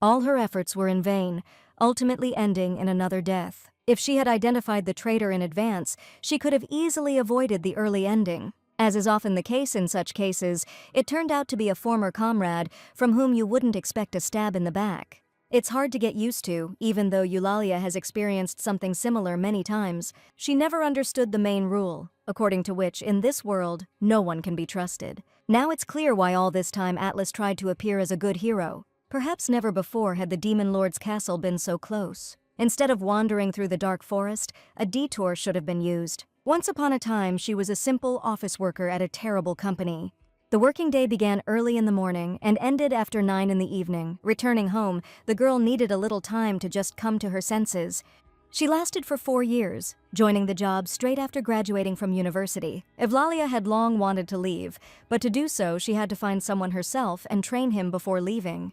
All her efforts were in vain, ultimately ending in another death. If she had identified the traitor in advance, she could have easily avoided the early ending. As is often the case in such cases, it turned out to be a former comrade from whom you wouldn't expect a stab in the back. It's hard to get used to, even though Eulalia has experienced something similar many times. She never understood the main rule, according to which, in this world, no one can be trusted. Now it's clear why all this time Atlas tried to appear as a good hero. Perhaps never before had the Demon Lord's castle been so close. Instead of wandering through the dark forest, a detour should have been used. Once upon a time, she was a simple office worker at a terrible company. The working day began early in the morning and ended after 9 in the evening. Returning home, the girl needed a little time to just come to her senses. She lasted for 4 years, joining the job straight after graduating from university. Eulalia had long wanted to leave, but to do so she had to find someone herself and train him before leaving.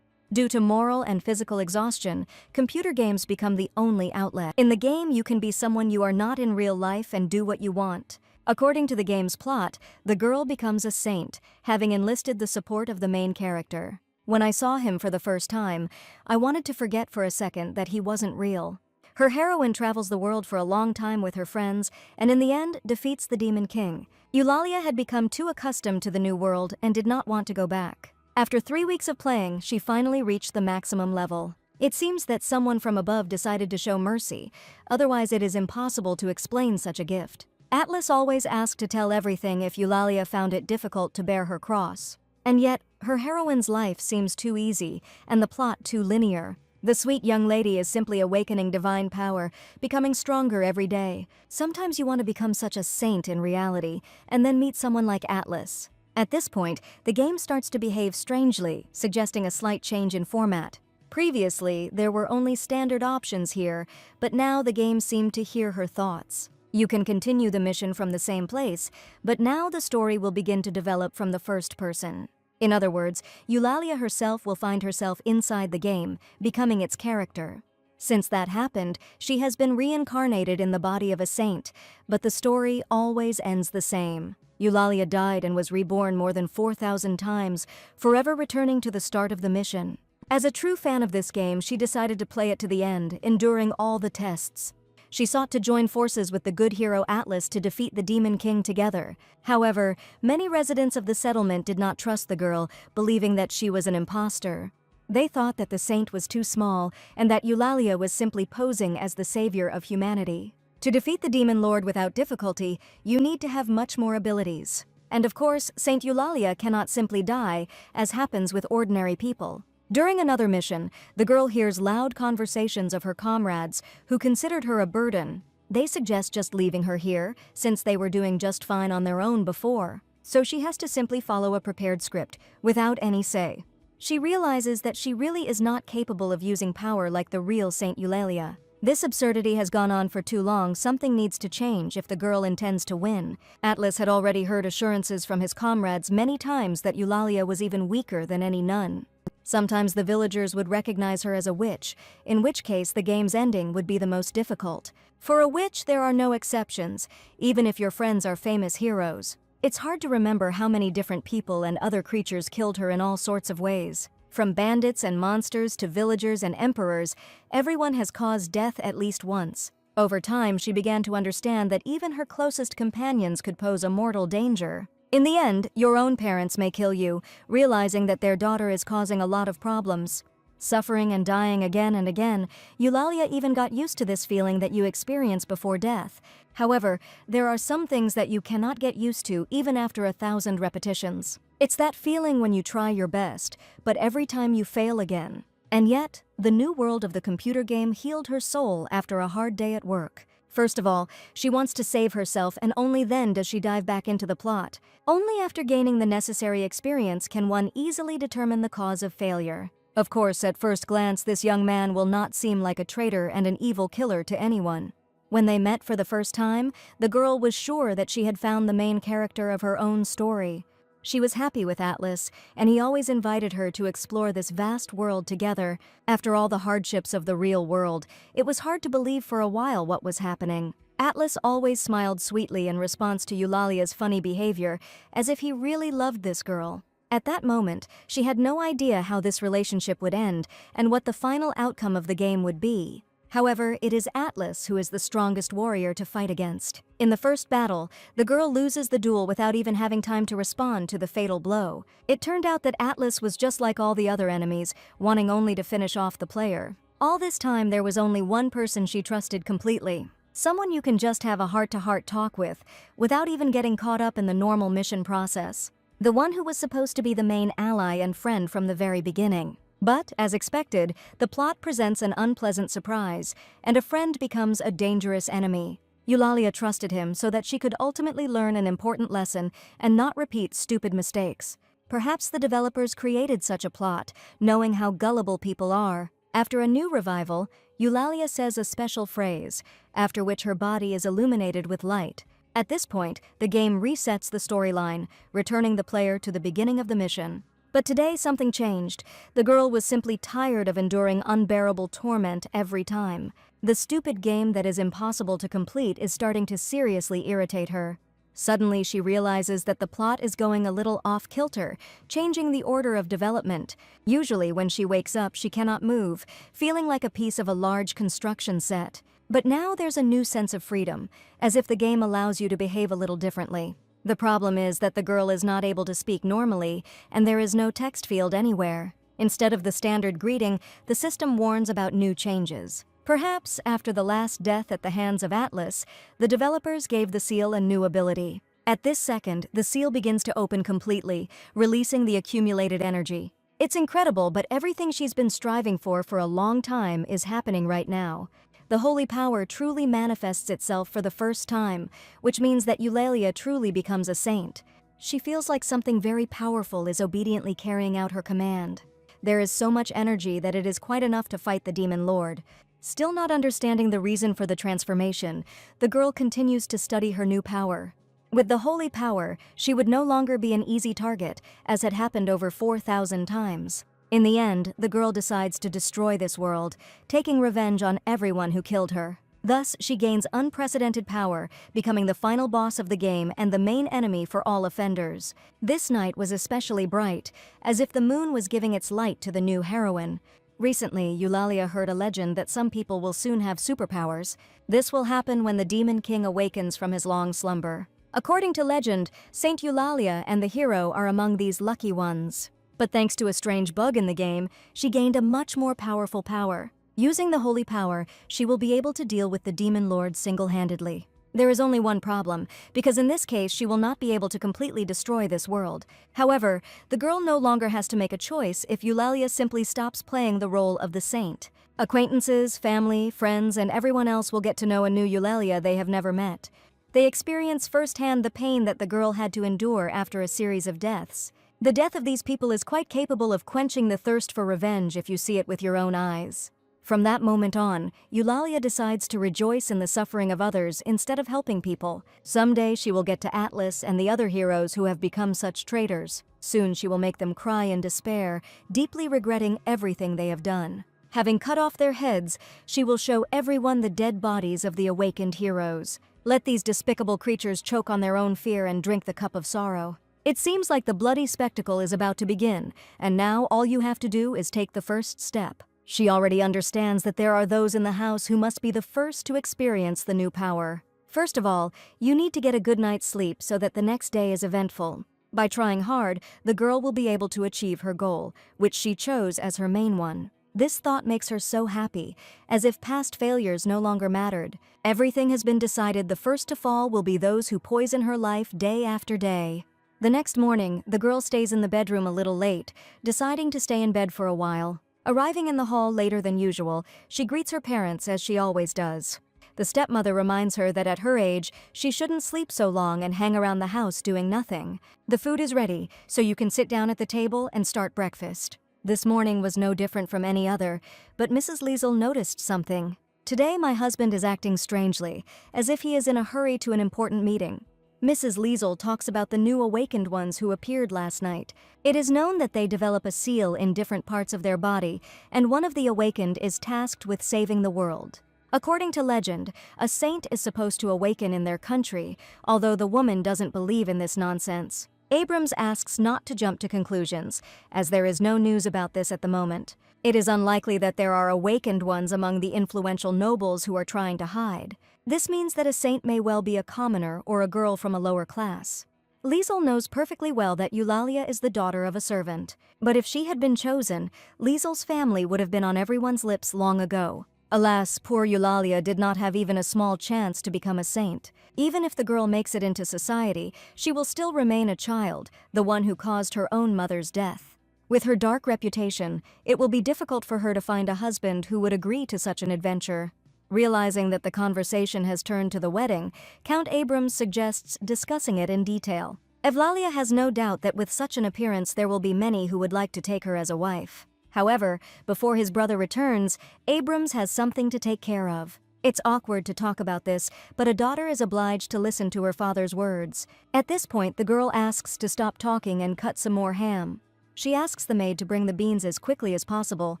Due to moral and physical exhaustion, computer games become the only outlet. In the game, you can be someone you are not in real life and do what you want. According to the game's plot, the girl becomes a saint, having enlisted the support of the main character. When I saw him for the first time, I wanted to forget for a second that he wasn't real. Her heroine travels the world for a long time with her friends, and in the end, defeats the Demon King. Eulalia had become too accustomed to the new world and did not want to go back. After 3 weeks of playing, she finally reached the maximum level. It seems that someone from above decided to show mercy, otherwise it is impossible to explain such a gift. Atlas always asked to tell everything if Eulalia found it difficult to bear her cross. And yet, her heroine's life seems too easy, and the plot too linear. The sweet young lady is simply awakening divine power, becoming stronger every day. Sometimes you want to become such a saint in reality, and then meet someone like Atlas. At this point, the game starts to behave strangely, suggesting a slight change in format. Previously, there were only standard options here, but now the game seemed to hear her thoughts. You can continue the mission from the same place, but now the story will begin to develop from the first person. In other words, Eulalia herself will find herself inside the game, becoming its character. Since that happened, she has been reincarnated in the body of a saint, but the story always ends the same. Eulalia died and was reborn more than 4,000 times, forever returning to the start of the mission. As a true fan of this game, she decided to play it to the end, enduring all the tests. She sought to join forces with the good hero Atlas to defeat the Demon King together. However, many residents of the settlement did not trust the girl, believing that she was an imposter. They thought that the saint was too small and that Eulalia was simply posing as the savior of humanity. To defeat the Demon Lord without difficulty, you need to have much more abilities. And of course, Saint Eulalia cannot simply die, as happens with ordinary people. During another mission, the girl hears loud conversations of her comrades who considered her a burden. They suggest just leaving her here, since they were doing just fine on their own before. So she has to simply follow a prepared script, without any say. She realizes that she really is not capable of using power like the real Saint Eulalia. This absurdity has gone on for too long. Something needs to change if the girl intends to win. Atlas had already heard assurances from his comrades many times that Eulalia was even weaker than any nun. Sometimes the villagers would recognize her as a witch, in which case the game's ending would be the most difficult. For a witch, there are no exceptions, even if your friends are famous heroes. It's hard to remember how many different people and other creatures killed her in all sorts of ways. From bandits and monsters to villagers and emperors, everyone has caused death at least once. Over time, she began to understand that even her closest companions could pose a mortal danger. In the end, your own parents may kill you, realizing that their daughter is causing a lot of problems. Suffering and dying again and again, Eulalia even got used to this feeling that you experience before death. However, there are some things that you cannot get used to even after 1,000 repetitions. It's that feeling when you try your best, but every time you fail again. And yet, the new world of the computer game healed her soul after a hard day at work. First of all, she wants to save herself, and only then does she dive back into the plot. Only after gaining the necessary experience can one easily determine the cause of failure. Of course, at first glance, this young man will not seem like a traitor and an evil killer to anyone. When they met for the first time, the girl was sure that she had found the main character of her own story. She was happy with Atlas, and he always invited her to explore this vast world together. After all the hardships of the real world, it was hard to believe for a while what was happening. Atlas always smiled sweetly in response to Eulalia's funny behavior, as if he really loved this girl. At that moment, she had no idea how this relationship would end and what the final outcome of the game would be. However, it is Atlas who is the strongest warrior to fight against. In the first battle, the girl loses the duel without even having time to respond to the fatal blow. It turned out that Atlas was just like all the other enemies, wanting only to finish off the player. All this time, there was only one person she trusted completely. Someone you can just have a heart-to-heart talk with, without even getting caught up in the normal mission process. The one who was supposed to be the main ally and friend from the very beginning. But, as expected, the plot presents an unpleasant surprise, and a friend becomes a dangerous enemy. Eulalia trusted him so that she could ultimately learn an important lesson and not repeat stupid mistakes. Perhaps the developers created such a plot, knowing how gullible people are. After a new revival, Eulalia says a special phrase, after which her body is illuminated with light. At this point, the game resets the storyline, returning the player to the beginning of the mission. But today something changed. The girl was simply tired of enduring unbearable torment every time. The stupid game that is impossible to complete is starting to seriously irritate her. Suddenly she realizes that the plot is going a little off-kilter, changing the order of development. Usually when she wakes up, she cannot move, feeling like a piece of a large construction set. But now there's a new sense of freedom, as if the game allows you to behave a little differently. The problem is that the girl is not able to speak normally, and there is no text field anywhere. Instead of the standard greeting, the system warns about new changes. Perhaps, after the last death at the hands of Atlas, the developers gave the seal a new ability. At this second, the seal begins to open completely, releasing the accumulated energy. It's incredible, but everything she's been striving for a long time is happening right now. The holy power truly manifests itself for the first time, which means that Eulalia truly becomes a saint. She feels like something very powerful is obediently carrying out her command. There is so much energy that it is quite enough to fight the demon lord. Still not understanding the reason for the transformation, the girl continues to study her new power. With the holy power, she would no longer be an easy target, as had happened over 4,000 times. In the end, the girl decides to destroy this world, taking revenge on everyone who killed her. Thus, she gains unprecedented power, becoming the final boss of the game and the main enemy for all offenders. This night was especially bright, as if the moon was giving its light to the new heroine. Recently, Eulalia heard a legend that some people will soon have superpowers. This will happen when the Demon King awakens from his long slumber. According to legend, Saint Eulalia and the hero are among these lucky ones. But thanks to a strange bug in the game, she gained a much more powerful power. Using the holy power, she will be able to deal with the demon lord single-handedly. There is only one problem, because in this case she will not be able to completely destroy this world. However, the girl no longer has to make a choice if Eulalia simply stops playing the role of the saint. Acquaintances, family, friends, and everyone else will get to know a new Eulalia they have never met. They experience firsthand the pain that the girl had to endure after a series of deaths. The death of these people is quite capable of quenching the thirst for revenge if you see it with your own eyes. From that moment on, Eulalia decides to rejoice in the suffering of others instead of helping people. Someday she will get to Atlas and the other heroes who have become such traitors. Soon she will make them cry in despair, deeply regretting everything they have done. Having cut off their heads, she will show everyone the dead bodies of the awakened heroes. Let these despicable creatures choke on their own fear and drink the cup of sorrow. It seems like the bloody spectacle is about to begin, and now all you have to do is take the first step. She already understands that there are those in the house who must be the first to experience the new power. First of all, you need to get a good night's sleep so that the next day is eventful. By trying hard, the girl will be able to achieve her goal, which she chose as her main one. This thought makes her so happy, as if past failures no longer mattered. Everything has been decided. The first to fall will be those who poison her life day after day. The next morning, the girl stays in the bedroom a little late, deciding to stay in bed for a while. Arriving in the hall later than usual, she greets her parents as she always does. The stepmother reminds her that at her age, she shouldn't sleep so long and hang around the house doing nothing. The food is ready, so you can sit down at the table and start breakfast. This morning was no different from any other, but Mrs. Liesel noticed something. Today my husband is acting strangely, as if he is in a hurry to an important meeting. Mrs. Liesel talks about the new awakened ones who appeared last night. It is known that they develop a seal in different parts of their body, and one of the awakened is tasked with saving the world. According to legend, a saint is supposed to awaken in their country, although the woman doesn't believe in this nonsense. Abrams asks not to jump to conclusions, as there is no news about this at the moment. It is unlikely that there are awakened ones among the influential nobles who are trying to hide. This means that a saint may well be a commoner or a girl from a lower class. Liesel knows perfectly well that Eulalia is the daughter of a servant, but if she had been chosen, Liesel's family would have been on everyone's lips long ago. Alas, poor Eulalia did not have even a small chance to become a saint. Even if the girl makes it into society, she will still remain a child, the one who caused her own mother's death. With her dark reputation, it will be difficult for her to find a husband who would agree to such an adventure. Realizing that the conversation has turned to the wedding, Count Abrams suggests discussing it in detail. Eulalia has no doubt that with such an appearance there will be many who would like to take her as a wife. However, before his brother returns, Abrams has something to take care of. It's awkward to talk about this, but a daughter is obliged to listen to her father's words. At this point, the girl asks to stop talking and cut some more ham. She asks the maid to bring the beans as quickly as possible.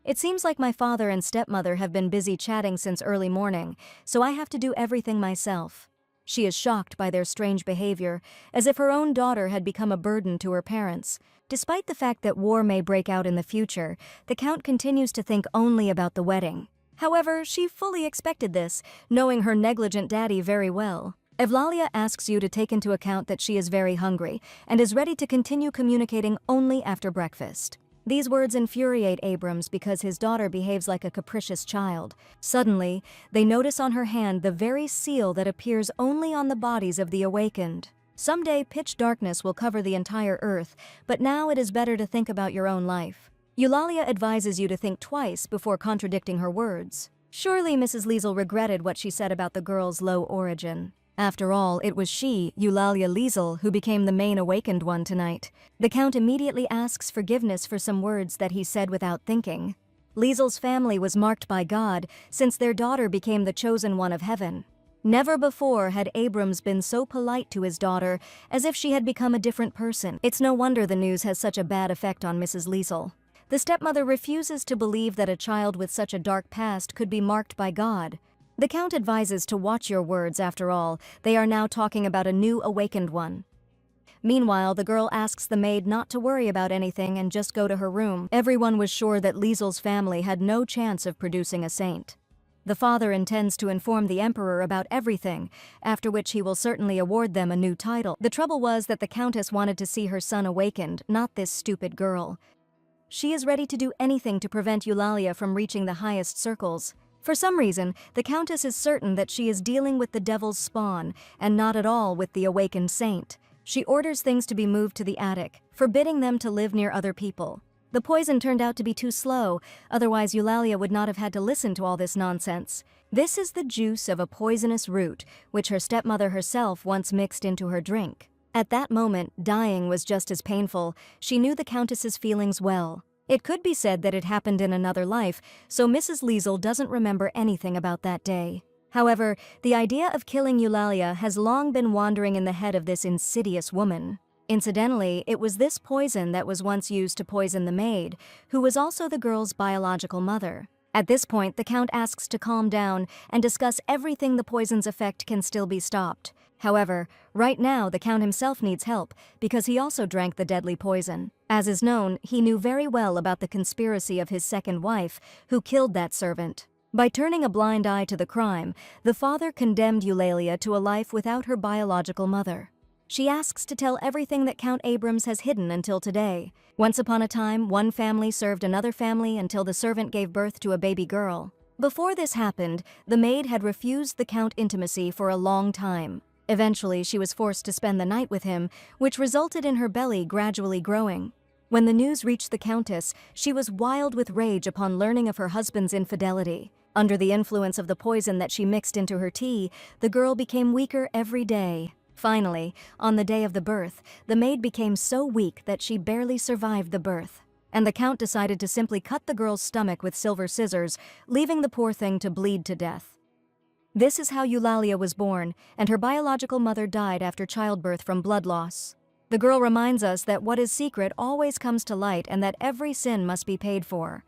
It seems like my father and stepmother have been busy chatting since early morning, so I have to do everything myself. She is shocked by their strange behavior, as if her own daughter had become a burden to her parents. Despite the fact that war may break out in the future, the Count continues to think only about the wedding. However, she fully expected this, knowing her negligent daddy very well. Eulalia asks you to take into account that she is very hungry and is ready to continue communicating only after breakfast. These words infuriate Abrams because his daughter behaves like a capricious child. Suddenly, they notice on her hand the very seal that appears only on the bodies of the awakened. Someday pitch darkness will cover the entire earth, but now it is better to think about your own life. Eulalia advises you to think twice before contradicting her words. Surely Mrs. Liesel regretted what she said about the girl's low origin. After all, it was she, Eulalia Liesel, who became the main awakened one tonight. The Count immediately asks forgiveness for some words that he said without thinking. Liesel's family was marked by God, since their daughter became the chosen one of heaven. Never before had Abrams been so polite to his daughter, as if she had become a different person. It's no wonder the news has such a bad effect on Mrs. Liesel. The stepmother refuses to believe that a child with such a dark past could be marked by God. The Count advises to watch your words. After all, they are now talking about a new awakened one. Meanwhile, the girl asks the maid not to worry about anything and just go to her room. Everyone was sure that Liesel's family had no chance of producing a saint. The father intends to inform the emperor about everything, after which he will certainly award them a new title. The trouble was that the countess wanted to see her son awakened, not this stupid girl. She is ready to do anything to prevent Eulalia from reaching the highest circles. For some reason, the Countess is certain that she is dealing with the devil's spawn, and not at all with the awakened saint. She orders things to be moved to the attic, forbidding them to live near other people. The poison turned out to be too slow, otherwise Eulalia would not have had to listen to all this nonsense. This is the juice of a poisonous root, which her stepmother herself once mixed into her drink. At that moment, dying was just as painful. She knew the Countess's feelings well. It could be said that it happened in another life, so Mrs. Liesel doesn't remember anything about that day. However, the idea of killing Eulalia has long been wandering in the head of this insidious woman. Incidentally, it was this poison that was once used to poison the maid, who was also the girl's biological mother. At this point, the Count asks to calm down and discuss everything the poison's effect can still be stopped. However, right now the Count himself needs help because he also drank the deadly poison. As is known, he knew very well about the conspiracy of his second wife, who killed that servant. By turning a blind eye to the crime, the father condemned Eulalia to a life without her biological mother. She asks to tell everything that Count Abrams has hidden until today. Once upon a time, one family served another family until the servant gave birth to a baby girl. Before this happened, the maid had refused the Count intimacy for a long time. Eventually, she was forced to spend the night with him, which resulted in her belly gradually growing. When the news reached the Countess, she was wild with rage upon learning of her husband's infidelity. Under the influence of the poison that she mixed into her tea, the girl became weaker every day. Finally, on the day of the birth, the maid became so weak that she barely survived the birth, and the Count decided to simply cut the girl's stomach with silver scissors, leaving the poor thing to bleed to death. This is how Eulalia was born, and her biological mother died after childbirth from blood loss. The girl reminds us that what is secret always comes to light and that every sin must be paid for.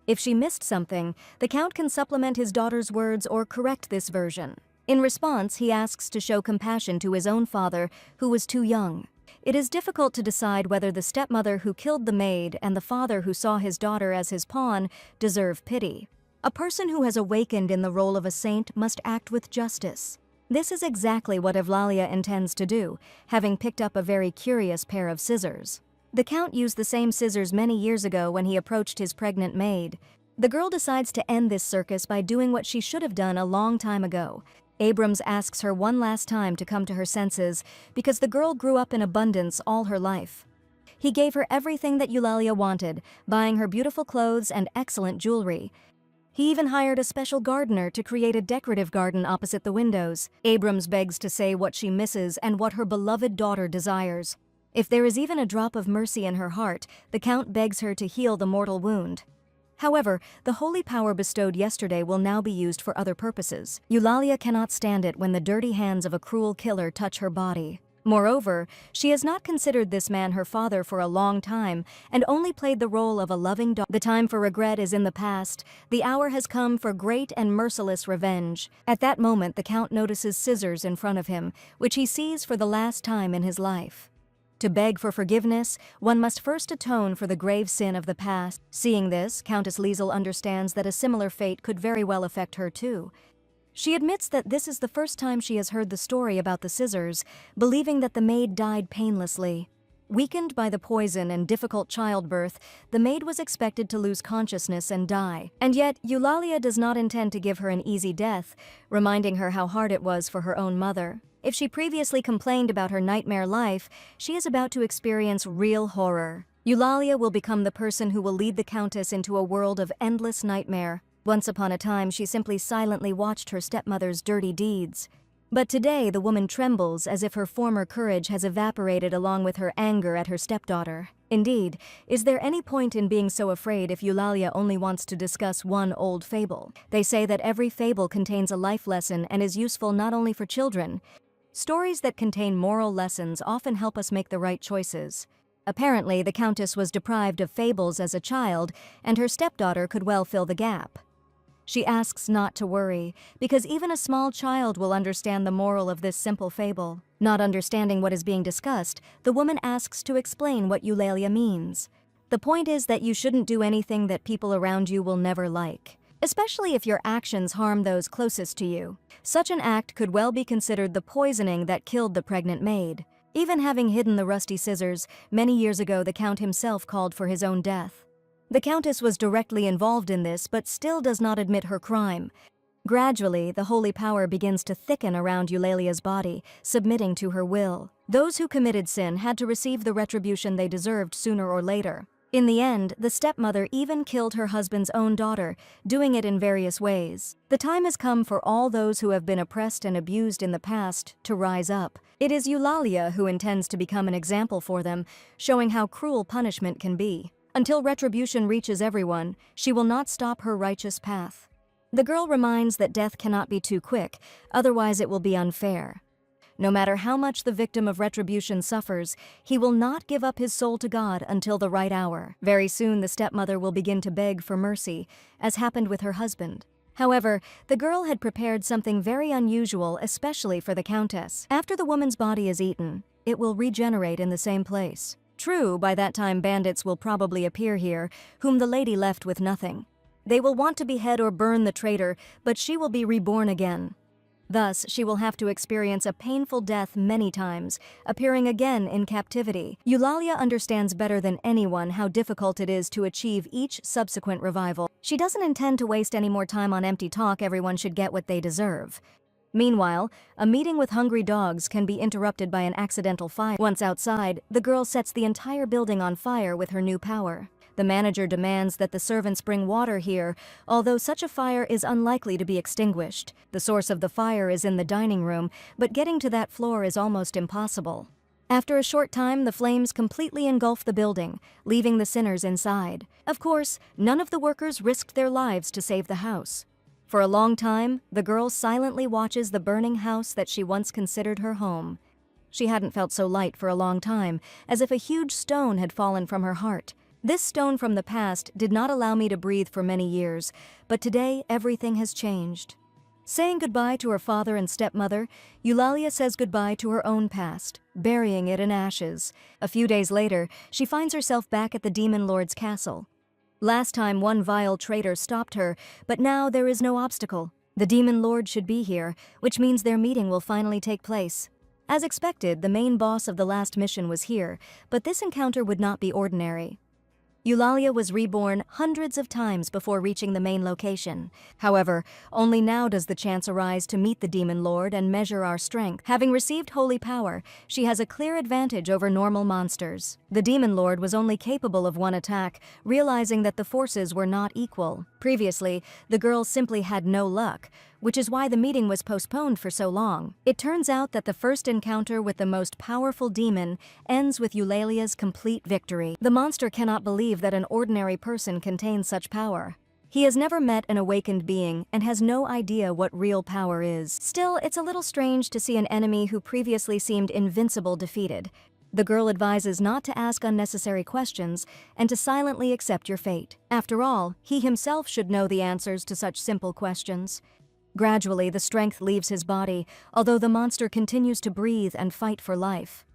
If she missed something, the Count can supplement his daughter's words or correct this version. In response, he asks to show compassion to his own father, who was too young. it is difficult to decide whether the stepmother who killed the maid and the father who saw his daughter as his pawn deserve pity. A person who has awakened in the role of a saint must act with justice. This is exactly what Evlalia intends to do, having picked up a very curious pair of scissors. The Count used the same scissors many years ago when he approached his pregnant maid. The girl decides to end this circus by doing what she should have done a long time ago. Abrams asks her one last time to come to her senses because the girl grew up in abundance all her life. He gave her everything that Eulalia wanted, buying her beautiful clothes and excellent jewelry. He even hired a special gardener to create a decorative garden opposite the windows. Abrams begs to say what she misses and what her beloved daughter desires. If there is even a drop of mercy in her heart, the Count begs her to heal the mortal wound. However, the holy power bestowed yesterday will now be used for other purposes. Eulalia cannot stand it when the dirty hands of a cruel killer touch her body. Moreover, she has not considered this man her father for a long time and only played the role of a loving daughter. The time for regret is in the past. The hour has come for great and merciless revenge. At that moment, the Count notices scissors in front of him, which he sees for the last time in his life. To beg for forgiveness, one must first atone for the grave sin of the past. Seeing this, Countess Liesel understands that a similar fate could very well affect her too. She admits that this is the first time she has heard the story about the scissors, believing that the maid died painlessly. Weakened by the poison and difficult childbirth, the maid was expected to lose consciousness and die. And yet, Eulalia does not intend to give her an easy death, reminding her how hard it was for her own mother. If she previously complained about her nightmare life, she is about to experience real horror. Eulalia will become the person who will lead the Countess into a world of endless nightmare. Once upon a time, she simply silently watched her stepmother's dirty deeds. But today, the woman trembles as if her former courage has evaporated along with her anger at her stepdaughter. Indeed, is there any point in being so afraid if Eulalia only wants to discuss one old fable? They say that every fable contains a life lesson and is useful not only for children. Stories that contain moral lessons often help us make the right choices. Apparently, the Countess was deprived of fables as a child, and her stepdaughter could well fill the gap. She asks not to worry, because even a small child will understand the moral of this simple fable. Not understanding what is being discussed, the woman asks to explain what Eulalia means. The point is that you shouldn't do anything that people around you will never like, especially if your actions harm those closest to you. Such an act could well be considered the poisoning that killed the pregnant maid. Even having hidden the rusty scissors, many years ago the Count himself called for his own death. The Countess was directly involved in this, but still does not admit her crime. Gradually, the holy power begins to thicken around Eulalia's body, submitting to her will. Those who committed sin had to receive the retribution they deserved sooner or later. In the end, the stepmother even killed her husband's own daughter, doing it in various ways. The time has come for all those who have been oppressed and abused in the past to rise up. It is Eulalia who intends to become an example for them, showing how cruel punishment can be. Until retribution reaches everyone, she will not stop her righteous path. The girl reminds that death cannot be too quick, otherwise it will be unfair. No matter how much the victim of retribution suffers, he will not give up his soul to God until the right hour. Very soon the stepmother will begin to beg for mercy, as happened with her husband. However, the girl had prepared something very unusual, especially for the Countess. After the woman's body is eaten, it will regenerate in the same place. True, by that time bandits will probably appear here, whom the lady left with nothing. They will want to behead or burn the traitor, but she will be reborn again. Thus, she will have to experience a painful death many times, appearing again in captivity. Eulalia understands better than anyone how difficult it is to achieve each subsequent revival. She doesn't intend to waste any more time on empty talk. Everyone should get what they deserve. Meanwhile, a meeting with hungry dogs can be interrupted by an accidental fire. Once outside, the girl sets the entire building on fire with her new power. The manager demands that the servants bring water here, although such a fire is unlikely to be extinguished. The source of the fire is in the dining room, but getting to that floor is almost impossible. After a short time, the flames completely engulf the building, leaving the sinners inside. Of course, none of the workers risked their lives to save the house. For a long time, the girl silently watches the burning house that she once considered her home. She hadn't felt so light for a long time, as if a huge stone had fallen from her heart. This stone from the past did not allow me to breathe for many years, but today everything has changed. Saying goodbye to her father and stepmother, Eulalia says goodbye to her own past, burying it in ashes. A few days later, she finds herself back at the Demon Lord's castle. Last time one vile traitor stopped her, but now there is no obstacle. The Demon Lord should be here, which means their meeting will finally take place. As expected, the main boss of the last mission was here, but this encounter would not be ordinary. Eulalia was reborn hundreds of times before reaching the main location. However, only now does the chance arise to meet the Demon Lord and measure our strength. Having received holy power, she has a clear advantage over normal monsters. The Demon Lord was only capable of one attack, realizing that the forces were not equal. Previously, the girl simply had no luck, which is why the meeting was postponed for so long. It turns out that the first encounter with the most powerful demon ends with Eulalia's complete victory. The monster cannot believe that an ordinary person contains such power. He has never met an awakened being and has no idea what real power is. Still, it's a little strange to see an enemy who previously seemed invincible defeated. The girl advises not to ask unnecessary questions and to silently accept your fate. After all, he himself should know the answers to such simple questions. Gradually, the strength leaves his body, although the monster continues to breathe and fight for life.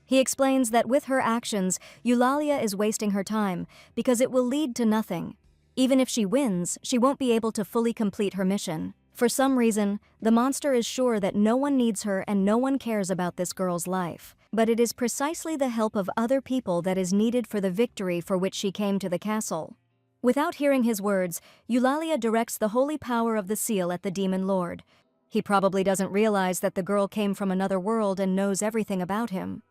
He explains that with her actions, Eulalia is wasting her time because it will lead to nothing. Even if she wins, she won't be able to fully complete her mission. For some reason, the monster is sure that no one needs her and no one cares about this girl's life. But it is precisely the help of other people that is needed for the victory for which she came to the castle. Without hearing his words, Eulalia directs the holy power of the seal at the Demon Lord. He probably doesn't realize that the girl came from another world and knows everything about him.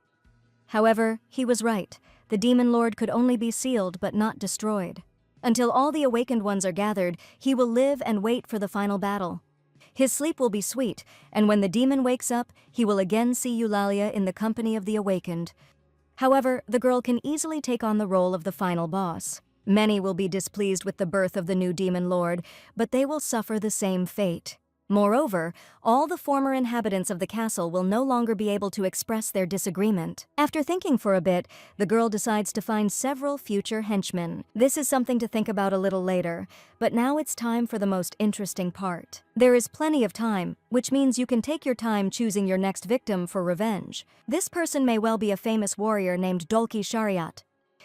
However, he was right. The Demon Lord could only be sealed but not destroyed. Until all the awakened ones are gathered, he will live and wait for the final battle. His sleep will be sweet, and when the demon wakes up, he will again see Eulalia in the company of the awakened. However, the girl can easily take on the role of the final boss. Many will be displeased with the birth of the new Demon Lord, but they will suffer the same fate. Moreover, all the former inhabitants of the castle will no longer be able to express their disagreement. After thinking for a bit, the girl decides to find several future henchmen. This is something to think about a little later, but now it's time for the most interesting part. There is plenty of time, which means you can take your time choosing your next victim for revenge. This person may well be a famous warrior named Dolki Shariat.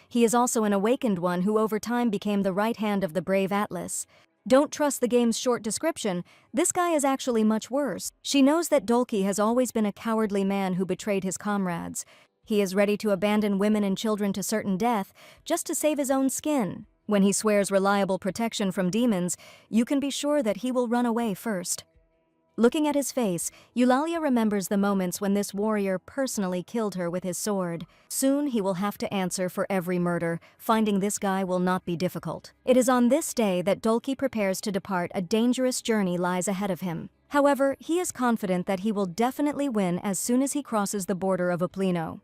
He is also an awakened one who over time became the right hand of the brave Atlas. Don't trust the game's short description. This guy is actually much worse. She knows that Dolki has always been a cowardly man who betrayed his comrades. He is ready to abandon women and children to certain death just to save his own skin. When he swears reliable protection from demons, you can be sure that he will run away first. Looking at his face, Eulalia remembers the moments when this warrior personally killed her with his sword. Soon he will have to answer for every murder. Finding this guy will not be difficult. It is on this day that Dolki prepares to depart. A dangerous journey lies ahead of him. However, he is confident that he will definitely win as soon as he crosses the border of Uplino.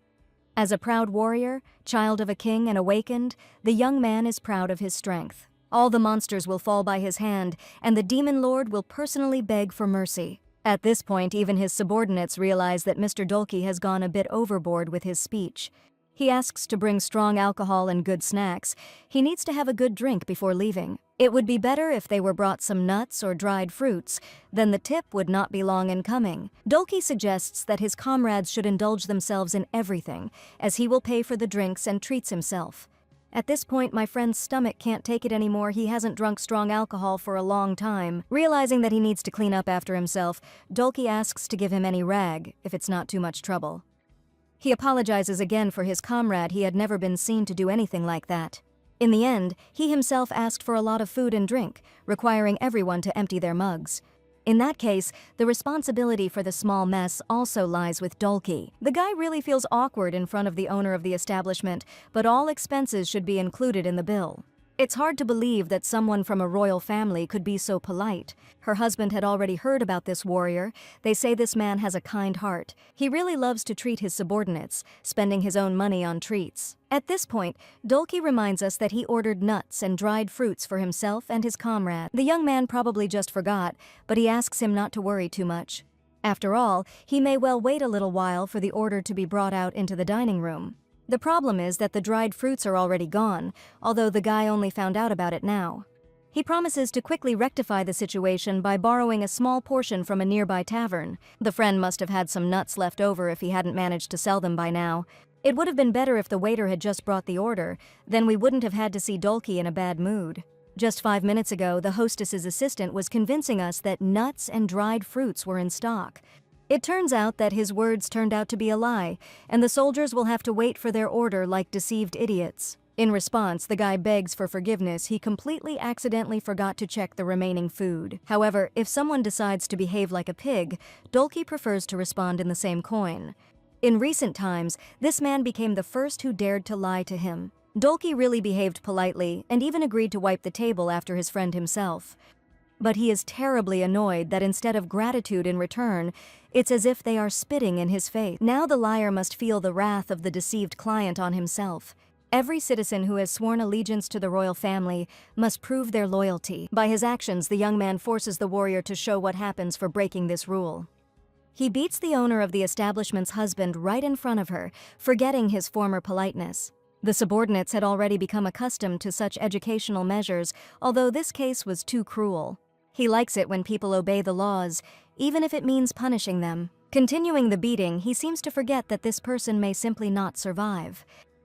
As a proud warrior, child of a king and awakened, the young man is proud of his strength. All the monsters will fall by his hand, and the Demon Lord will personally beg for mercy. At this point, even his subordinates realize that Mr. Dolki has gone a bit overboard with his speech. He asks to bring strong alcohol and good snacks. He needs to have a good drink before leaving. It would be better if they were brought some nuts or dried fruits, then the tip would not be long in coming. Dolki suggests that his comrades should indulge themselves in everything, as he will pay for the drinks and treats himself. At this point, my friend's stomach can't take it anymore. He hasn't drunk strong alcohol for a long time. Realizing that he needs to clean up after himself, Dolki asks to give him any rag, if it's not too much trouble. He apologizes again for his comrade. He had never been seen to do anything like that. In the end, he himself asked for a lot of food and drink, requiring everyone to empty their mugs. In that case, the responsibility for the small mess also lies with Dolki. The guy really feels awkward in front of the owner of the establishment, but all expenses should be included in the bill. It's hard to believe that someone from a royal family could be so polite. Her husband had already heard about this warrior. They say this man has a kind heart. He really loves to treat his subordinates, spending his own money on treats. At this point, Dolki reminds us that he ordered nuts and dried fruits for himself and his comrade. The young man probably just forgot, but he asks him not to worry too much. After all, he may well wait a little while for the order to be brought out into the dining room. The problem is that the dried fruits are already gone, although the guy only found out about it now. He promises to quickly rectify the situation by borrowing a small portion from a nearby tavern. The friend must have had some nuts left over if he hadn't managed to sell them by now. It would have been better if the waiter had just brought the order, then we wouldn't have had to see Dolky in a bad mood. Just 5 minutes ago, the hostess's assistant was convincing us that nuts and dried fruits were in stock. It turns out that his words turned out to be a lie, and the soldiers will have to wait for their order like deceived idiots. In response, the guy begs for forgiveness. He completely accidentally forgot to check the remaining food. However, if someone decides to behave like a pig, Dolky prefers to respond in the same coin. In recent times, this man became the first who dared to lie to him. Dolky really behaved politely and even agreed to wipe the table after his friend himself. But he is terribly annoyed that instead of gratitude in return, it's as if they are spitting in his face. Now the liar must feel the wrath of the deceived client on himself. Every citizen who has sworn allegiance to the royal family must prove their loyalty. By his actions, the young man forces the warrior to show what happens for breaking this rule. He beats the owner of the establishment's husband right in front of her, forgetting his former politeness. The subordinates had already become accustomed to such educational measures, although this case was too cruel. He likes it when people obey the laws, even if it means punishing them. Continuing the beating, he seems to forget that this person may simply not survive.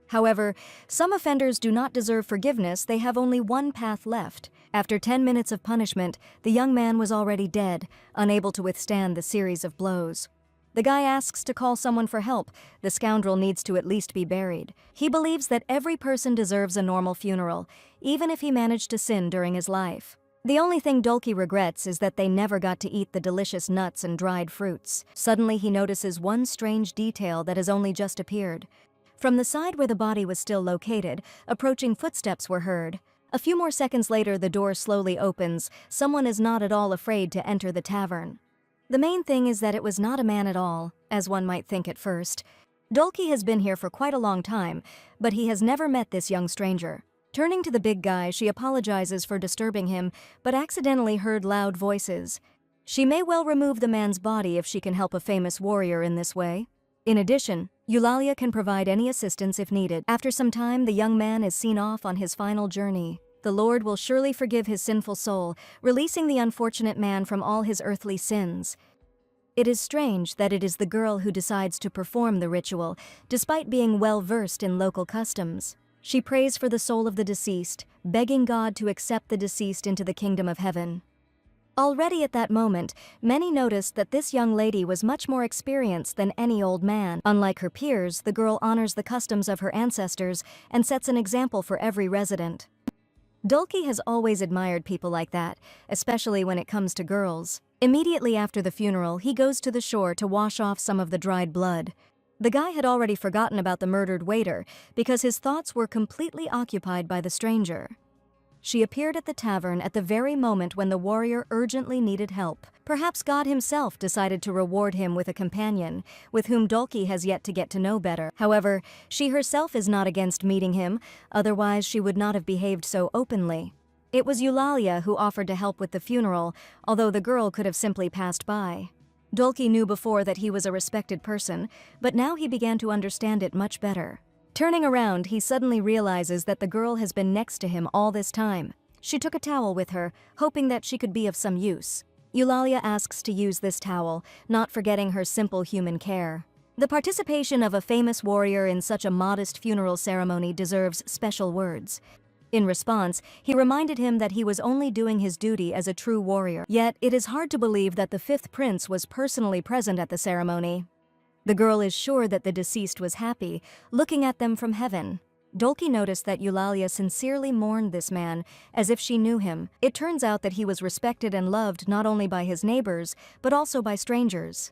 However, some offenders do not deserve forgiveness. They have only one path left. After 10 minutes of punishment, the young man was already dead, unable to withstand the series of blows. The guy asks to call someone for help. The scoundrel needs to at least be buried. He believes that every person deserves a normal funeral, even if he managed to sin during his life. The only thing Dolky regrets is that they never got to eat the delicious nuts and dried fruits. Suddenly he notices one strange detail that has only just appeared. From the side where the body was still located, approaching footsteps were heard. A few more seconds later, the door slowly opens. Someone is not at all afraid to enter the tavern. The main thing is that it was not a man at all, as one might think at first. Dolky has been here for quite a long time, but he has never met this young stranger. Turning to the big guy, she apologizes for disturbing him, but accidentally heard loud voices. She may well remove the man's body if she can help a famous warrior in this way. In addition, Eulalia can provide any assistance if needed. After some time, the young man is seen off on his final journey. The Lord will surely forgive his sinful soul, releasing the unfortunate man from all his earthly sins. It is strange that it is the girl who decides to perform the ritual, despite being well versed in local customs. She prays for the soul of the deceased, begging God to accept the deceased into the kingdom of heaven. Already at that moment, many noticed that this young lady was much more experienced than any old man. Unlike her peers, the girl honors the customs of her ancestors and sets an example for every resident. Dolky has always admired people like that, especially when it comes to girls. Immediately after the funeral, he goes to the shore to wash off some of the dried blood. The guy had already forgotten about the murdered waiter because his thoughts were completely occupied by the stranger. She appeared at the tavern at the very moment when the warrior urgently needed help. Perhaps God himself decided to reward him with a companion, with whom Dolky has yet to get to know better. However, she herself is not against meeting him, otherwise she would not have behaved so openly. It was Eulalia who offered to help with the funeral, although the girl could have simply passed by. Dolky knew before that he was a respected person, but now he began to understand it much better. Turning around, he suddenly realizes that the girl has been next to him all this time. She took a towel with her, hoping that she could be of some use. Eulalia asks to use this towel, not forgetting her simple human care. The participation of a famous warrior in such a modest funeral ceremony deserves special words. In response, he reminded him that he was only doing his duty as a true warrior. Yet, it is hard to believe that the fifth prince was personally present at the ceremony. The girl is sure that the deceased was happy, looking at them from heaven. Dolky noticed that Eulalia sincerely mourned this man, as if she knew him. It turns out that he was respected and loved not only by his neighbors, but also by strangers.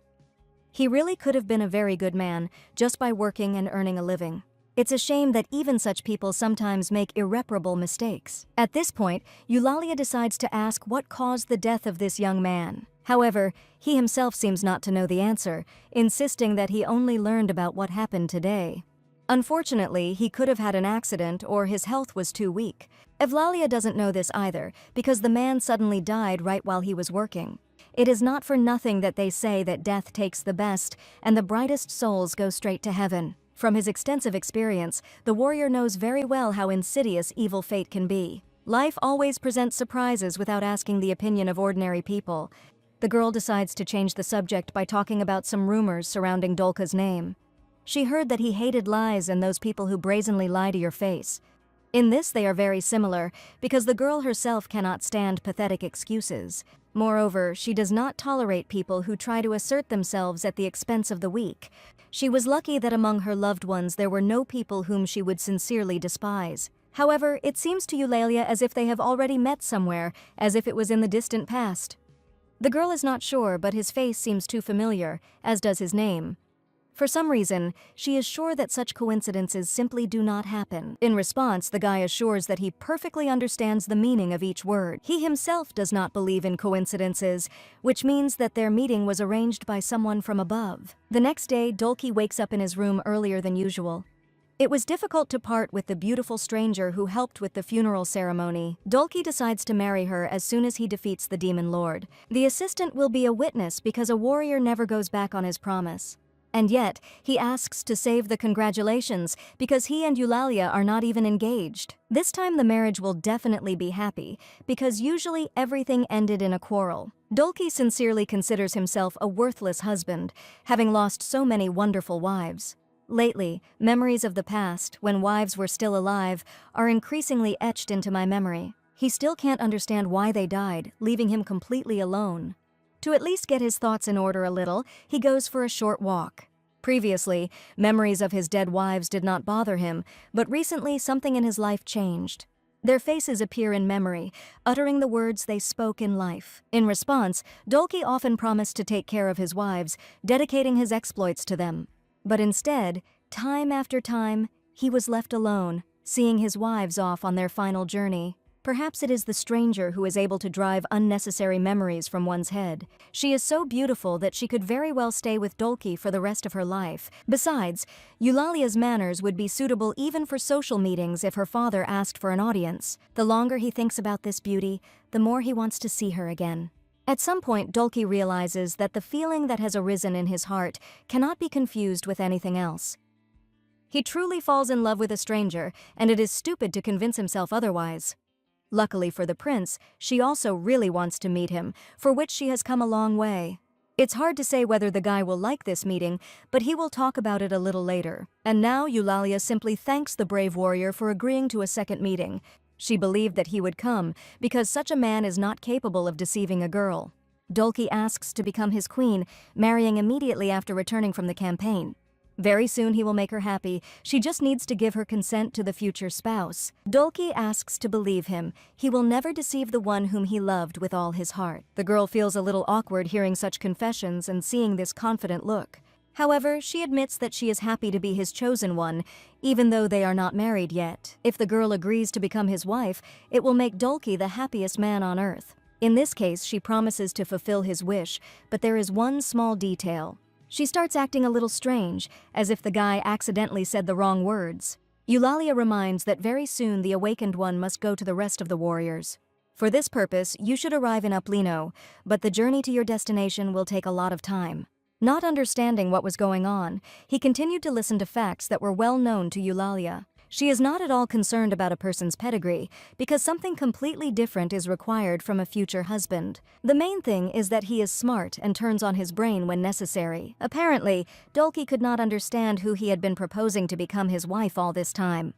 He really could have been a very good man, just by working and earning a living. It's a shame that even such people sometimes make irreparable mistakes. At this point, Eulalia decides to ask what caused the death of this young man. However, he himself seems not to know the answer, insisting that he only learned about what happened today. Unfortunately, he could have had an accident or his health was too weak. Eulalia doesn't know this either, because the man suddenly died right while he was working. It is not for nothing that they say that death takes the best, and the brightest souls go straight to heaven. From his extensive experience, the warrior knows very well how insidious evil fate can be. Life always presents surprises without asking the opinion of ordinary people. The girl decides to change the subject by talking about some rumors surrounding Dolka's name. She heard that he hated lies and those people who brazenly lie to your face. In this they are very similar, because the girl herself cannot stand pathetic excuses. Moreover, she does not tolerate people who try to assert themselves at the expense of the weak. She was lucky that among her loved ones there were no people whom she would sincerely despise. However, it seems to Eulalia as if they have already met somewhere, as if it was in the distant past. The girl is not sure, but his face seems too familiar, as does his name. For some reason, she is sure that such coincidences simply do not happen. In response, the guy assures that he perfectly understands the meaning of each word. He himself does not believe in coincidences, which means that their meeting was arranged by someone from above. The next day, Dolki wakes up in his room earlier than usual. It was difficult to part with the beautiful stranger who helped with the funeral ceremony. Dolki decides to marry her as soon as he defeats the demon lord. The assistant will be a witness because a warrior never goes back on his promise. And yet, he asks to save the congratulations because he and Eulalia are not even engaged. This time the marriage will definitely be happy, because usually everything ended in a quarrel. Dolki sincerely considers himself a worthless husband, having lost so many wonderful wives. Lately, memories of the past, when wives were still alive, are increasingly etched into my memory. He still can't understand why they died, leaving him completely alone. To at least get his thoughts in order a little, he goes for a short walk. Previously, memories of his dead wives did not bother him, but recently something in his life changed. Their faces appear in memory, uttering the words they spoke in life. In response, Dolki often promised to take care of his wives, dedicating his exploits to them. But instead, time after time, he was left alone, seeing his wives off on their final journey. Perhaps it is the stranger who is able to drive unnecessary memories from one's head. She is so beautiful that she could very well stay with Dolki for the rest of her life. Besides, Eulalia's manners would be suitable even for social meetings if her father asked for an audience. The longer he thinks about this beauty, the more he wants to see her again. At some point, Dolki realizes that the feeling that has arisen in his heart cannot be confused with anything else. He truly falls in love with a stranger, and it is stupid to convince himself otherwise. Luckily for the prince, she also really wants to meet him, for which she has come a long way. It's hard to say whether the guy will like this meeting, but he will talk about it a little later. And now Eulalia simply thanks the brave warrior for agreeing to a second meeting. She believed that he would come, because such a man is not capable of deceiving a girl. Dolki asks to become his queen, marrying immediately after returning from the campaign. Very soon he will make her happy, she just needs to give her consent to the future spouse. Dolki asks to believe him, he will never deceive the one whom he loved with all his heart. The girl feels a little awkward hearing such confessions and seeing this confident look. However, she admits that she is happy to be his chosen one, even though they are not married yet. If the girl agrees to become his wife, it will make Dolki the happiest man on earth. In this case, she promises to fulfill his wish, but there is one small detail. She starts acting a little strange, as if the guy accidentally said the wrong words. Eulalia reminds that very soon the awakened one must go to the rest of the warriors. For this purpose, you should arrive in Uplino, but the journey to your destination will take a lot of time. Not understanding what was going on, he continued to listen to facts that were well known to Eulalia. She is not at all concerned about a person's pedigree, because something completely different is required from a future husband. The main thing is that he is smart and turns on his brain when necessary. Apparently, Dolki could not understand who he had been proposing to become his wife all this time.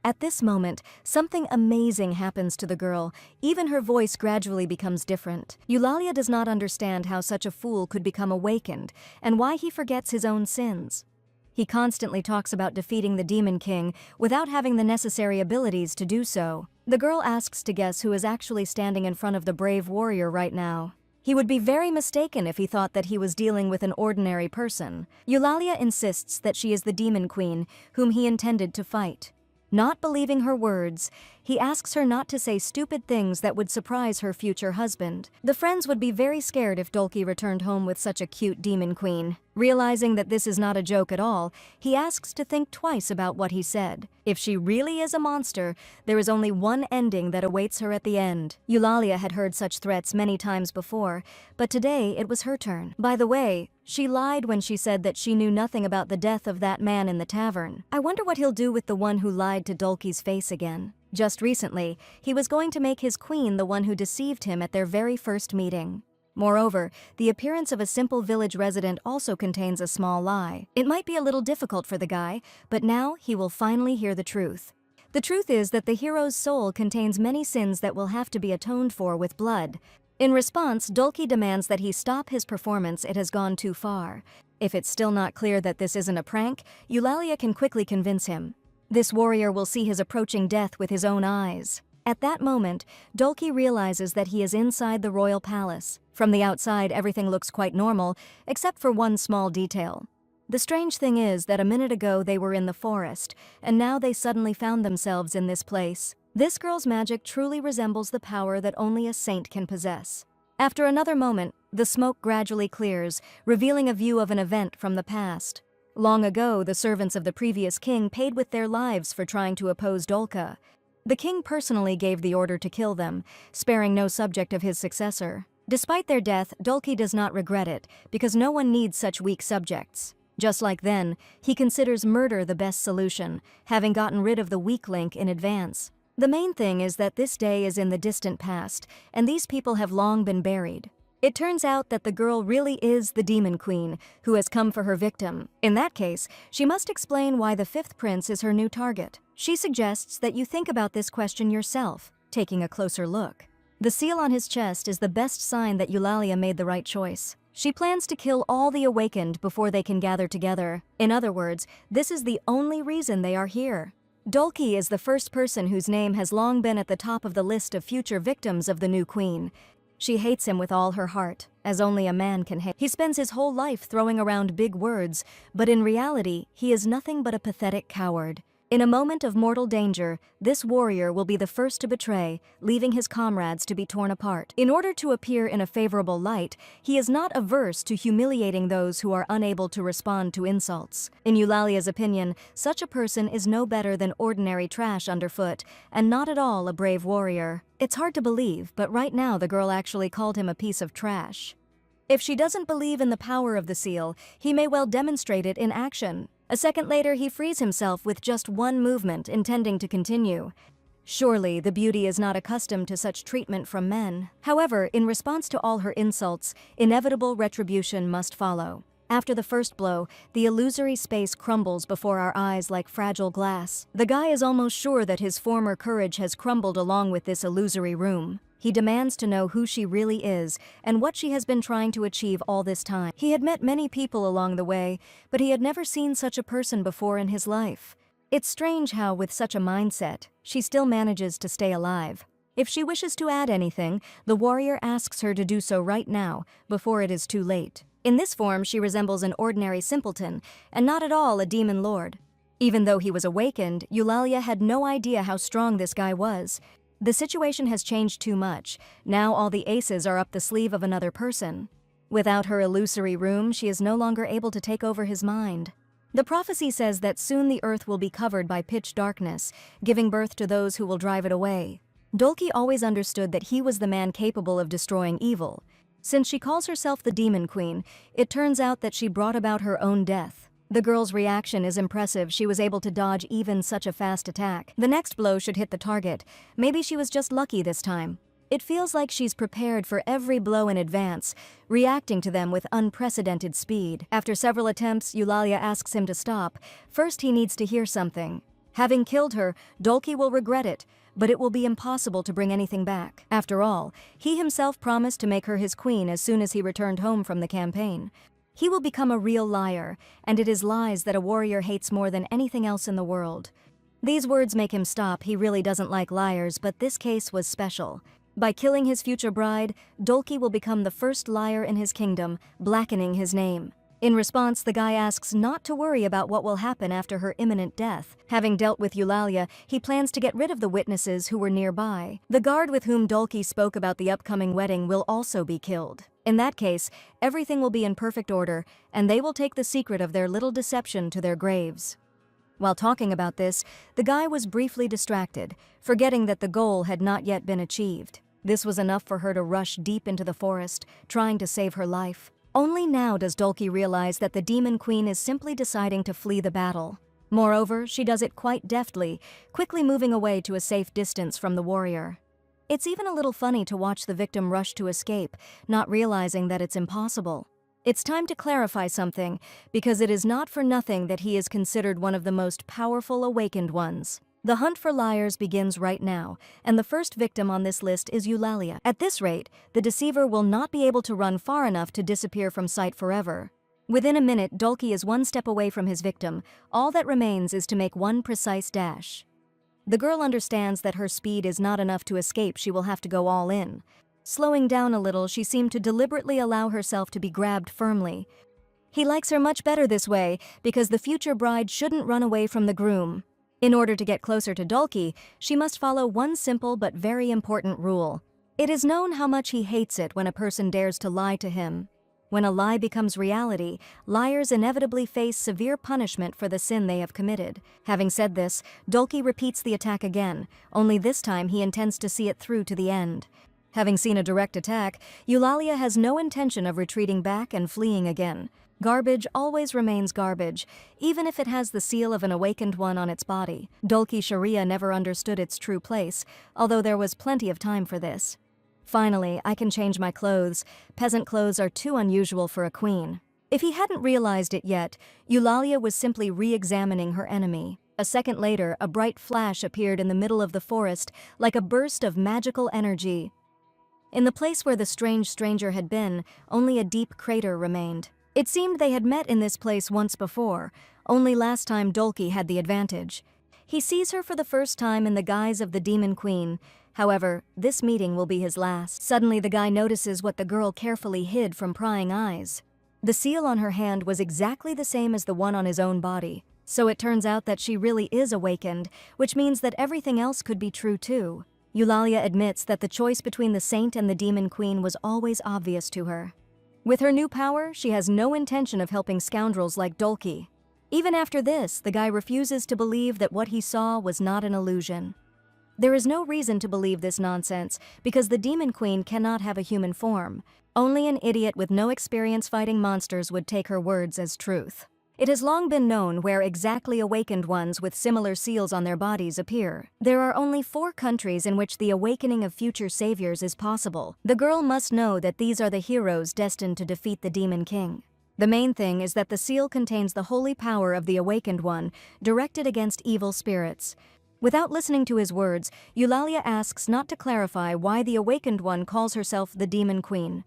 At this moment, something amazing happens to the girl. Even her voice gradually becomes different. Eulalia does not understand how such a fool could become awakened, and why he forgets his own sins. He constantly talks about defeating the Demon King without having the necessary abilities to do so. The girl asks to guess who is actually standing in front of the brave warrior right now. He would be very mistaken if he thought that he was dealing with an ordinary person. Eulalia insists that she is the Demon Queen, whom he intended to fight. Not believing her words, he asks her not to say stupid things that would surprise her future husband. The friends would be very scared if Dolki returned home with such a cute demon queen. Realizing that this is not a joke at all, he asks to think twice about what he said. If she really is a monster, there is only one ending that awaits her at the end. Eulalia had heard such threats many times before, but today it was her turn. By the way, she lied when she said that she knew nothing about the death of that man in the tavern. I wonder what he'll do with the one who lied to Dolki's face again. Just recently, he was going to make his queen the one who deceived him at their very first meeting. Moreover, the appearance of a simple village resident also contains a small lie. It might be a little difficult for the guy, but now he will finally hear the truth. The truth is that the hero's soul contains many sins that will have to be atoned for with blood. In response, Dolki demands that he stop his performance. It has gone too far. If it's still not clear that this isn't a prank, Eulalia can quickly convince him. This warrior will see his approaching death with his own eyes. At that moment, Dolki realizes that he is inside the royal palace. From the outside, everything looks quite normal, except for one small detail. The strange thing is that a minute ago they were in the forest, and now they suddenly found themselves in this place. This girl's magic truly resembles the power that only a saint can possess. After another moment, the smoke gradually clears, revealing a view of an event from the past. Long ago, the servants of the previous king paid with their lives for trying to oppose Dolka. The king personally gave the order to kill them, sparing no subject of his successor. Despite their death, Dolki does not regret it, because no one needs such weak subjects. Just like then, he considers murder the best solution, having gotten rid of the weak link in advance. The main thing is that this day is in the distant past, and these people have long been buried. It turns out that the girl really is the Demon Queen, who has come for her victim. In that case, she must explain why the fifth prince is her new target. She suggests that you think about this question yourself, taking a closer look. The seal on his chest is the best sign that Eulalia made the right choice. She plans to kill all the awakened before they can gather together. In other words, this is the only reason they are here. Dolki is the first person whose name has long been at the top of the list of future victims of the new queen. She hates him with all her heart, as only a man can hate. He spends his whole life throwing around big words, but in reality, he is nothing but a pathetic coward. In a moment of mortal danger, this warrior will be the first to betray, leaving his comrades to be torn apart. In order to appear in a favorable light, he is not averse to humiliating those who are unable to respond to insults. In Eulalia's opinion, such a person is no better than ordinary trash underfoot, and not at all a brave warrior. It's hard to believe, but right now the girl actually called him a piece of trash. If she doesn't believe in the power of the seal, he may well demonstrate it in action. A second later, he frees himself with just one movement, intending to continue. Surely, the beauty is not accustomed to such treatment from men. However, in response to all her insults, inevitable retribution must follow. After the first blow, the illusory space crumbles before our eyes like fragile glass. The guy is almost sure that his former courage has crumbled along with this illusory room. He demands to know who she really is and what she has been trying to achieve all this time. He had met many people along the way, but he had never seen such a person before in his life. It's strange how, with such a mindset, she still manages to stay alive. If she wishes to add anything, the warrior asks her to do so right now, before it is too late. In this form, she resembles an ordinary simpleton, and not at all a demon lord. Even though he was awakened, Eulalia had no idea how strong this guy was. The situation has changed too much. Now all the aces are up the sleeve of another person. Without her illusory room, she is no longer able to take over his mind. The prophecy says that soon the earth will be covered by pitch darkness, giving birth to those who will drive it away. Dolki always understood that he was the man capable of destroying evil. Since she calls herself the Demon Queen, it turns out that she brought about her own death. The girl's reaction is impressive. She was able to dodge even such a fast attack. The next blow should hit the target. Maybe she was just lucky this time. It feels like she's prepared for every blow in advance, reacting to them with unprecedented speed. After several attempts, Eulalia asks him to stop. First, he needs to hear something. Having killed her, Dolki will regret it, but it will be impossible to bring anything back. After all, he himself promised to make her his queen as soon as he returned home from the campaign. He will become a real liar, and it is lies that a warrior hates more than anything else in the world. These words make him stop. He really doesn't like liars, but this case was special. By killing his future bride, Dolki will become the first liar in his kingdom, blackening his name. In response, the guy asks not to worry about what will happen after her imminent death. Having dealt with Eulalia, he plans to get rid of the witnesses who were nearby. The guard with whom Dolki spoke about the upcoming wedding will also be killed. In that case, everything will be in perfect order, and they will take the secret of their little deception to their graves. While talking about this, the guy was briefly distracted, forgetting that the goal had not yet been achieved. This was enough for her to rush deep into the forest, trying to save her life. Only now does Dolki realize that the Demon Queen is simply deciding to flee the battle. Moreover, she does it quite deftly, quickly moving away to a safe distance from the warrior. It's even a little funny to watch the victim rush to escape, not realizing that it's impossible. It's time to clarify something, because it is not for nothing that he is considered one of the most powerful awakened ones. The hunt for liars begins right now, and the first victim on this list is Eulalia. At this rate, the deceiver will not be able to run far enough to disappear from sight forever. Within a minute, Dulki is one step away from his victim. All that remains is to make one precise dash. The girl understands that her speed is not enough to escape. She will have to go all in. Slowing down a little, she seemed to deliberately allow herself to be grabbed firmly. He likes her much better this way, because the future bride shouldn't run away from the groom. In order to get closer to Dulki, she must follow one simple but very important rule. It is known how much he hates it when a person dares to lie to him. When a lie becomes reality, liars inevitably face severe punishment for the sin they have committed. Having said this, Dulki repeats the attack again, only this time he intends to see it through to the end. Having seen a direct attack, Eulalia has no intention of retreating back and fleeing again. Garbage always remains garbage, even if it has the seal of an awakened one on its body. Dulki Sharia never understood its true place, although there was plenty of time for this. Finally, I can change my clothes. Peasant clothes are too unusual for a queen. If he hadn't realized it yet, Eulalia was simply re-examining her enemy. A second later, a bright flash appeared in the middle of the forest, like a burst of magical energy. In the place where the strange stranger had been, only a deep crater remained. It seemed they had met in this place once before, only last time Dulki had the advantage. He sees her for the first time in the guise of the Demon Queen. However, this meeting will be his last. Suddenly the guy notices what the girl carefully hid from prying eyes. The seal on her hand was exactly the same as the one on his own body. So it turns out that she really is awakened, which means that everything else could be true too. Eulalia admits that the choice between the saint and the Demon Queen was always obvious to her. With her new power, she has no intention of helping scoundrels like Dulki. Even after this, the guy refuses to believe that what he saw was not an illusion. There is no reason to believe this nonsense, because the Demon Queen cannot have a human form. Only an idiot with no experience fighting monsters would take her words as truth. It has long been known where exactly awakened ones with similar seals on their bodies appear. There are only 4 countries in which the awakening of future saviors is possible. The girl must know that these are the heroes destined to defeat the Demon King. The main thing is that the seal contains the holy power of the awakened one, directed against evil spirits. Without listening to his words, Eulalia asks not to clarify why the awakened one calls herself the Demon Queen.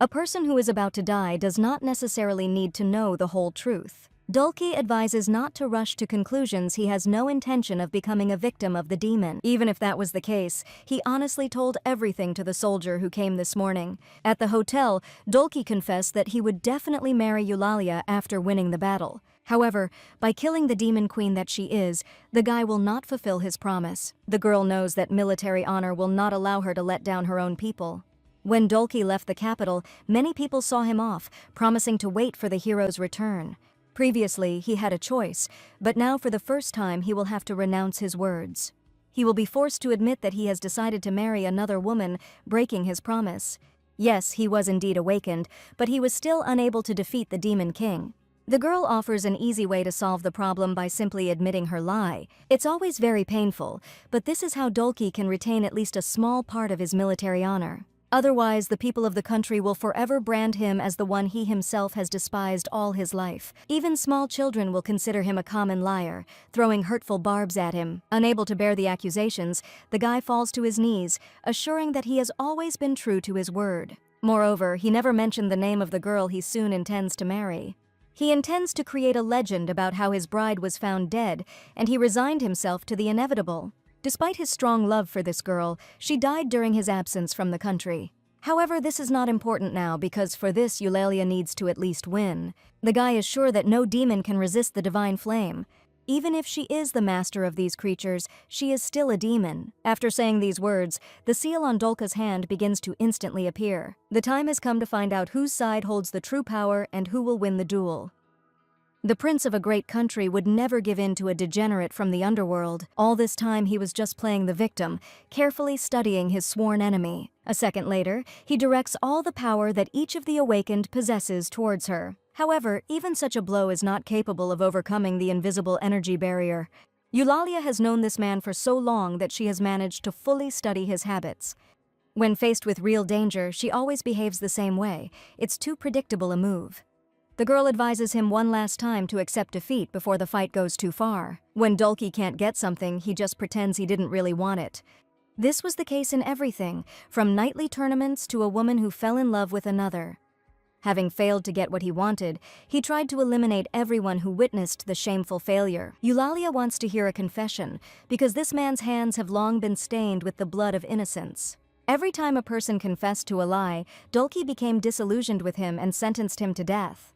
A person who is about to die does not necessarily need to know the whole truth. Dulki advises not to rush to conclusions. He has no intention of becoming a victim of the demon. Even if that was the case, he honestly told everything to the soldier who came this morning. At the hotel, Dulki confessed that he would definitely marry Eulalia after winning the battle. However, by killing the Demon Queen that she is, the guy will not fulfill his promise. The girl knows that military honor will not allow her to let down her own people. When Dulki left the capital, many people saw him off, promising to wait for the hero's return. Previously, he had a choice, but now for the first time he will have to renounce his words. He will be forced to admit that he has decided to marry another woman, breaking his promise. Yes, he was indeed awakened, but he was still unable to defeat the Demon King. The girl offers an easy way to solve the problem by simply admitting her lie. It's always very painful, but this is how Dulki can retain at least a small part of his military honor. Otherwise, the people of the country will forever brand him as the one he himself has despised all his life. Even small children will consider him a common liar, throwing hurtful barbs at him. Unable to bear the accusations, the guy falls to his knees, assuring that he has always been true to his word. Moreover, he never mentioned the name of the girl he soon intends to marry. He intends to create a legend about how his bride was found dead, and he resigned himself to the inevitable. Despite his strong love for this girl, she died during his absence from the country. However, this is not important now because for this Eulalia needs to at least win. The guy is sure that no demon can resist the divine flame. Even if she is the master of these creatures, she is still a demon. After saying these words, the seal on Dulka's hand begins to instantly appear. The time has come to find out whose side holds the true power and who will win the duel. The prince of a great country would never give in to a degenerate from the underworld. All this time he was just playing the victim, carefully studying his sworn enemy. A second later, he directs all the power that each of the awakened possesses towards her. However, even such a blow is not capable of overcoming the invisible energy barrier. Eulalia has known this man for so long that she has managed to fully study his habits. When faced with real danger, she always behaves the same way. It's too predictable a move. The girl advises him one last time to accept defeat before the fight goes too far. When Dolki can't get something, he just pretends he didn't really want it. This was the case in everything, from nightly tournaments to a woman who fell in love with another. Having failed to get what he wanted, he tried to eliminate everyone who witnessed the shameful failure. Eulalia wants to hear a confession, because this man's hands have long been stained with the blood of innocence. Every time a person confessed to a lie, Dolki became disillusioned with him and sentenced him to death.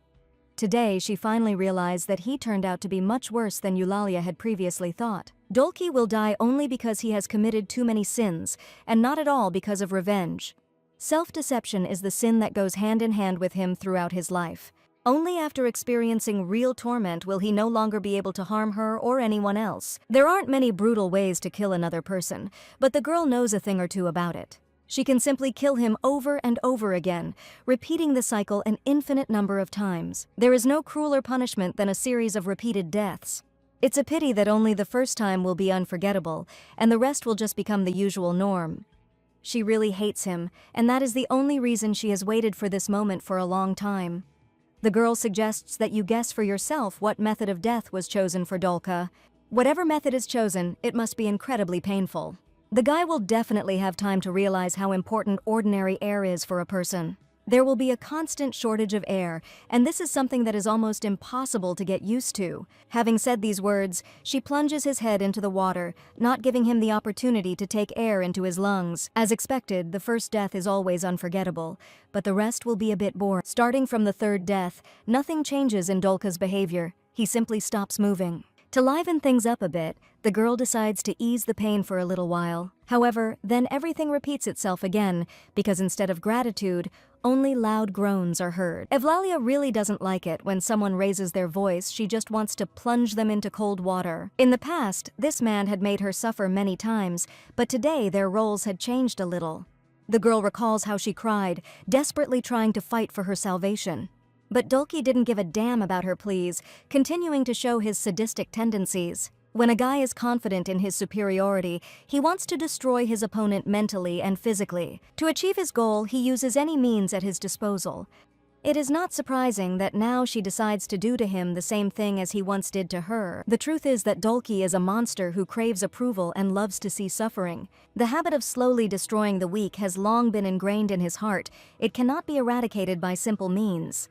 Today, she finally realized that he turned out to be much worse than Eulalia had previously thought. Dolki will die only because he has committed too many sins, and not at all because of revenge. Self-deception is the sin that goes hand in hand with him throughout his life. Only after experiencing real torment will he no longer be able to harm her or anyone else. There aren't many brutal ways to kill another person, but the girl knows a thing or two about it. She can simply kill him over and over again, repeating the cycle an infinite number of times. There is no crueler punishment than a series of repeated deaths. It's a pity that only the first time will be unforgettable, and the rest will just become the usual norm. She really hates him, and that is the only reason she has waited for this moment for a long time. The girl suggests that you guess for yourself what method of death was chosen for Dolka. Whatever method is chosen, it must be incredibly painful. The guy will definitely have time to realize how important ordinary air is for a person. There will be a constant shortage of air, and this is something that is almost impossible to get used to. Having said these words, she plunges his head into the water, not giving him the opportunity to take air into his lungs. As expected, the first death is always unforgettable, but the rest will be a bit boring. Starting from the third death, nothing changes in Dolka's behavior. He simply stops moving. To liven things up a bit, the girl decides to ease the pain for a little while. However, then everything repeats itself again, because instead of gratitude, only loud groans are heard. Eulalia really doesn't like it when someone raises their voice. She just wants to plunge them into cold water. In the past, this man had made her suffer many times, but today their roles had changed a little. The girl recalls how she cried, desperately trying to fight for her salvation. But Dolki didn't give a damn about her pleas, continuing to show his sadistic tendencies. When a guy is confident in his superiority, he wants to destroy his opponent mentally and physically. To achieve his goal, he uses any means at his disposal. It is not surprising that now she decides to do to him the same thing as he once did to her. The truth is that Dolki is a monster who craves approval and loves to see suffering. The habit of slowly destroying the weak has long been ingrained in his heart. It cannot be eradicated by simple means.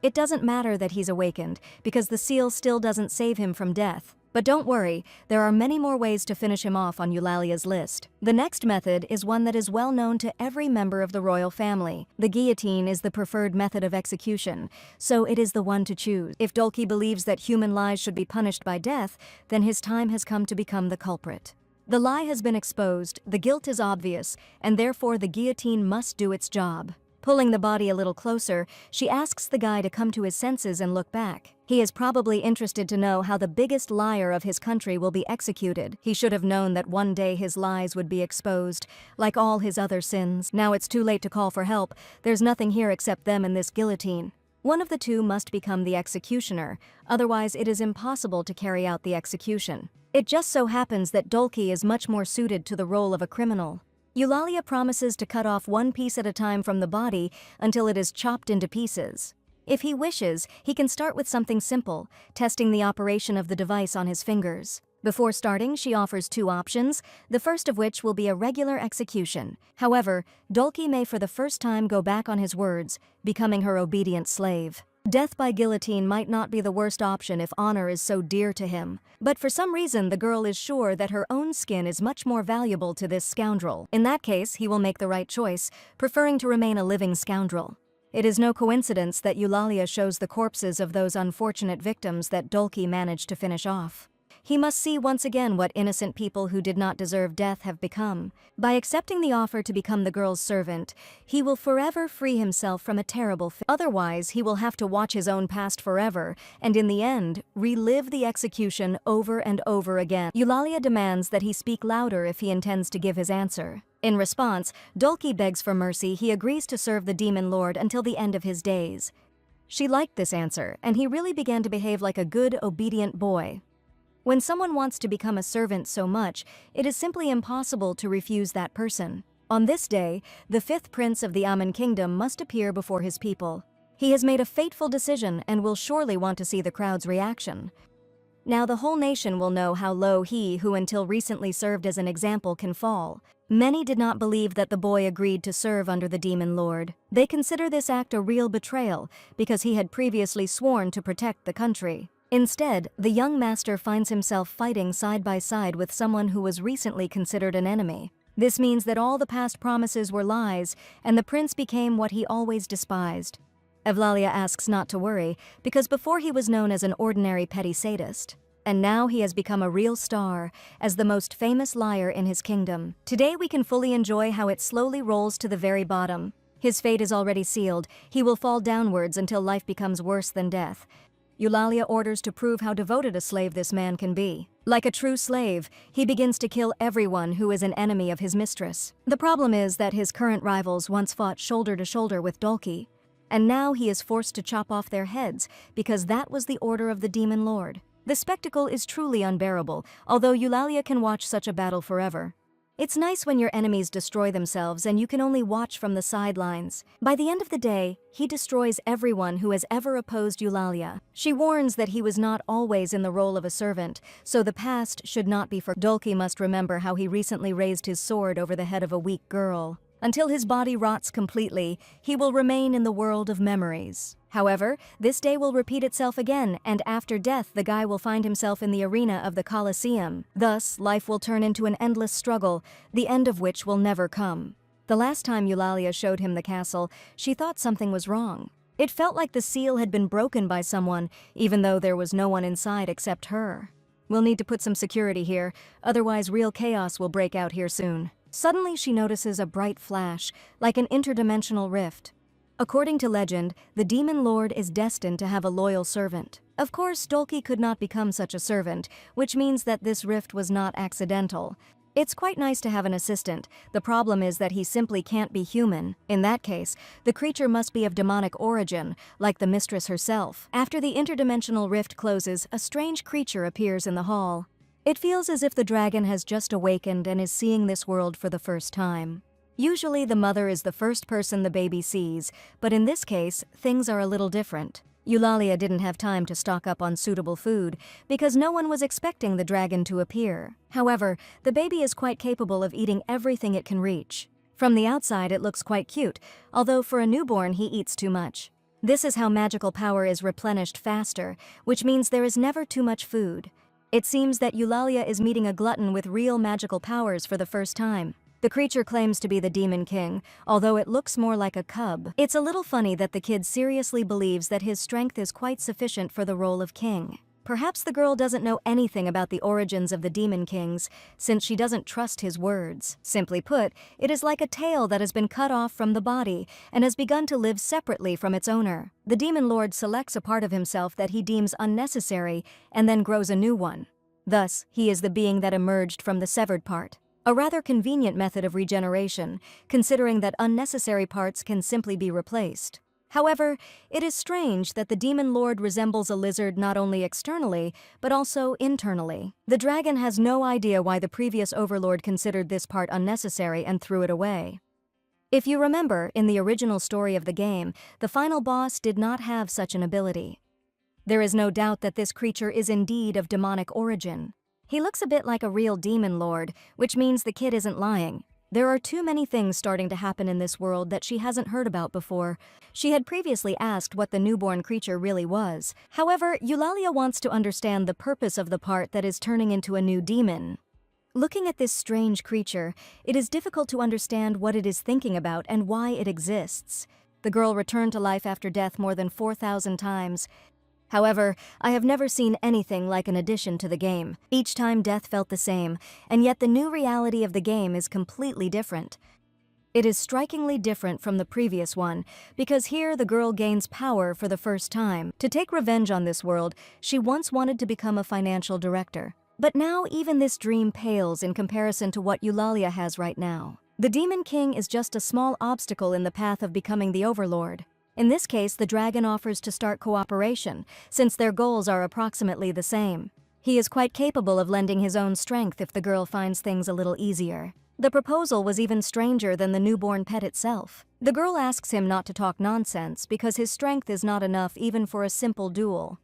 It doesn't matter that he's awakened, because the seal still doesn't save him from death. But don't worry, there are many more ways to finish him off on Eulalia's list. The next method is one that is well known to every member of the royal family. The guillotine is the preferred method of execution, so it is the one to choose. If Dolki believes that human lies should be punished by death, then his time has come to become the culprit. The lie has been exposed, the guilt is obvious, and therefore the guillotine must do its job. Pulling the body a little closer, she asks the guy to come to his senses and look back. He is probably interested to know how the biggest liar of his country will be executed. He should have known that one day his lies would be exposed, like all his other sins. Now it's too late to call for help. There's nothing here except them and this guillotine. One of the two must become the executioner, otherwise it is impossible to carry out the execution. It just so happens that Dolki is much more suited to the role of a criminal. Eulalia promises to cut off one piece at a time from the body until it is chopped into pieces. If he wishes, he can start with something simple, testing the operation of the device on his fingers. Before starting, she offers two options, the first of which will be a regular execution. However, Dolki may for the first time go back on his words, becoming her obedient slave. Death by guillotine might not be the worst option if honor is so dear to him. But for some reason, the girl is sure that her own skin is much more valuable to this scoundrel. In that case, he will make the right choice, preferring to remain a living scoundrel. It is no coincidence that Eulalia shows the corpses of those unfortunate victims that Dolki managed to finish off. He must see once again what innocent people who did not deserve death have become. By accepting the offer to become the girl's servant, he will forever free himself from a terrible fate. Otherwise, he will have to watch his own past forever, and in the end, relive the execution over and over again. Eulalia demands that he speak louder if he intends to give his answer. In response, Dolki begs for mercy. He agrees to serve the demon lord until the end of his days. She liked this answer, and he really began to behave like a good, obedient boy. When someone wants to become a servant so much, it is simply impossible to refuse that person. On this day, the fifth prince of the Aman kingdom must appear before his people. He has made a fateful decision and will surely want to see the crowd's reaction. Now the whole nation will know how low he who until recently served as an example can fall. Many did not believe that the boy agreed to serve under the demon lord. They consider this act a real betrayal because he had previously sworn to protect the country. Instead, the young master finds himself fighting side by side with someone who was recently considered an enemy. This means that all the past promises were lies, and the prince became what he always despised. Evlalia asks not to worry, because before he was known as an ordinary petty sadist. And now he has become a real star, as the most famous liar in his kingdom. Today we can fully enjoy how it slowly rolls to the very bottom. His fate is already sealed. He will fall downwards until life becomes worse than death. Eulalia orders to prove how devoted a slave this man can be. Like a true slave, he begins to kill everyone who is an enemy of his mistress. The problem is that his current rivals once fought shoulder to shoulder with Dolki, and now he is forced to chop off their heads because that was the order of the demon lord. The spectacle is truly unbearable, although Eulalia can watch such a battle forever. It's nice when your enemies destroy themselves and you can only watch from the sidelines. By the end of the day, he destroys everyone who has ever opposed Eulalia. She warns that he was not always in the role of a servant, so the past should not be forgotten. Dolki must remember how he recently raised his sword over the head of a weak girl. Until his body rots completely, he will remain in the world of memories. However, this day will repeat itself again, and after death the guy will find himself in the arena of the Colosseum. Thus, life will turn into an endless struggle, the end of which will never come. The last time Eulalia showed him the castle, she thought something was wrong. It felt like the seal had been broken by someone, even though there was no one inside except her. We'll need to put some security here, otherwise real chaos will break out here soon. Suddenly she notices a bright flash, like an interdimensional rift. According to legend, the demon lord is destined to have a loyal servant. Of course, Dolki could not become such a servant, which means that this rift was not accidental. It's quite nice to have an assistant. The problem is that he simply can't be human. In that case, the creature must be of demonic origin, like the mistress herself. After the interdimensional rift closes, a strange creature appears in the hall. It feels as if the dragon has just awakened and is seeing this world for the first time. Usually the mother is the first person the baby sees, but in this case, things are a little different. Eulalia didn't have time to stock up on suitable food because no one was expecting the dragon to appear. However, the baby is quite capable of eating everything it can reach. From the outside it looks quite cute, although for a newborn he eats too much. This is how magical power is replenished faster, which means there is never too much food. It seems that Eulalia is meeting a glutton with real magical powers for the first time. The creature claims to be the Demon King, although it looks more like a cub. It's a little funny that the kid seriously believes that his strength is quite sufficient for the role of king. Perhaps the girl doesn't know anything about the origins of the Demon Kings, since she doesn't trust his words. Simply put, it is like a tail that has been cut off from the body and has begun to live separately from its owner. The Demon Lord selects a part of himself that he deems unnecessary and then grows a new one. Thus, he is the being that emerged from the severed part. A rather convenient method of regeneration, considering that unnecessary parts can simply be replaced. However, it is strange that the Demon Lord resembles a lizard not only externally, but also internally. The dragon has no idea why the previous overlord considered this part unnecessary and threw it away. If you remember, in the original story of the game, the final boss did not have such an ability. There is no doubt that this creature is indeed of demonic origin. He looks a bit like a real demon lord, which means the kid isn't lying. There are too many things starting to happen in this world that she hasn't heard about before. She had previously asked what the newborn creature really was. However, Eulalia wants to understand the purpose of the part that is turning into a new demon. Looking at this strange creature, it is difficult to understand what it is thinking about and why it exists. The girl returned to life after death more than 4,000 times. However, I have never seen anything like an addition to the game. Each time death felt the same, and yet the new reality of the game is completely different. It is strikingly different from the previous one, because here the girl gains power for the first time. To take revenge on this world, she once wanted to become a financial director. But now even this dream pales in comparison to what Eulalia has right now. The Demon King is just a small obstacle in the path of becoming the Overlord. In this case, the dragon offers to start cooperation, since their goals are approximately the same. He is quite capable of lending his own strength if the girl finds things a little easier. The proposal was even stranger than the newborn pet itself. The girl asks him not to talk nonsense because his strength is not enough even for a simple duel.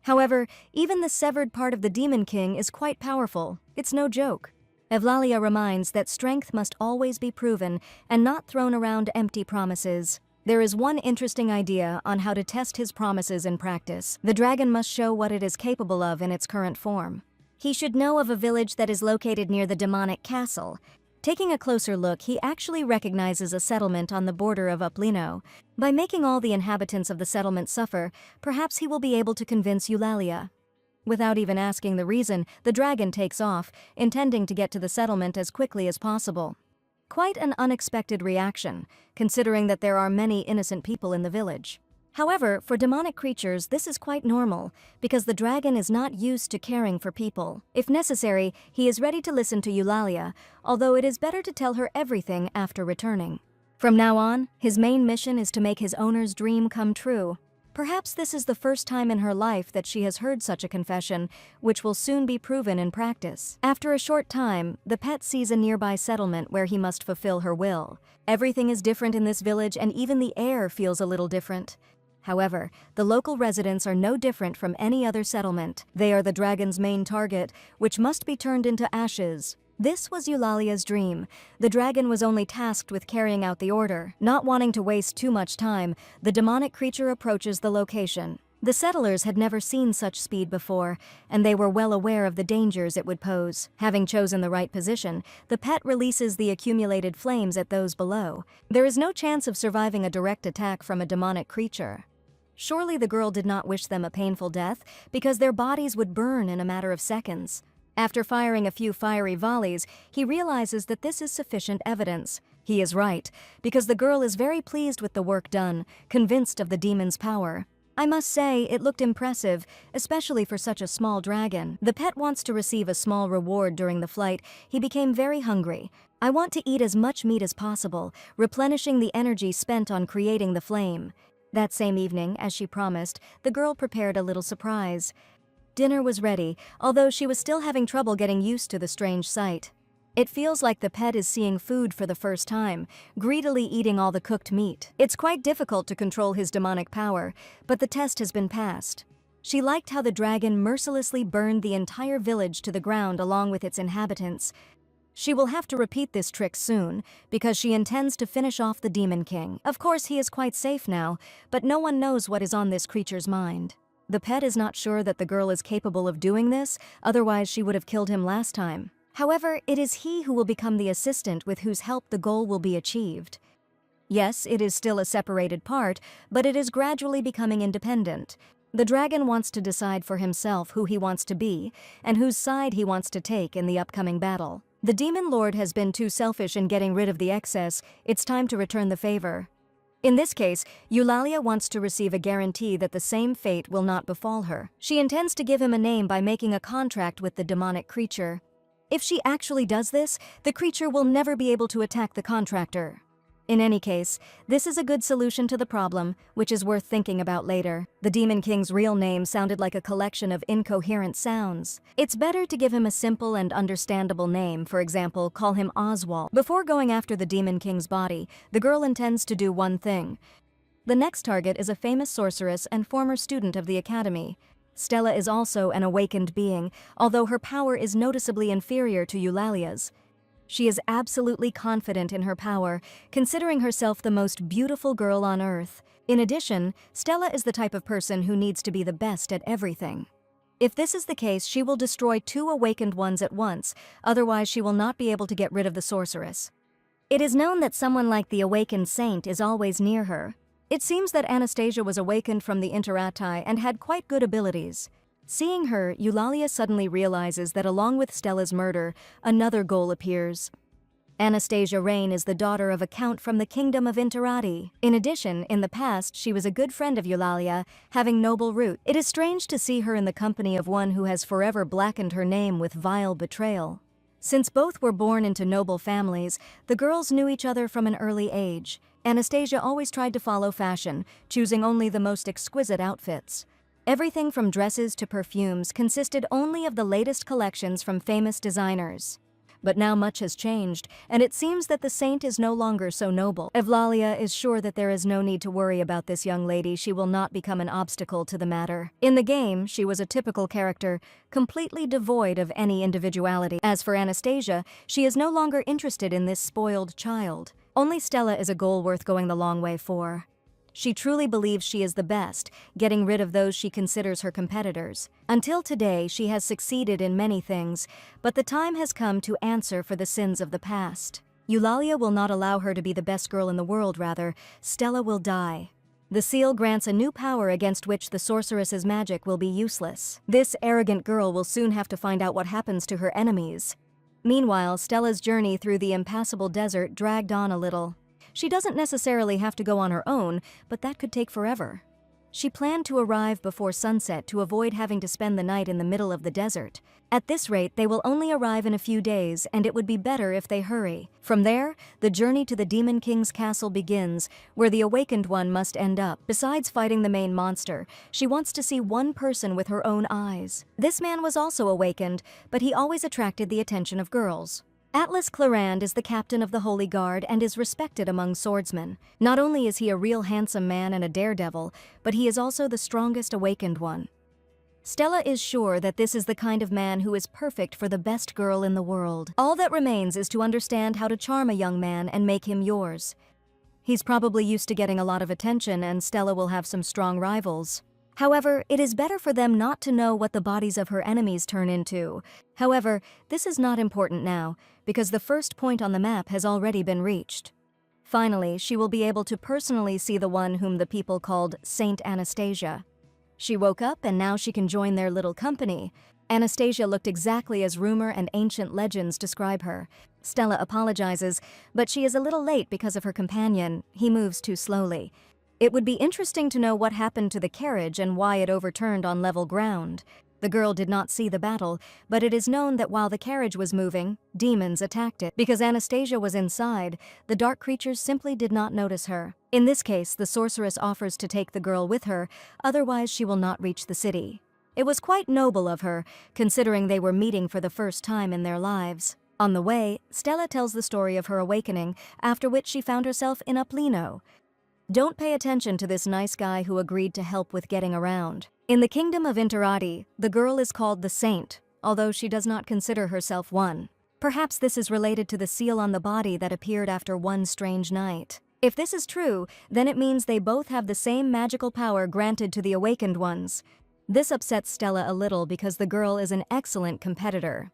However, even the severed part of the Demon King is quite powerful. It's no joke. Eulalia reminds that strength must always be proven and not thrown around empty promises. There is one interesting idea on how to test his promises in practice. The dragon must show what it is capable of in its current form. He should know of a village that is located near the demonic castle. Taking a closer look, he actually recognizes a settlement on the border of Uplino. By making all the inhabitants of the settlement suffer, perhaps he will be able to convince Eulalia. Without even asking the reason, the dragon takes off, intending to get to the settlement as quickly as possible. Quite an unexpected reaction, considering that there are many innocent people in the village. However, for demonic creatures, this is quite normal, because the dragon is not used to caring for people. If necessary, he is ready to listen to Eulalia, although it is better to tell her everything after returning. From now on, his main mission is to make his owner's dream come true. Perhaps this is the first time in her life that she has heard such a confession, which will soon be proven in practice. After a short time, the pet sees a nearby settlement where he must fulfill her will. Everything is different in this village, and even the air feels a little different. However, the local residents are no different from any other settlement. They are the dragon's main target, which must be turned into ashes. This was Eulalia's dream. The dragon was only tasked with carrying out the order. Not wanting to waste too much time, the demonic creature approaches the location. The settlers had never seen such speed before, and they were well aware of the dangers it would pose. Having chosen the right position, the pet releases the accumulated flames at those below. There is no chance of surviving a direct attack from a demonic creature. Surely the girl did not wish them a painful death, because their bodies would burn in a matter of seconds. After firing a few fiery volleys, he realizes that this is sufficient evidence. He is right, because the girl is very pleased with the work done, convinced of the demon's power. I must say, it looked impressive, especially for such a small dragon. The pet wants to receive a small reward during the flight. He became very hungry. I want to eat as much meat as possible, replenishing the energy spent on creating the flame. That same evening, as she promised, the girl prepared a little surprise. Dinner was ready, although she was still having trouble getting used to the strange sight. It feels like the pet is seeing food for the first time, greedily eating all the cooked meat. It's quite difficult to control his demonic power, but the test has been passed. She liked how the dragon mercilessly burned the entire village to the ground along with its inhabitants. She will have to repeat this trick soon, because she intends to finish off the Demon King. Of course, he is quite safe now, but no one knows what is on this creature's mind. The pet is not sure that the girl is capable of doing this, otherwise she would have killed him last time. However, it is he who will become the assistant with whose help the goal will be achieved. Yes, it is still a separated part, but it is gradually becoming independent. The dragon wants to decide for himself who he wants to be, and whose side he wants to take in the upcoming battle. The Demon Lord has been too selfish in getting rid of the excess. It's time to return the favor. In this case, Eulalia wants to receive a guarantee that the same fate will not befall her. She intends to give him a name by making a contract with the demonic creature. If she actually does this, the creature will never be able to attack the contractor. In any case, this is a good solution to the problem, which is worth thinking about later. The Demon King's real name sounded like a collection of incoherent sounds. It's better to give him a simple and understandable name, for example, call him Oswald. Before going after the Demon King's body, the girl intends to do one thing. The next target is a famous sorceress and former student of the academy. Stella is also an awakened being, although her power is noticeably inferior to Eulalia's. She is absolutely confident in her power, considering herself the most beautiful girl on earth. In addition, Stella is the type of person who needs to be the best at everything. If this is the case, she will destroy 2 awakened ones at once, otherwise she will not be able to get rid of the sorceress. It is known that someone like the awakened saint is always near her. It seems that Anastasia was awakened from the Interati and had quite good abilities. Seeing her, Eulalia suddenly realizes that along with Stella's murder, another goal appears. Anastasia Rain is the daughter of a count from the kingdom of Interati. In addition, in the past, she was a good friend of Eulalia, having noble root. It is strange to see her in the company of one who has forever blackened her name with vile betrayal. Since both were born into noble families, the girls knew each other from an early age. Anastasia always tried to follow fashion, choosing only the most exquisite outfits. Everything from dresses to perfumes consisted only of the latest collections from famous designers. But now much has changed, and it seems that the saint is no longer so noble. Evlalia is sure that there is no need to worry about this young lady. She will not become an obstacle to the matter. In the game, she was a typical character, completely devoid of any individuality. As for Anastasia, she is no longer interested in this spoiled child. Only Stella is a goal worth going the long way for. She truly believes she is the best, getting rid of those she considers her competitors. Until today, she has succeeded in many things, but the time has come to answer for the sins of the past. Eulalia will not allow her to be the best girl in the world, rather, Stella will die. The seal grants a new power against which the sorceress's magic will be useless. This arrogant girl will soon have to find out what happens to her enemies. Meanwhile, Stella's journey through the impassable desert dragged on a little. She doesn't necessarily have to go on her own, but that could take forever. She planned to arrive before sunset to avoid having to spend the night in the middle of the desert. At this rate, they will only arrive in a few days, and it would be better if they hurry. From there, the journey to the Demon King's castle begins, where the Awakened One must end up. Besides fighting the main monster, she wants to see one person with her own eyes. This man was also awakened, but he always attracted the attention of girls. Atlas Clarand is the captain of the Holy Guard and is respected among swordsmen. Not only is he a real handsome man and a daredevil, but he is also the strongest awakened one. Stella is sure that this is the kind of man who is perfect for the best girl in the world. All that remains is to understand how to charm a young man and make him yours. He's probably used to getting a lot of attention, and Stella will have some strong rivals. However, it is better for them not to know what the bodies of her enemies turn into. However, this is not important now, because the first point on the map has already been reached. Finally, she will be able to personally see the one whom the people called Saint Anastasia. She woke up, and now she can join their little company. Anastasia looked exactly as rumor and ancient legends describe her. Stella apologizes, but she is a little late because of her companion. He moves too slowly. It would be interesting to know what happened to the carriage and why it overturned on level ground. The girl did not see the battle, but it is known that while the carriage was moving, demons attacked it. Because Anastasia was inside, the dark creatures simply did not notice her. In this case, the sorceress offers to take the girl with her, otherwise she will not reach the city. It was quite noble of her, considering they were meeting for the first time in their lives. On the way, Stella tells the story of her awakening, after which she found herself in Uplino. Don't pay attention to this nice guy who agreed to help with getting around. In the kingdom of Interati, the girl is called the Saint, although she does not consider herself one. Perhaps this is related to the seal on the body that appeared after one strange night. If this is true, then it means they both have the same magical power granted to the awakened ones. This upsets Stella a little because the girl is an excellent competitor.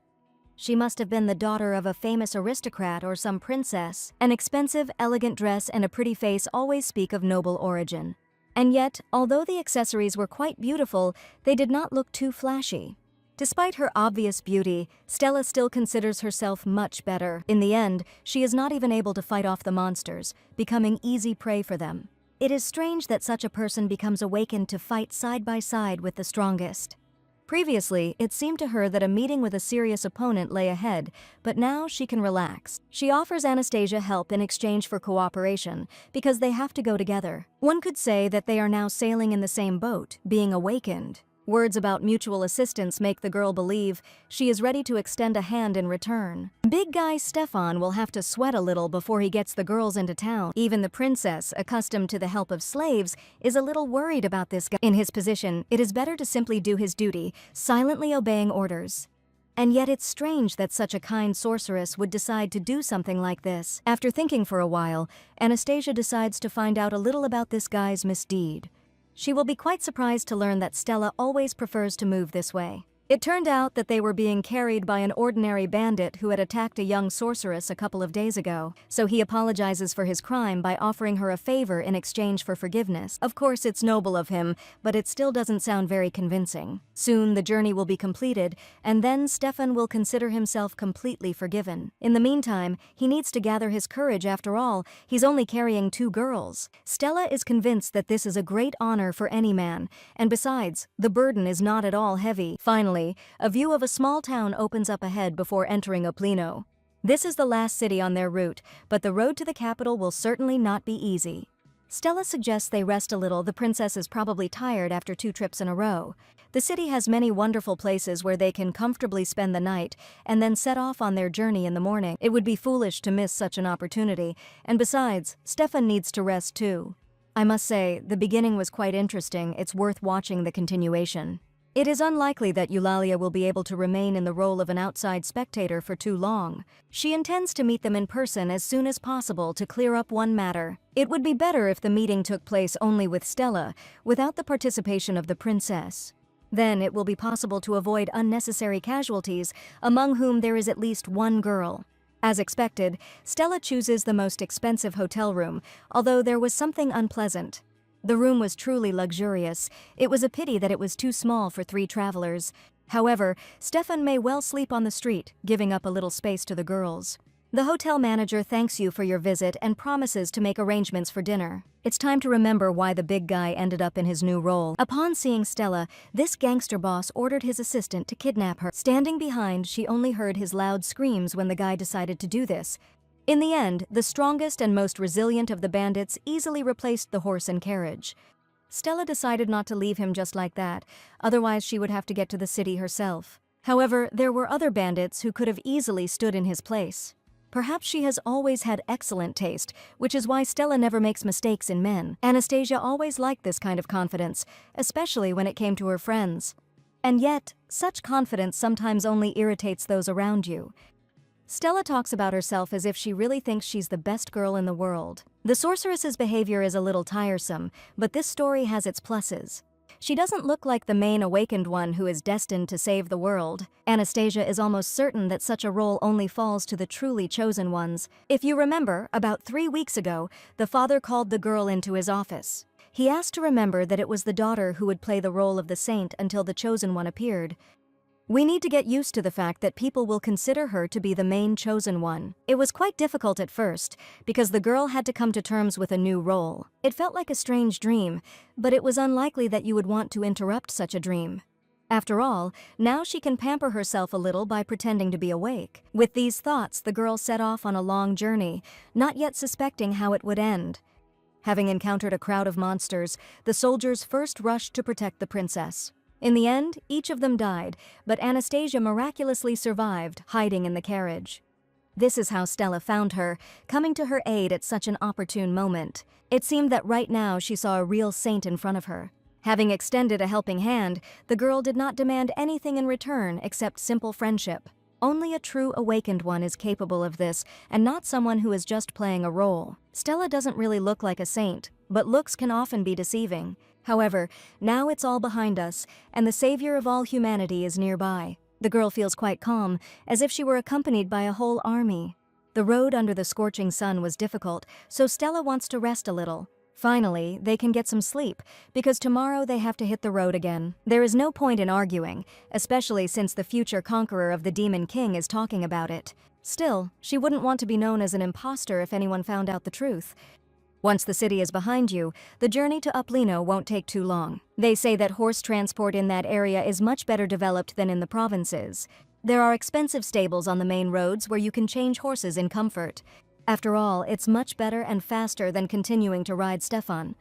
She must have been the daughter of a famous aristocrat or some princess. An expensive, elegant dress and a pretty face always speak of noble origin. And yet, although the accessories were quite beautiful, they did not look too flashy. Despite her obvious beauty, Stella still considers herself much better. In the end, she is not even able to fight off the monsters, becoming easy prey for them. It is strange that such a person becomes awakened to fight side by side with the strongest. Previously, it seemed to her that a meeting with a serious opponent lay ahead, but now she can relax. She offers Anastasia help in exchange for cooperation, because they have to go together. One could say that they are now sailing in the same boat, being awakened. Words about mutual assistance make the girl believe she is ready to extend a hand in return. Big guy Stefan will have to sweat a little before he gets the girls into town. Even the princess, accustomed to the help of slaves, is a little worried about this guy. In his position, it is better to simply do his duty, silently obeying orders. And yet it's strange that such a kind sorceress would decide to do something like this. After thinking for a while, Anastasia decides to find out a little about this guy's misdeed. She will be quite surprised to learn that Stella always prefers to move this way. It turned out that they were being carried by an ordinary bandit who had attacked a young sorceress a couple of days ago, so he apologizes for his crime by offering her a favor in exchange for forgiveness. Of course, it's noble of him, but it still doesn't sound very convincing. Soon, the journey will be completed, and then Stefan will consider himself completely forgiven. In the meantime, he needs to gather his courage. After all, he's only carrying 2 girls. Stella is convinced that this is a great honor for any man, and besides, the burden is not at all heavy. Finally, a view of a small town opens up ahead before entering Uplino. This is the last city on their route, but the road to the capital will certainly not be easy. Stella suggests they rest a little. The princess is probably tired after 2 trips in a row. The city has many wonderful places where they can comfortably spend the night and then set off on their journey in the morning. It would be foolish to miss such an opportunity, and besides, Stefan needs to rest too. I must say, the beginning was quite interesting. It's worth watching the continuation. It is unlikely that Eulalia will be able to remain in the role of an outside spectator for too long. She intends to meet them in person as soon as possible to clear up one matter. It would be better if the meeting took place only with Stella, without the participation of the princess. Then it will be possible to avoid unnecessary casualties, among whom there is at least one girl. As expected, Stella chooses the most expensive hotel room, although there was something unpleasant. The room was truly luxurious. It was a pity that it was too small for 3 travelers. However, Stefan may well sleep on the street, giving up a little space to the girls. The hotel manager thanks you for your visit and promises to make arrangements for dinner. It's time to remember why the big guy ended up in his new role. Upon seeing Stella, this gangster boss ordered his assistant to kidnap her. Standing behind, she only heard his loud screams when the guy decided to do this. In the end, the strongest and most resilient of the bandits easily replaced the horse and carriage. Stella decided not to leave him just like that, otherwise she would have to get to the city herself. However, there were other bandits who could have easily stood in his place. Perhaps she has always had excellent taste, which is why Stella never makes mistakes in men. Anastasia always liked this kind of confidence, especially when it came to her friends. And yet, such confidence sometimes only irritates those around you. Stella talks about herself as if she really thinks she's the best girl in the world. The sorceress's behavior is a little tiresome, but this story has its pluses. She doesn't look like the main awakened one who is destined to save the world. Anastasia is almost certain that such a role only falls to the truly chosen ones. If you remember, about 3 weeks ago, the father called the girl into his office. He asked to remember that it was the daughter who would play the role of the saint until the chosen one appeared. We need to get used to the fact that people will consider her to be the main chosen one. It was quite difficult at first, because the girl had to come to terms with a new role. It felt like a strange dream, but it was unlikely that you would want to interrupt such a dream. After all, now she can pamper herself a little by pretending to be awake. With these thoughts, the girl set off on a long journey, not yet suspecting how it would end. Having encountered a crowd of monsters, the soldiers first rushed to protect the princess. In the end, each of them died, but Anastasia miraculously survived, hiding in the carriage. This is how Stella found her, coming to her aid at such an opportune moment. It seemed that right now she saw a real saint in front of her. Having extended a helping hand, the girl did not demand anything in return except simple friendship. Only a true awakened one is capable of this, and not someone who is just playing a role. Stella doesn't really look like a saint, but looks can often be deceiving. However, now it's all behind us, and the savior of all humanity is nearby. The girl feels quite calm, as if she were accompanied by a whole army. The road under the scorching sun was difficult, so Stella wants to rest a little. Finally, they can get some sleep, because tomorrow they have to hit the road again. There is no point in arguing, especially since the future conqueror of the Demon King is talking about it. Still, she wouldn't want to be known as an imposter if anyone found out the truth. Once the city is behind you, the journey to Uplino won't take too long. They say that horse transport in that area is much better developed than in the provinces. There are expensive stables on the main roads where you can change horses in comfort. After all, it's much better and faster than continuing to ride Stefan.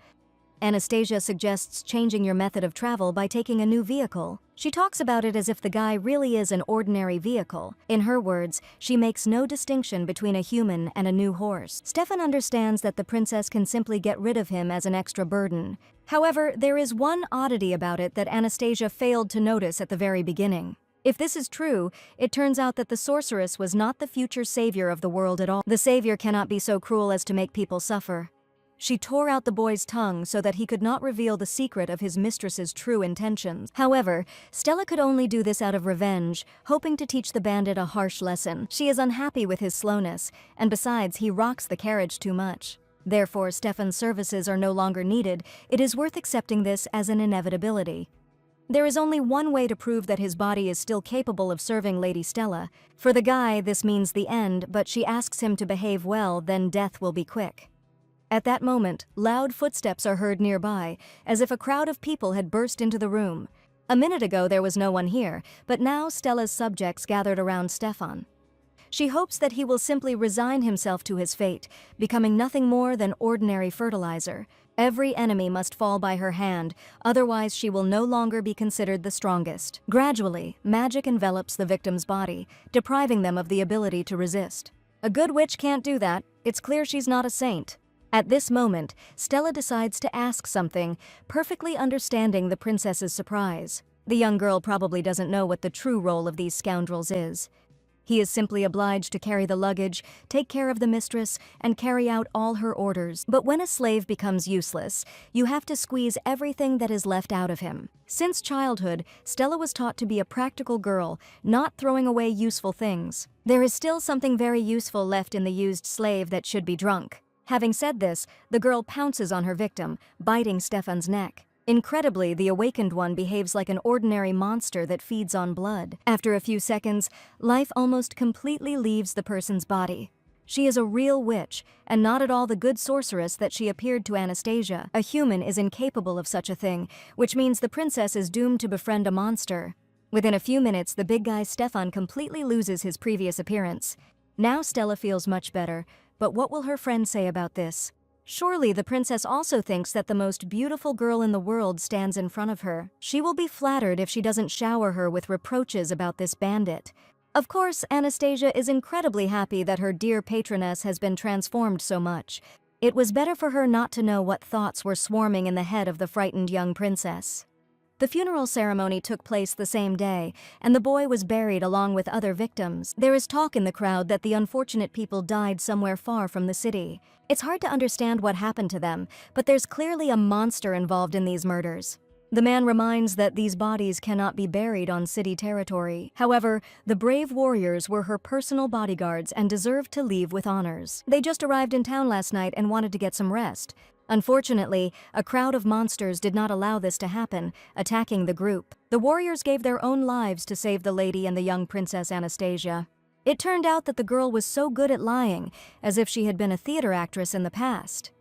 Anastasia suggests changing your method of travel by taking a new vehicle. She talks about it as if the guy really is an ordinary vehicle. In her words, she makes no distinction between a human and a new horse. Stefan understands that the princess can simply get rid of him as an extra burden. However, there is one oddity about it that Anastasia failed to notice at the very beginning. If this is true, it turns out that the sorceress was not the future savior of the world at all. The savior cannot be so cruel as to make people suffer. She tore out the boy's tongue so that he could not reveal the secret of his mistress's true intentions. However, Stella could only do this out of revenge, hoping to teach the bandit a harsh lesson. She is unhappy with his slowness, and besides, he rocks the carriage too much. Therefore, Stefan's services are no longer needed. It is worth accepting this as an inevitability. There is only one way to prove that his body is still capable of serving Lady Stella. For the guy, this means the end, but she asks him to behave well, then death will be quick. At that moment, loud footsteps are heard nearby, as if a crowd of people had burst into the room. A minute ago there was no one here, but now Stella's subjects gathered around Stefan. She hopes that he will simply resign himself to his fate, becoming nothing more than ordinary fertilizer. Every enemy must fall by her hand, otherwise she will no longer be considered the strongest. Gradually, magic envelops the victim's body, depriving them of the ability to resist. A good witch can't do that. It's clear she's not a saint. At this moment, Stella decides to ask something, perfectly understanding the princess's surprise. The young girl probably doesn't know what the true role of these scoundrels is. He is simply obliged to carry the luggage, take care of the mistress, and carry out all her orders. But when a slave becomes useless, you have to squeeze everything that is left out of him. Since childhood, Stella was taught to be a practical girl, not throwing away useful things. There is still something very useful left in the used slave that should be drunk. Having said this, the girl pounces on her victim, biting Stefan's neck. Incredibly, the awakened one behaves like an ordinary monster that feeds on blood. After a few seconds, life almost completely leaves the person's body. She is a real witch, and not at all the good sorceress that she appeared to Anastasia. A human is incapable of such a thing, which means the princess is doomed to befriend a monster. Within a few minutes, the big guy Stefan completely loses his previous appearance. Now Stella feels much better, but what will her friend say about this? Surely the princess also thinks that the most beautiful girl in the world stands in front of her. She will be flattered if she doesn't shower her with reproaches about this bandit. Of course, Anastasia is incredibly happy that her dear patroness has been transformed so much. It was better for her not to know what thoughts were swarming in the head of the frightened young princess. The funeral ceremony took place the same day, and the boy was buried along with other victims. There is talk in the crowd that the unfortunate people died somewhere far from the city. It's hard to understand what happened to them, but there's clearly a monster involved in these murders. The man reminds that these bodies cannot be buried on city territory. However, the brave warriors were her personal bodyguards and deserved to leave with honors. They just arrived in town last night and wanted to get some rest. Unfortunately, a crowd of monsters did not allow this to happen, attacking the group. The warriors gave their own lives to save the lady and the young princess Anastasia. It turned out that the girl was so good at lying, as if she had been a theater actress in the past.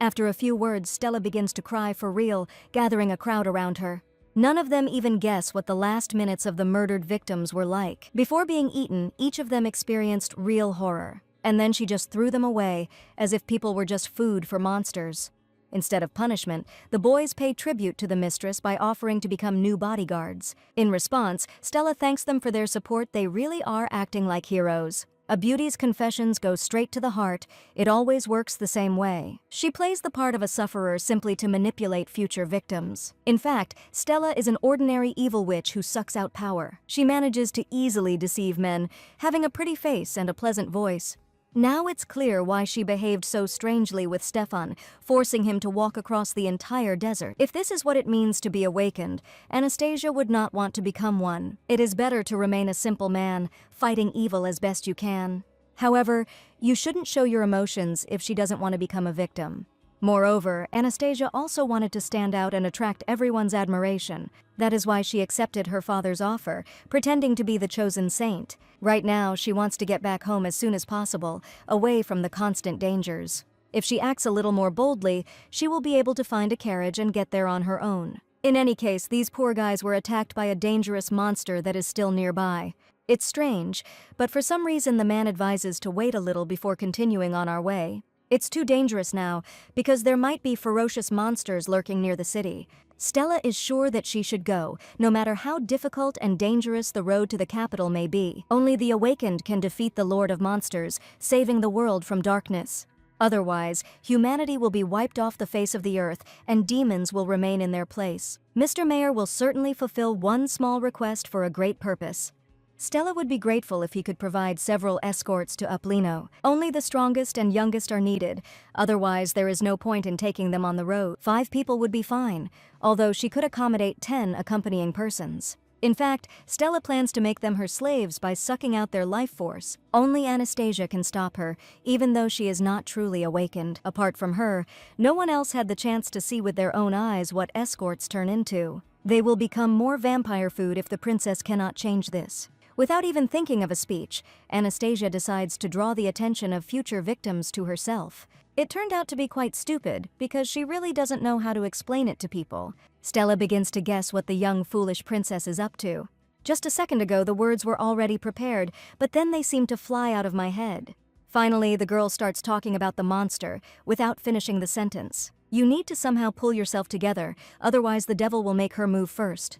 After a few words, Stella begins to cry for real, gathering a crowd around her. None of them even guess what the last minutes of the murdered victims were like. Before being eaten, each of them experienced real horror. And then she just threw them away, as if people were just food for monsters. Instead of punishment, the boys pay tribute to the mistress by offering to become new bodyguards. In response, Stella thanks them for their support. They really are acting like heroes. A beauty's confessions go straight to the heart. It always works the same way. She plays the part of a sufferer simply to manipulate future victims. In fact, Stella is an ordinary evil witch who sucks out power. She manages to easily deceive men, having a pretty face and a pleasant voice. Now it's clear why she behaved so strangely with Stefan, forcing him to walk across the entire desert. If this is what it means to be awakened, Anastasia would not want to become one. It is better to remain a simple man, fighting evil as best you can. However, you shouldn't show your emotions if she doesn't want to become a victim. Moreover, Anastasia also wanted to stand out and attract everyone's admiration. That is why she accepted her father's offer, pretending to be the chosen saint. Right now, she wants to get back home as soon as possible, away from the constant dangers. If she acts a little more boldly, she will be able to find a carriage and get there on her own. In any case, these poor guys were attacked by a dangerous monster that is still nearby. It's strange, but for some reason the man advises to wait a little before continuing on our way. It's too dangerous now, because there might be ferocious monsters lurking near the city. Stella is sure that she should go, no matter how difficult and dangerous the road to the capital may be. Only the awakened can defeat the Lord of Monsters, saving the world from darkness. Otherwise, humanity will be wiped off the face of the earth, and demons will remain in their place. Mr. Mayor will certainly fulfill one small request for a great purpose. Stella would be grateful if he could provide several escorts to Uplino. Only the strongest and youngest are needed, otherwise there is no point in taking them on the road. 5 people would be fine, although she could accommodate 10 accompanying persons. In fact, Stella plans to make them her slaves by sucking out their life force. Only Anastasia can stop her, even though she is not truly awakened. Apart from her, no one else had the chance to see with their own eyes what escorts turn into. They will become more vampire food if the princess cannot change this. Without even thinking of a speech, Anastasia decides to draw the attention of future victims to herself. It turned out to be quite stupid, because she really doesn't know how to explain it to people. Stella begins to guess what the young foolish princess is up to. Just a second ago, the words were already prepared, but then they seemed to fly out of my head. Finally, the girl starts talking about the monster, without finishing the sentence. You need to somehow pull yourself together, otherwise the devil will make her move first.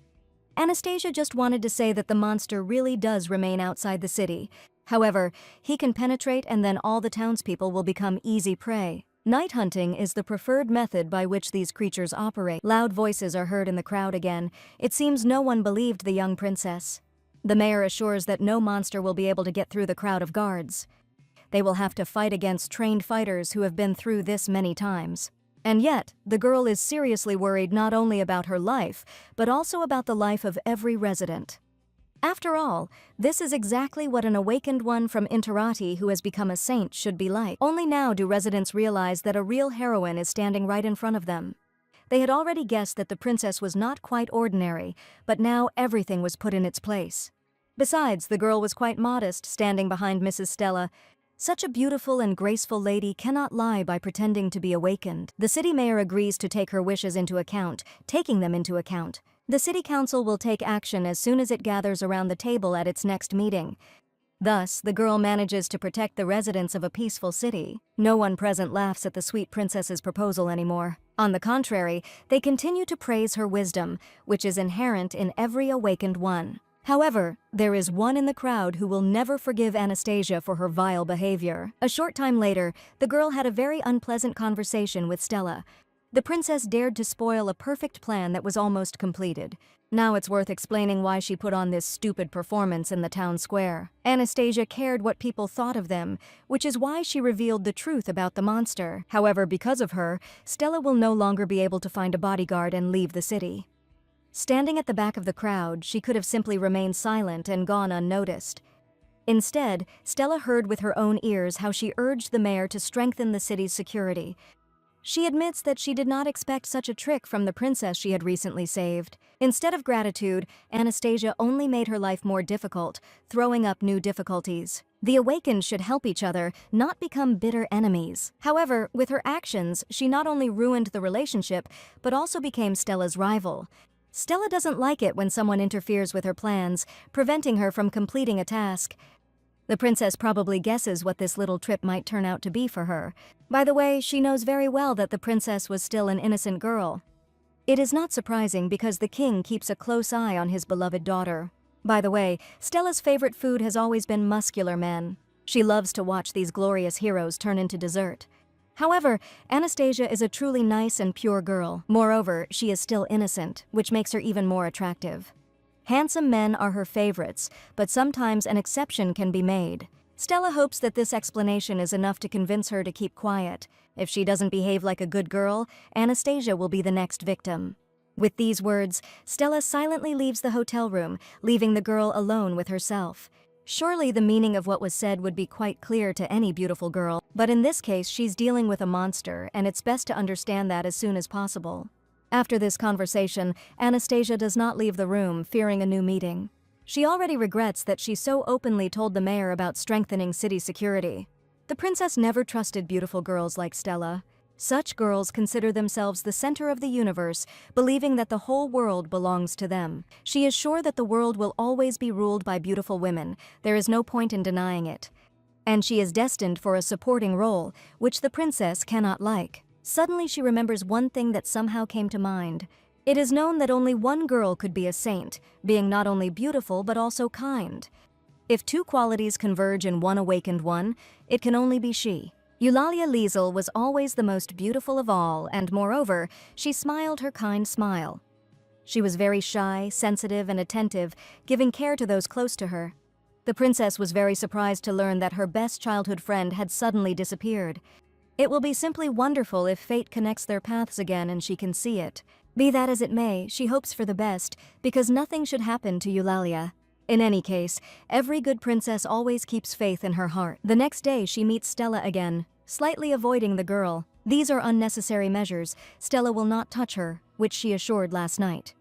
Anastasia just wanted to say that the monster really does remain outside the city. However, he can penetrate and then all the townspeople will become easy prey. Night hunting is the preferred method by which these creatures operate. Loud voices are heard in the crowd again. It seems no one believed the young princess. The mayor assures that no monster will be able to get through the crowd of guards. They will have to fight against trained fighters who have been through this many times. And yet, the girl is seriously worried not only about her life, but also about the life of every resident. After all, this is exactly what an awakened one from Interati who has become a saint should be like. Only now do residents realize that a real heroine is standing right in front of them. They had already guessed that the princess was not quite ordinary, but now everything was put in its place. Besides, the girl was quite modest, standing behind Mrs. Stella. Such a beautiful and graceful lady cannot lie by pretending to be awakened. The city mayor agrees to take her wishes into account, taking them into account. The city council will take action as soon as it gathers around the table at its next meeting. Thus, the girl manages to protect the residents of a peaceful city. No one present laughs at the sweet princess's proposal anymore. On the contrary, they continue to praise her wisdom, which is inherent in every awakened one. However, there is one in the crowd who will never forgive Anastasia for her vile behavior. A short time later, the girl had a very unpleasant conversation with Stella. The princess dared to spoil a perfect plan that was almost completed. Now it's worth explaining why she put on this stupid performance in the town square. Anastasia cared what people thought of them, which is why she revealed the truth about the monster. However, because of her, Stella will no longer be able to find a bodyguard and leave the city. Standing at the back of the crowd, she could have simply remained silent and gone unnoticed. Instead, Stella heard with her own ears how she urged the mayor to strengthen the city's security. She admits that she did not expect such a trick from the princess she had recently saved. Instead of gratitude, Anastasia only made her life more difficult, throwing up new difficulties. The awakened should help each other, not become bitter enemies. However, with her actions, she not only ruined the relationship, but also became Stella's rival. Stella doesn't like it when someone interferes with her plans, preventing her from completing a task. The princess probably guesses what this little trip might turn out to be for her. By the way, she knows very well that the princess was still an innocent girl. It is not surprising because the king keeps a close eye on his beloved daughter. By the way, Stella's favorite food has always been muscular men. She loves to watch these glorious heroes turn into dessert. However, Anastasia is a truly nice and pure girl. Moreover, she is still innocent, which makes her even more attractive. Handsome men are her favorites, but sometimes an exception can be made. Stella hopes that this explanation is enough to convince her to keep quiet. If she doesn't behave like a good girl, Anastasia will be the next victim. With these words, Stella silently leaves the hotel room, leaving the girl alone with herself. Surely the meaning of what was said would be quite clear to any beautiful girl, but in this case she's dealing with a monster, and it's best to understand that as soon as possible. After this conversation, Anastasia does not leave the room, fearing a new meeting. She already regrets that she so openly told the mayor about strengthening city security. The princess never trusted beautiful girls like Stella. Such girls consider themselves the center of the universe, believing that the whole world belongs to them. She is sure that the world will always be ruled by beautiful women. There is no point in denying it. And she is destined for a supporting role, which the princess cannot like. Suddenly she remembers one thing that somehow came to mind. It is known that only one girl could be a saint, being not only beautiful but also kind. If two qualities converge in one awakened one, it can only be she. Eulalia Liesel was always the most beautiful of all, and moreover, she smiled her kind smile. She was very shy, sensitive, and attentive, giving care to those close to her. The princess was very surprised to learn that her best childhood friend had suddenly disappeared. It will be simply wonderful if fate connects their paths again and she can see it. Be that as it may, she hopes for the best, because nothing should happen to Eulalia. In any case, every good princess always keeps faith in her heart. The next day she meets Stella again, slightly avoiding the girl. These are unnecessary measures. Stella will not touch her, which she assured last night.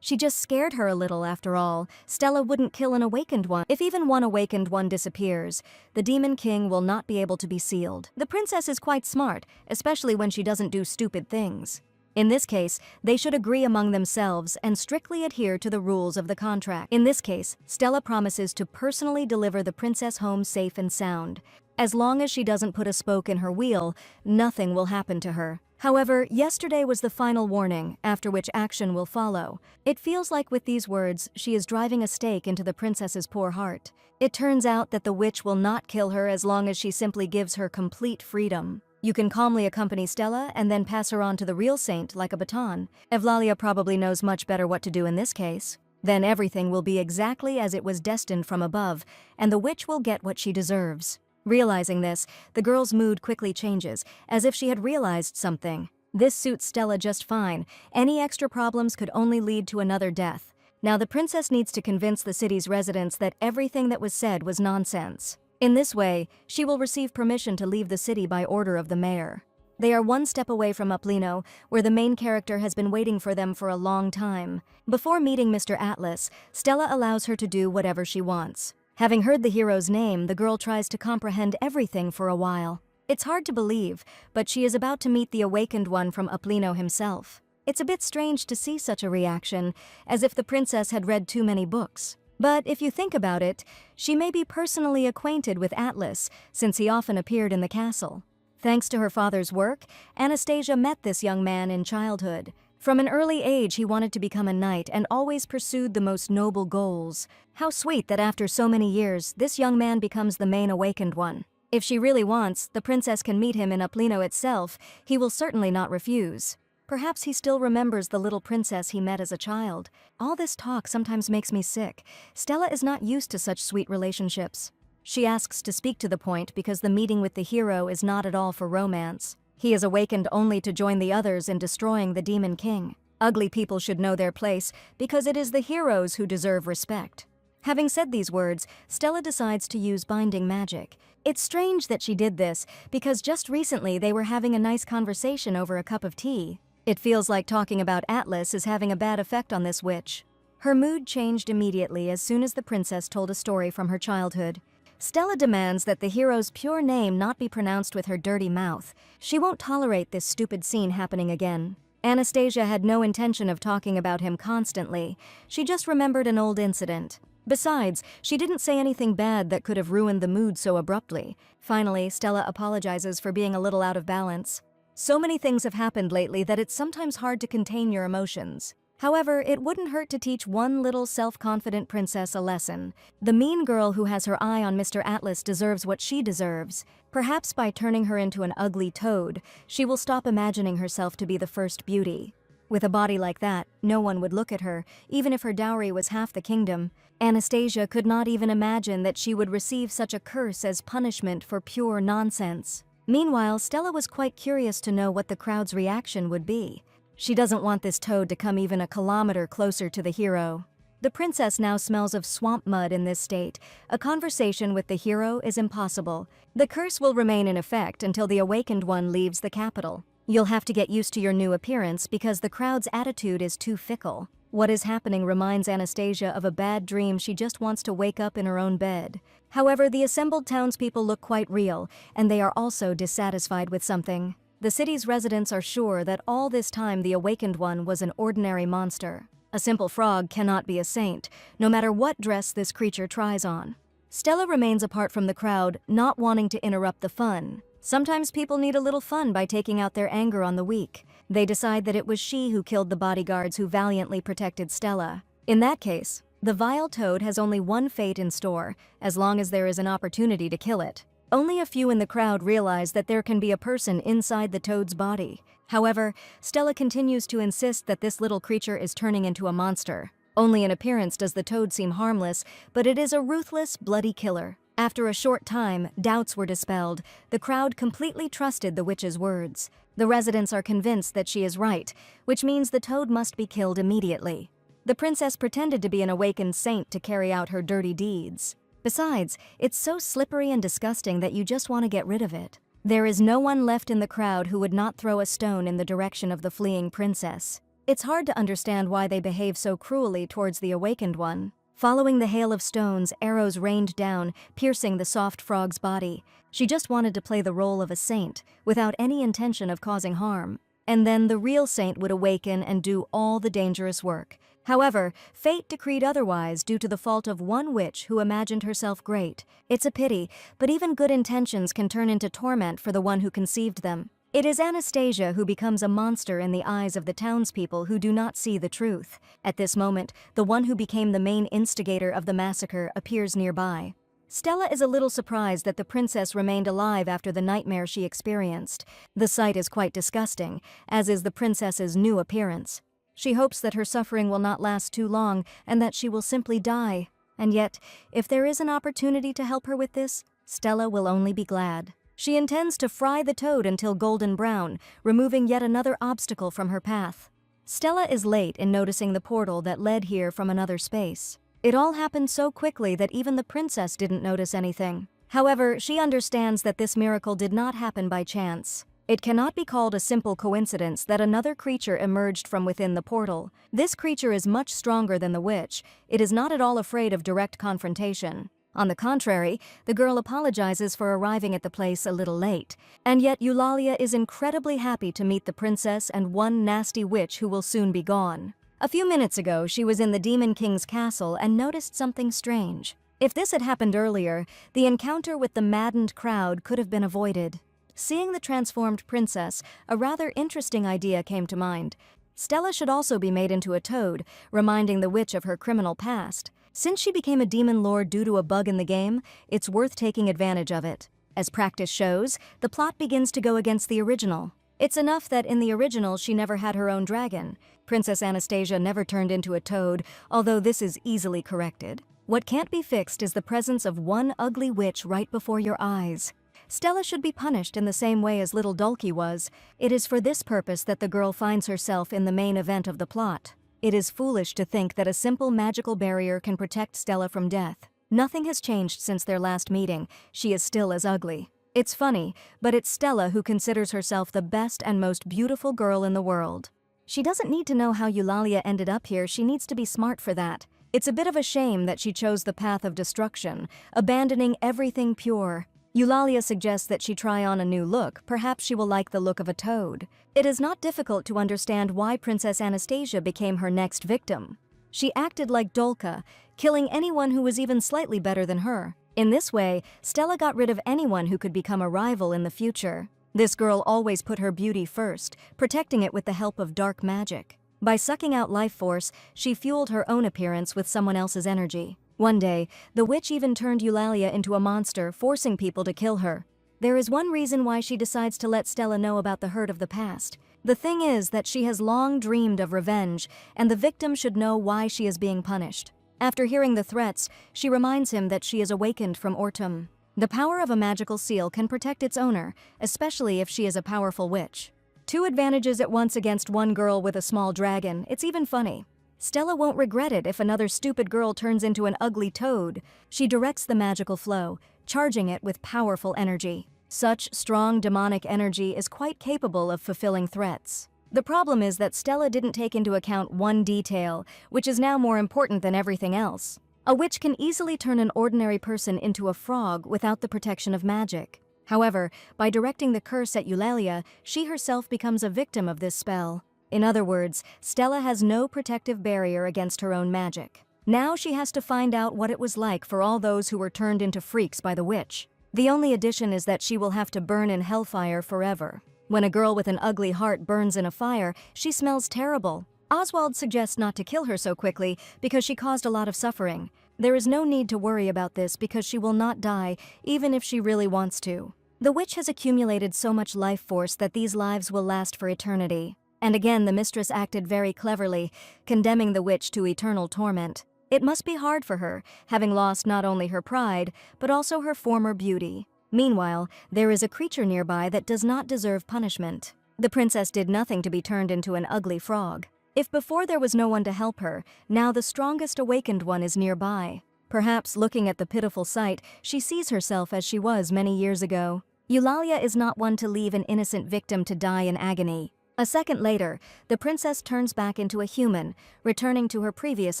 She just scared her a little after all. Stella wouldn't kill an awakened one. If even one awakened one disappears, the Demon King will not be able to be sealed. The princess is quite smart, especially when she doesn't do stupid things. In this case, they should agree among themselves and strictly adhere to the rules of the contract. In this case, Stella promises to personally deliver the princess home safe and sound. As long as she doesn't put a spoke in her wheel, nothing will happen to her. However, yesterday was the final warning, after which action will follow. It feels like with these words, she is driving a stake into the princess's poor heart. It turns out that the witch will not kill her as long as she simply gives her complete freedom. You can calmly accompany Stella and then pass her on to the real saint like a baton. Evlalia probably knows much better what to do in this case. Then everything will be exactly as it was destined from above, and the witch will get what she deserves. Realizing this, the girl's mood quickly changes, as if she had realized something. This suits Stella just fine. Any extra problems could only lead to another death. Now the princess needs to convince the city's residents that everything that was said was nonsense. In this way, she will receive permission to leave the city by order of the mayor. They are one step away from Uplino, where the main character has been waiting for them for a long time. Before meeting Mr. Atlas, Stella allows her to do whatever she wants. Having heard the hero's name, the girl tries to comprehend everything for a while. It's hard to believe, but she is about to meet the awakened one from Uplino himself. It's a bit strange to see such a reaction, as if the princess had read too many books. But if you think about it, she may be personally acquainted with Atlas, since he often appeared in the castle. Thanks to her father's work, Anastasia met this young man in childhood. From an early age, he wanted to become a knight and always pursued the most noble goals. How sweet that after so many years, this young man becomes the main awakened one. If she really wants, the princess can meet him in Uplino itself. He will certainly not refuse. Perhaps he still remembers the little princess he met as a child. All this talk sometimes makes me sick. Stella is not used to such sweet relationships. She asks to speak to the point because the meeting with the hero is not at all for romance. He is awakened only to join the others in destroying the Demon King. Ugly people should know their place because it is the heroes who deserve respect. Having said these words, Stella decides to use binding magic. It's strange that she did this because just recently they were having a nice conversation over a cup of tea. It feels like talking about Atlas is having a bad effect on this witch. Her mood changed immediately as soon as the princess told a story from her childhood. Stella demands that the hero's pure name not be pronounced with her dirty mouth. She won't tolerate this stupid scene happening again. Anastasia had no intention of talking about him constantly. She just remembered an old incident. Besides, she didn't say anything bad that could have ruined the mood so abruptly. Finally, Stella apologizes for being a little out of balance. So many things have happened lately that it's sometimes hard to contain your emotions. However, it wouldn't hurt to teach one little self-confident princess a lesson. The mean girl who has her eye on Mr. Atlas deserves what she deserves. Perhaps by turning her into an ugly toad, she will stop imagining herself to be the first beauty. With a body like that, no one would look at her, even if her dowry was half the kingdom. Anastasia could not even imagine that she would receive such a curse as punishment for pure nonsense. Meanwhile, Stella was quite curious to know what the crowd's reaction would be. She doesn't want this toad to come even a kilometer closer to the hero. The princess now smells of swamp mud in this state. A conversation with the hero is impossible. The curse will remain in effect until the awakened one leaves the capital. You'll have to get used to your new appearance because the crowd's attitude is too fickle. What is happening reminds Anastasia of a bad dream. She just wants to wake up in her own bed. However, the assembled townspeople look quite real, and they are also dissatisfied with something. The city's residents are sure that all this time the awakened one was an ordinary monster. A simple frog cannot be a saint, no matter what dress this creature tries on. Stella remains apart from the crowd, not wanting to interrupt the fun. Sometimes people need a little fun by taking out their anger on the weak. They decide that it was she who killed the bodyguards who valiantly protected Stella. In that case, the vile toad has only one fate in store, as long as there is an opportunity to kill it. Only a few in the crowd realize that there can be a person inside the toad's body. However, Stella continues to insist that this little creature is turning into a monster. Only in appearance does the toad seem harmless, but it is a ruthless, bloody killer. After a short time, doubts were dispelled. The crowd completely trusted the witch's words. The residents are convinced that she is right, which means the toad must be killed immediately. The princess pretended to be an awakened saint to carry out her dirty deeds. Besides, it's so slippery and disgusting that you just want to get rid of it. There is no one left in the crowd who would not throw a stone in the direction of the fleeing princess. It's hard to understand why they behave so cruelly towards the awakened one. Following the hail of stones, arrows rained down, piercing the soft frog's body. She just wanted to play the role of a saint, without any intention of causing harm. and then the real saint would awaken and do all the dangerous work. However, fate decreed otherwise due to the fault of one witch who imagined herself great. It's a pity, but even good intentions can turn into torment for the one who conceived them. It is Anastasia who becomes a monster in the eyes of the townspeople who do not see the truth. At this moment, the one who became the main instigator of the massacre appears nearby. Stella is a little surprised that the princess remained alive after the nightmare she experienced. The sight is quite disgusting, as is the princess's new appearance. She hopes that her suffering will not last too long and that she will simply die. And yet, if there is an opportunity to help her with this, Stella will only be glad. She intends to fry the toad until golden brown, removing yet another obstacle from her path. Stella is late in noticing the portal that led here from another space. It all happened so quickly that even the princess didn't notice anything. However, she understands that this miracle did not happen by chance. It cannot be called a simple coincidence that another creature emerged from within the portal. This creature is much stronger than the witch. It is not at all afraid of direct confrontation. On the contrary, the girl apologizes for arriving at the place a little late. And yet Eulalia is incredibly happy to meet the princess and one nasty witch who will soon be gone. A few minutes ago, she was in the Demon King's castle and noticed something strange. If this had happened earlier, the encounter with the maddened crowd could have been avoided. Seeing the transformed princess, a rather interesting idea came to mind. Stella should also be made into a toad, reminding the witch of her criminal past. Since she became a demon lord due to a bug in the game, it's worth taking advantage of it. As practice shows, the plot begins to go against the original. It's enough that in the original she never had her own dragon. Princess Anastasia never turned into a toad, although this is easily corrected. What can't be fixed is the presence of one ugly witch right before your eyes. Stella should be punished in the same way as little Dulcie was. It is for this purpose that the girl finds herself in the main event of the plot. It is foolish to think that a simple magical barrier can protect Stella from death. Nothing has changed since their last meeting. She is still as ugly. It's funny, but it's Stella who considers herself the best and most beautiful girl in the world. She doesn't need to know how Eulalia ended up here, she needs to be smart for that. It's a bit of a shame that she chose the path of destruction, abandoning everything pure. Eulalia suggests that she try on a new look, perhaps she will like the look of a toad. It is not difficult to understand why Princess Anastasia became her next victim. She acted like Dolka, killing anyone who was even slightly better than her. In this way, Stella got rid of anyone who could become a rival in the future. This girl always put her beauty first, protecting it with the help of dark magic. By sucking out life force, she fueled her own appearance with someone else's energy. One day, the witch even turned Eulalia into a monster, forcing people to kill her. There is one reason why she decides to let Stella know about the hurt of the past. The thing is that she has long dreamed of revenge, and the victim should know why she is being punished. After hearing the threats, she reminds him that she is awakened from Ortum. The power of a magical seal can protect its owner, especially if she is a powerful witch. Two advantages at once against one girl with a small dragon, it's even funny. Stella won't regret it if another stupid girl turns into an ugly toad. She directs the magical flow, charging it with powerful energy. Such strong demonic energy is quite capable of fulfilling threats. The problem is that Stella didn't take into account one detail, which is now more important than everything else. A witch can easily turn an ordinary person into a frog without the protection of magic. However, by directing the curse at Eulalia, she herself becomes a victim of this spell. In other words, Stella has no protective barrier against her own magic. Now she has to find out what it was like for all those who were turned into freaks by the witch. The only addition is that she will have to burn in hellfire forever. When a girl with an ugly heart burns in a fire, she smells terrible. Oswald suggests not to kill her so quickly because she caused a lot of suffering. There is no need to worry about this because she will not die, even if she really wants to. The witch has accumulated so much life force that these lives will last for eternity. And again, the mistress acted very cleverly, condemning the witch to eternal torment. It must be hard for her, having lost not only her pride, but also her former beauty. Meanwhile, there is a creature nearby that does not deserve punishment. The princess did nothing to be turned into an ugly frog. If before there was no one to help her, now the strongest awakened one is nearby. Perhaps looking at the pitiful sight, she sees herself as she was many years ago. Eulalia is not one to leave an innocent victim to die in agony. A second later, the princess turns back into a human, returning to her previous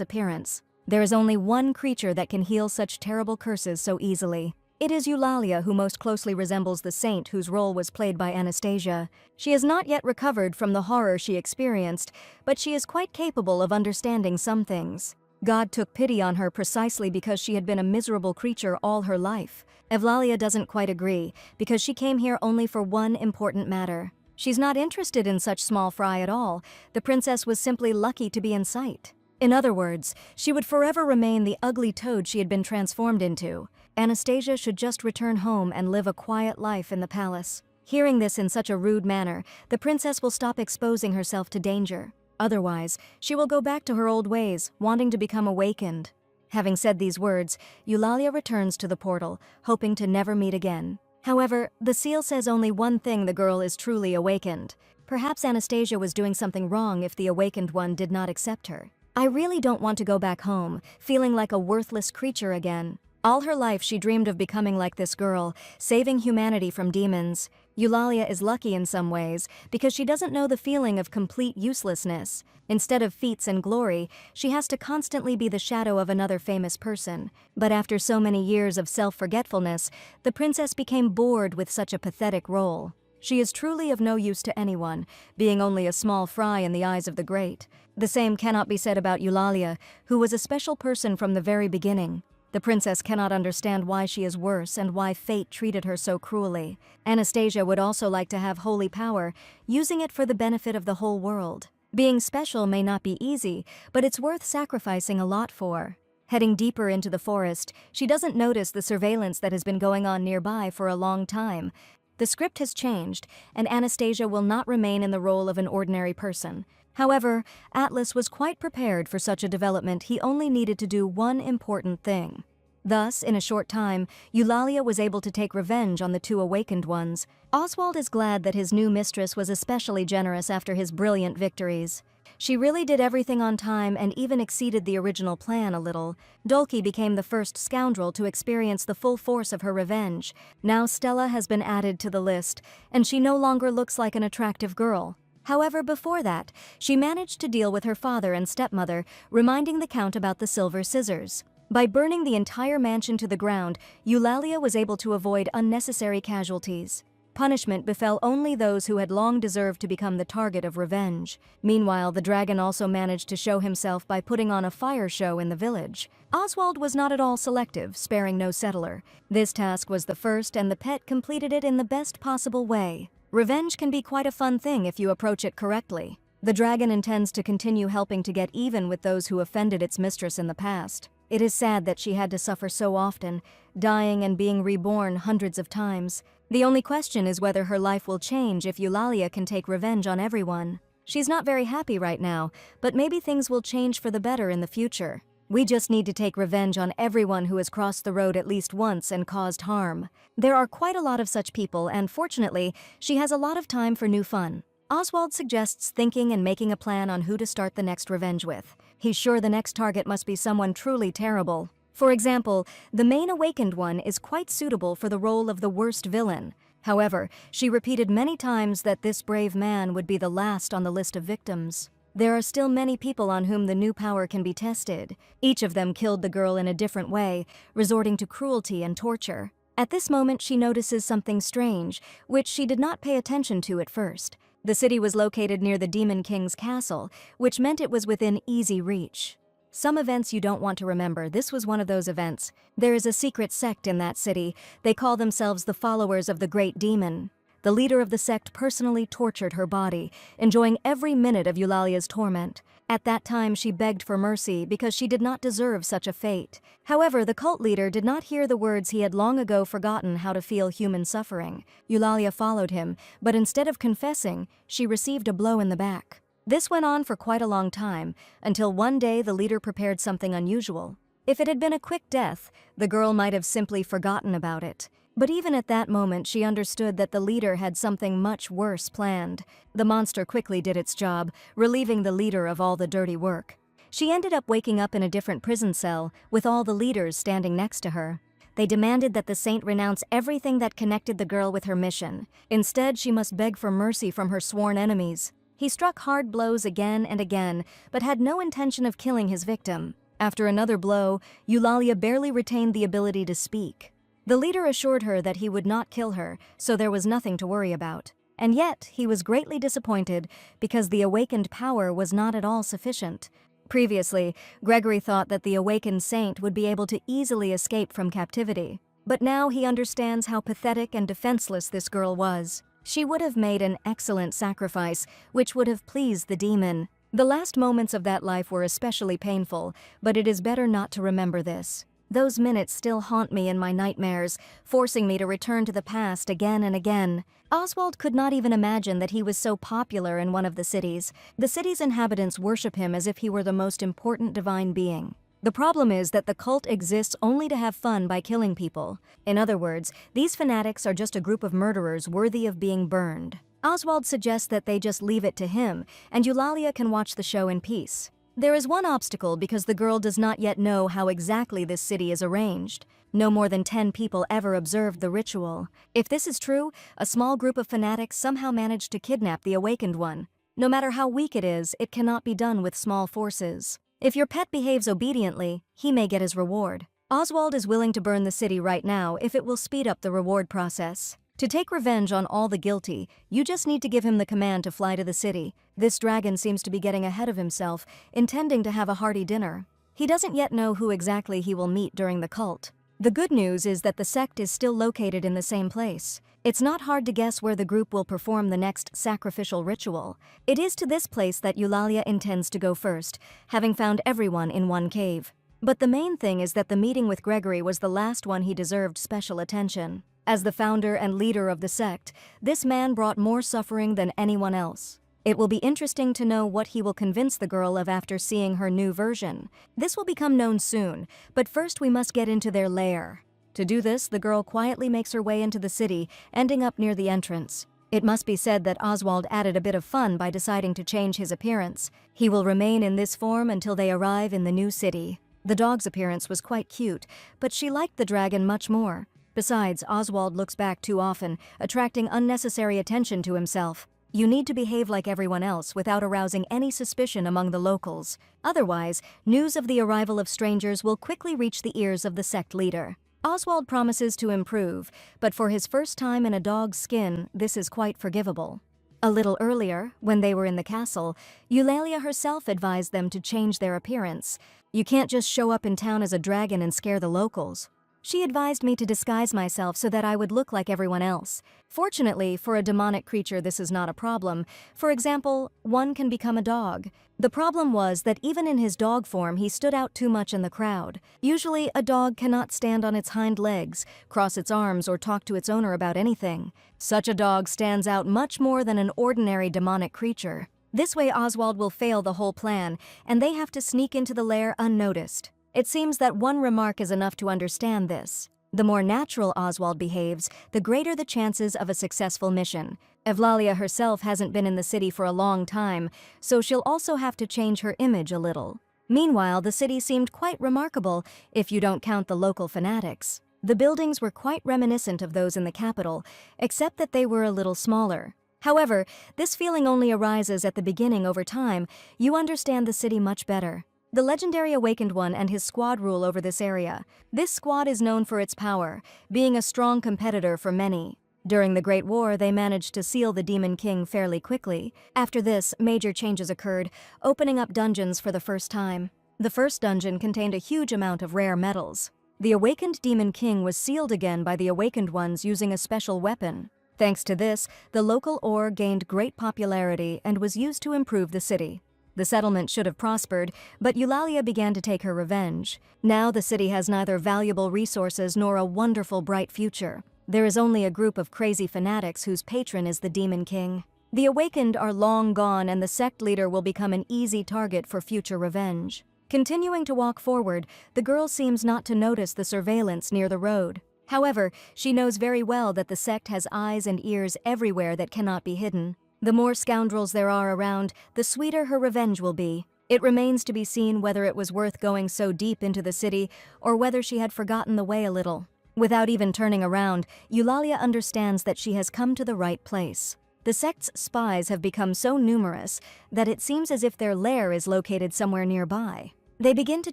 appearance. There is only one creature that can heal such terrible curses so easily. It is Eulalia who most closely resembles the saint whose role was played by Anastasia. She has not yet recovered from the horror she experienced, but she is quite capable of understanding some things. God took pity on her precisely because she had been a miserable creature all her life. Eulalia doesn't quite agree, because she came here only for one important matter. She's not interested in such small fry at all. The princess was simply lucky to be in sight. In other words, she would forever remain the ugly toad she had been transformed into. Anastasia should just return home and live a quiet life in the palace. Hearing this in such a rude manner, the princess will stop exposing herself to danger. Otherwise, she will go back to her old ways, wanting to become awakened. Having said these words, Eulalia returns to the portal, hoping to never meet again. However, the seal says only one thing: the girl is truly awakened. Perhaps Anastasia was doing something wrong if the awakened one did not accept her. I really don't want to go back home, feeling like a worthless creature again. All her life she dreamed of becoming like this girl, saving humanity from demons. Eulalia is lucky in some ways, because she doesn't know the feeling of complete uselessness. Instead of feats and glory, she has to constantly be the shadow of another famous person. But after so many years of self-forgetfulness, the princess became bored with such a pathetic role. She is truly of no use to anyone, being only a small fry in the eyes of the great. The same cannot be said about Eulalia, who was a special person from the very beginning. The princess cannot understand why she is worse and why fate treated her so cruelly. Anastasia would also like to have holy power, using it for the benefit of the whole world. Being special may not be easy, but it's worth sacrificing a lot for. Heading deeper into the forest, she doesn't notice the surveillance that has been going on nearby for a long time. The script has changed, and Anastasia will not remain in the role of an ordinary person. However, Atlas was quite prepared for such a development. He only needed to do one important thing. Thus, in a short time, Eulalia was able to take revenge on the two awakened ones. Oswald is glad that his new mistress was especially generous after his brilliant victories. She really did everything on time and even exceeded the original plan a little. Dulcie became the first scoundrel to experience the full force of her revenge. Now Stella has been added to the list, and she no longer looks like an attractive girl. However, before that, she managed to deal with her father and stepmother, reminding the Count about the silver scissors. By burning the entire mansion to the ground, Eulalia was able to avoid unnecessary casualties. Punishment befell only those who had long deserved to become the target of revenge. Meanwhile, the dragon also managed to show himself by putting on a fire show in the village. Oswald was not at all selective, sparing no settler. This task was the first, and the pet completed it in the best possible way. Revenge can be quite a fun thing if you approach it correctly. The dragon intends to continue helping to get even with those who offended its mistress in the past. It is sad that she had to suffer so often, dying and being reborn hundreds of times. The only question is whether her life will change if Eulalia can take revenge on everyone. She's not very happy right now, but maybe things will change for the better in the future. We just need to take revenge on everyone who has crossed the road at least once and caused harm. There are quite a lot of such people, and fortunately, she has a lot of time for new fun. Oswald suggests thinking and making a plan on who to start the next revenge with. He's sure the next target must be someone truly terrible. For example, the main awakened one is quite suitable for the role of the worst villain. However, she repeated many times that this brave man would be the last on the list of victims. There are still many people on whom the new power can be tested. Each of them killed the girl in a different way, resorting to cruelty and torture. At this moment, she notices something strange, which she did not pay attention to at first. The city was located near the Demon King's castle, which meant it was within easy reach. Some events you don't want to remember. This was one of those events. There is a secret sect in that city. They call themselves the followers of the Great Demon. The leader of the sect personally tortured her body, enjoying every minute of Eulalia's torment. At that time, she begged for mercy because she did not deserve such a fate. However, the cult leader did not hear the words he had long ago forgotten how to feel human suffering. Eulalia followed him, but instead of confessing, she received a blow in the back. This went on for quite a long time, until one day the leader prepared something unusual. If it had been a quick death, the girl might have simply forgotten about it. But even at that moment, she understood that the leader had something much worse planned. The monster quickly did its job, relieving the leader of all the dirty work. She ended up waking up in a different prison cell, with all the leaders standing next to her. They demanded that the saint renounce everything that connected the girl with her mission. Instead, she must beg for mercy from her sworn enemies. He struck hard blows again and again, but had no intention of killing his victim. After another blow, Eulalia barely retained the ability to speak. The leader assured her that he would not kill her, so there was nothing to worry about. And yet, he was greatly disappointed because the awakened power was not at all sufficient. Previously, Gregory thought that the awakened saint would be able to easily escape from captivity. But now he understands how pathetic and defenseless this girl was. She would have made an excellent sacrifice, which would have pleased the demon. The last moments of that life were especially painful, but it is better not to remember this. Those minutes still haunt me in my nightmares, forcing me to return to the past again and again. Oswald could not even imagine that he was so popular in one of the cities. The city's inhabitants worship him as if he were the most important divine being. The problem is that the cult exists only to have fun by killing people. In other words, these fanatics are just a group of murderers worthy of being burned. Oswald suggests that they just leave it to him, and Eulalia can watch the show in peace. There is one obstacle because the girl does not yet know how exactly this city is arranged. No more than 10 people ever observed the ritual. If this is true, a small group of fanatics somehow managed to kidnap the awakened one. No matter how weak it is, it cannot be done with small forces. If your pet behaves obediently, he may get his reward. Oswald is willing to burn the city right now if it will speed up the reward process. To take revenge on all the guilty, you just need to give him the command to fly to the city. This dragon seems to be getting ahead of himself, intending to have a hearty dinner. He doesn't yet know who exactly he will meet during the cult. The good news is that the sect is still located in the same place. It's not hard to guess where the group will perform the next sacrificial ritual. It is to this place that Eulalia intends to go first, having found everyone in one cave. But the main thing is that the meeting with Gregory was the last one he deserved special attention. As the founder and leader of the sect, this man brought more suffering than anyone else. It will be interesting to know what he will convince the girl of after seeing her new version. This will become known soon, but first we must get into their lair. To do this, the girl quietly makes her way into the city, ending up near the entrance. It must be said that Oswald added a bit of fun by deciding to change his appearance. He will remain in this form until they arrive in the new city. The dog's appearance was quite cute, but she liked the dragon much more. Besides, Oswald looks back too often, attracting unnecessary attention to himself. You need to behave like everyone else without arousing any suspicion among the locals. Otherwise, news of the arrival of strangers will quickly reach the ears of the sect leader. Oswald promises to improve, but for his first time in a dog's skin, this is quite forgivable. A little earlier, when they were in the castle, Eulalia herself advised them to change their appearance. You can't just show up in town as a dragon and scare the locals. She advised me to disguise myself so that I would look like everyone else. Fortunately, for a demonic creature this is not a problem. For example, one can become a dog. The problem was that even in his dog form he stood out too much in the crowd. Usually, a dog cannot stand on its hind legs, cross its arms, or talk to its owner about anything. Such a dog stands out much more than an ordinary demonic creature. This way Oswald will fail the whole plan, and they have to sneak into the lair unnoticed. It seems that one remark is enough to understand this. The more natural Oswald behaves, the greater the chances of a successful mission. Eulalia herself hasn't been in the city for a long time, so she'll also have to change her image a little. Meanwhile, the city seemed quite remarkable, if you don't count the local fanatics. The buildings were quite reminiscent of those in the capital, except that they were a little smaller. However, this feeling only arises at the beginning. Over time, you understand the city much better. The legendary Awakened One and his squad rule over this area. This squad is known for its power, being a strong competitor for many. During the Great War, they managed to seal the Demon King fairly quickly. After this, major changes occurred, opening up dungeons for the first time. The first dungeon contained a huge amount of rare metals. The Awakened Demon King was sealed again by the Awakened Ones using a special weapon. Thanks to this, the local ore gained great popularity and was used to improve the city. The settlement should have prospered, but Eulalia began to take her revenge. Now the city has neither valuable resources nor a wonderful bright future. There is only a group of crazy fanatics whose patron is the Demon King. The Awakened are long gone, and the sect leader will become an easy target for future revenge. Continuing to walk forward, the girl seems not to notice the surveillance near the road. However, she knows very well that the sect has eyes and ears everywhere that cannot be hidden. The more scoundrels there are around, the sweeter her revenge will be. It remains to be seen whether it was worth going so deep into the city or whether she had forgotten the way a little. Without even turning around, Eulalia understands that she has come to the right place. The sect's spies have become so numerous that it seems as if their lair is located somewhere nearby. They begin to